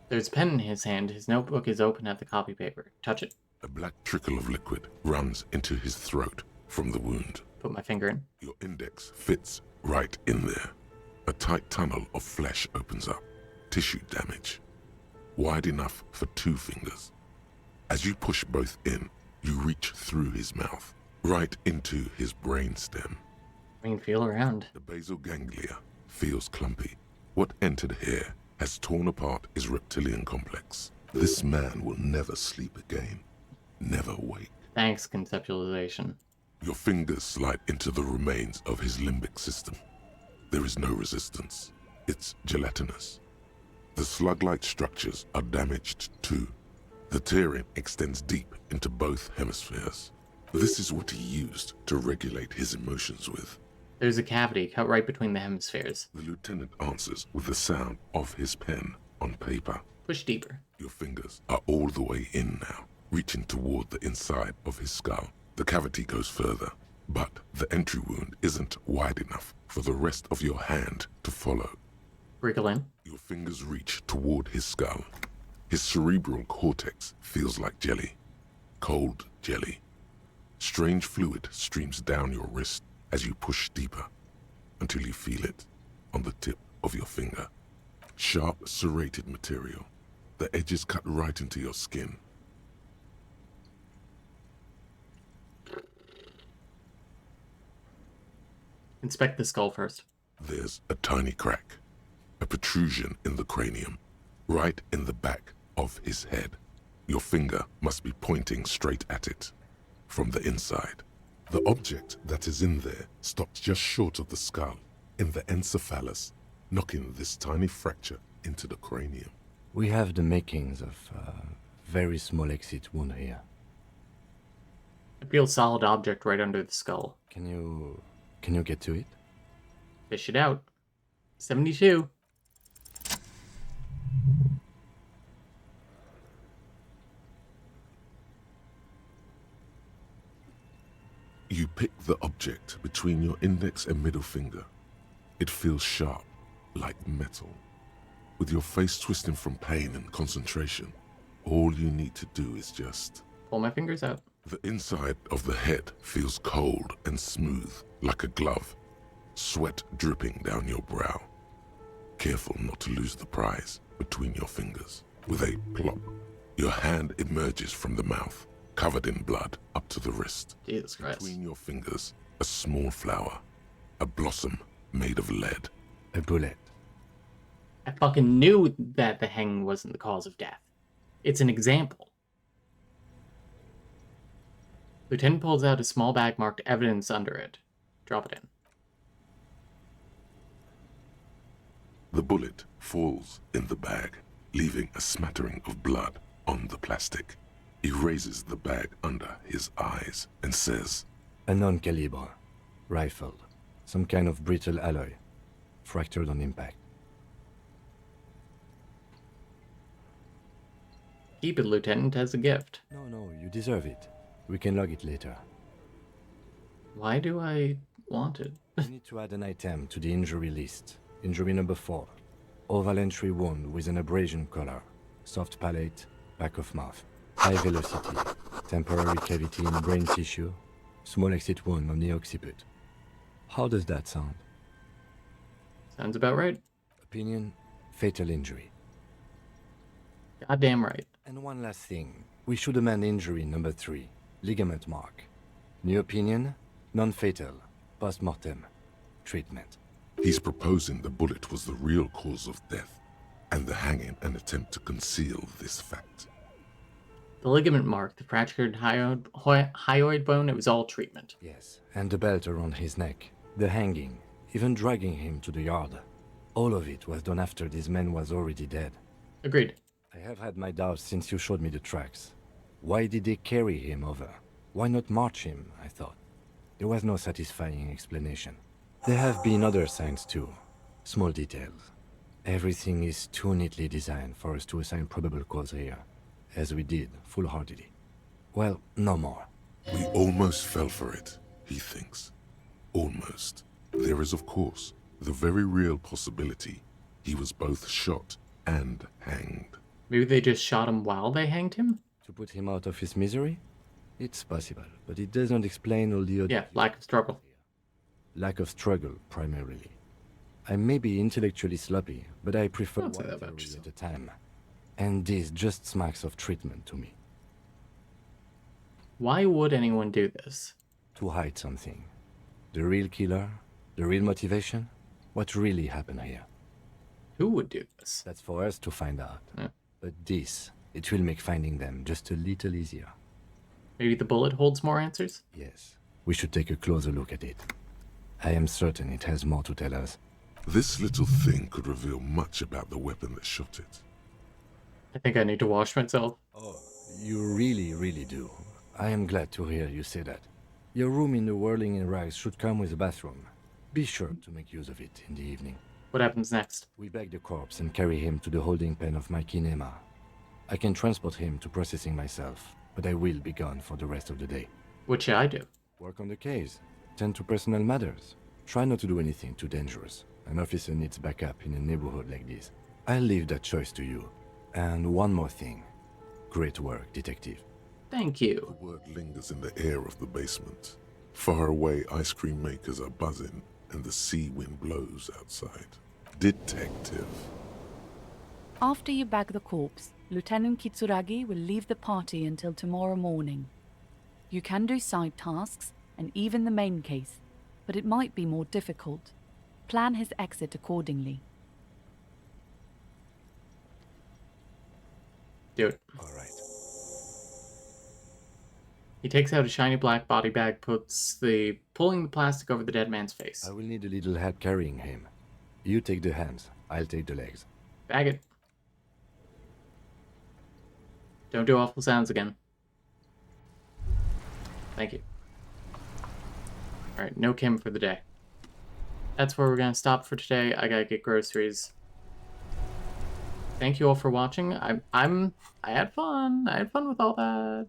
There's a pen in his hand. His notebook is open at the copy paper. Touch it. A black trickle of liquid runs into his throat from the wound. Put my finger in. Your index fits right in there. A tight tunnel of flesh opens up. Tissue damage. Wide enough for 2 fingers. As you push both in, you reach through his mouth, right into his brain stem. I mean, feel around. The basal ganglia feels clumpy. What entered here has torn apart his reptilian complex. This man will never sleep again. Never wake. Thanks, conceptualization. Your fingers slide into the remains of his limbic system. There is no resistance. It's gelatinous. The slug-like structures are damaged too. The tearing extends deep into both hemispheres. This is what he used to regulate his emotions with. There's a cavity cut right between the hemispheres. The lieutenant answers with the sound of his pen on paper. Push deeper. Your fingers are all the way in now, reaching toward the inside of his skull. The cavity goes further, but the entry wound isn't wide enough for the rest of your hand to follow. Wriggle in. Your fingers reach toward his skull. His cerebral cortex feels like jelly. Cold jelly. Strange fluid streams down your wrist as you push deeper, until you feel it on the tip of your finger. Sharp, serrated material. The edges cut right into your skin. Inspect the skull first. There's a tiny crack. A protrusion in the cranium, right in the back of his head. Your finger must be pointing straight at it, from the inside. The object that is in there stops just short of the skull, in the encephalus, knocking this tiny fracture into the cranium. We have the makings of a very small exit wound here. I feel a solid object right under the skull. Can you get to it? Fish it out. 72. You pick the object between your index and middle finger. It feels sharp, like metal. With your face twisting from pain and concentration, all you need to do is just... pull my fingers out. The inside of the head feels cold and smooth, like a glove. Sweat dripping down your brow. Careful not to lose the prize between your fingers. With a plop, your hand emerges from the mouth, covered in blood up to the wrist. Jesus Christ. Between your fingers, a small flower, a blossom made of lead. A bullet. I fucking knew that the hanging wasn't the cause of death. It's an example. Lieutenant pulls out a small bag marked evidence under it. Drop it in. The bullet falls in the bag, leaving a smattering of blood on the plastic. He raises the bag under his eyes and says, A non-caliber. Rifle. Some kind of brittle alloy. Fractured on impact. Keep it, Lieutenant, as a gift. No, you deserve it. We can log it later. Why do I want it? We need to add an item to the injury list. Injury number 4. Oval entry wound with an abrasion collar. Soft palate, back of mouth. High velocity. temporary cavity in brain tissue, small exit wound on the occiput. How does that sound? Sounds about right. Opinion, fatal injury. Goddamn right. And one last thing. We should amend injury number 3, ligament mark. New opinion, non-fatal, post-mortem, treatment. He's proposing the bullet was the real cause of death, and the hanging an attempt to conceal this fact. The ligament mark, the fractured hyoid bone, it was all treatment. Yes, and the belt around his neck, the hanging, even dragging him to the yard. All of it was done after this man was already dead. Agreed. I have had my doubts since you showed me the tracks. Why did they carry him over? Why not march him, I thought. There was no satisfying explanation. There have been other signs too. Small details. Everything is too neatly designed for us to assign probable cause here, as we did, full-heartedly. Well, no more. We almost fell for it, he thinks. Almost. There is, of course, the very real possibility he was both shot and hanged. Maybe they just shot him while they hanged him? To put him out of his misery? It's possible, but it doesn't explain all the other... Yeah, lack of struggle. Lack of struggle, primarily. I may be intellectually sloppy, but I prefer Don't say one that about theory yourself. at a time. And this just smacks of treatment to me. Why would anyone do this? To hide something. The real killer? The real motivation? What really happened here? Who would do this? That's for us to find out. Yeah. But this, it will make finding them just a little easier. Maybe the bullet holds more answers? Yes. We should take a closer look at it. I am certain it has more to tell us. This little thing could reveal much about the weapon that shot it. I think I need to wash myself. Oh, you really, really do. I am glad to hear you say that. Your room in the Whirling in Rags should come with a bathroom. Be sure to make use of it in the evening. What happens next? We bag the corpse and carry him to the holding pen of my kinema. I can transport him to processing myself, but I will be gone for the rest of the day. What should I do? Work on the case. Tend to personal matters. Try not to do anything too dangerous. An officer needs backup in a neighborhood like this. I'll leave that choice to you. And one more thing. Great work, detective. Thank you. The word lingers in the air of the basement. Far away, ice cream makers are buzzing, and the sea wind blows outside. Detective. After you bag the corpse, Lieutenant Kitsuragi will leave the party until tomorrow morning. You can do side tasks, and even the main case, but it might be more difficult. Plan his exit accordingly. Do it. All right. He takes out a shiny black body bag, pulling the plastic over the dead man's face. I will need a little help carrying him. You take the hands, I'll take the legs. Bag it. Don't do awful sounds again. Thank you. Alright, no Kim for the day. That's where we're gonna stop for today. I gotta get groceries. Thank you all for watching. I had fun. I had fun with all that.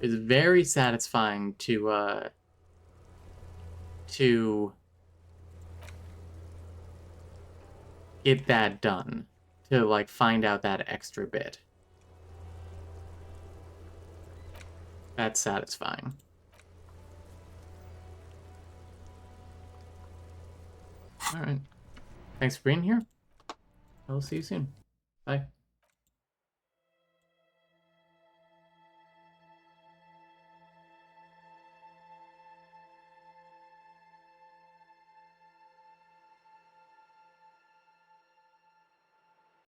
It's very satisfying to get that done. To like find out that extra bit. That's satisfying. Alright. Thanks for being here. I'll see you soon. Bye.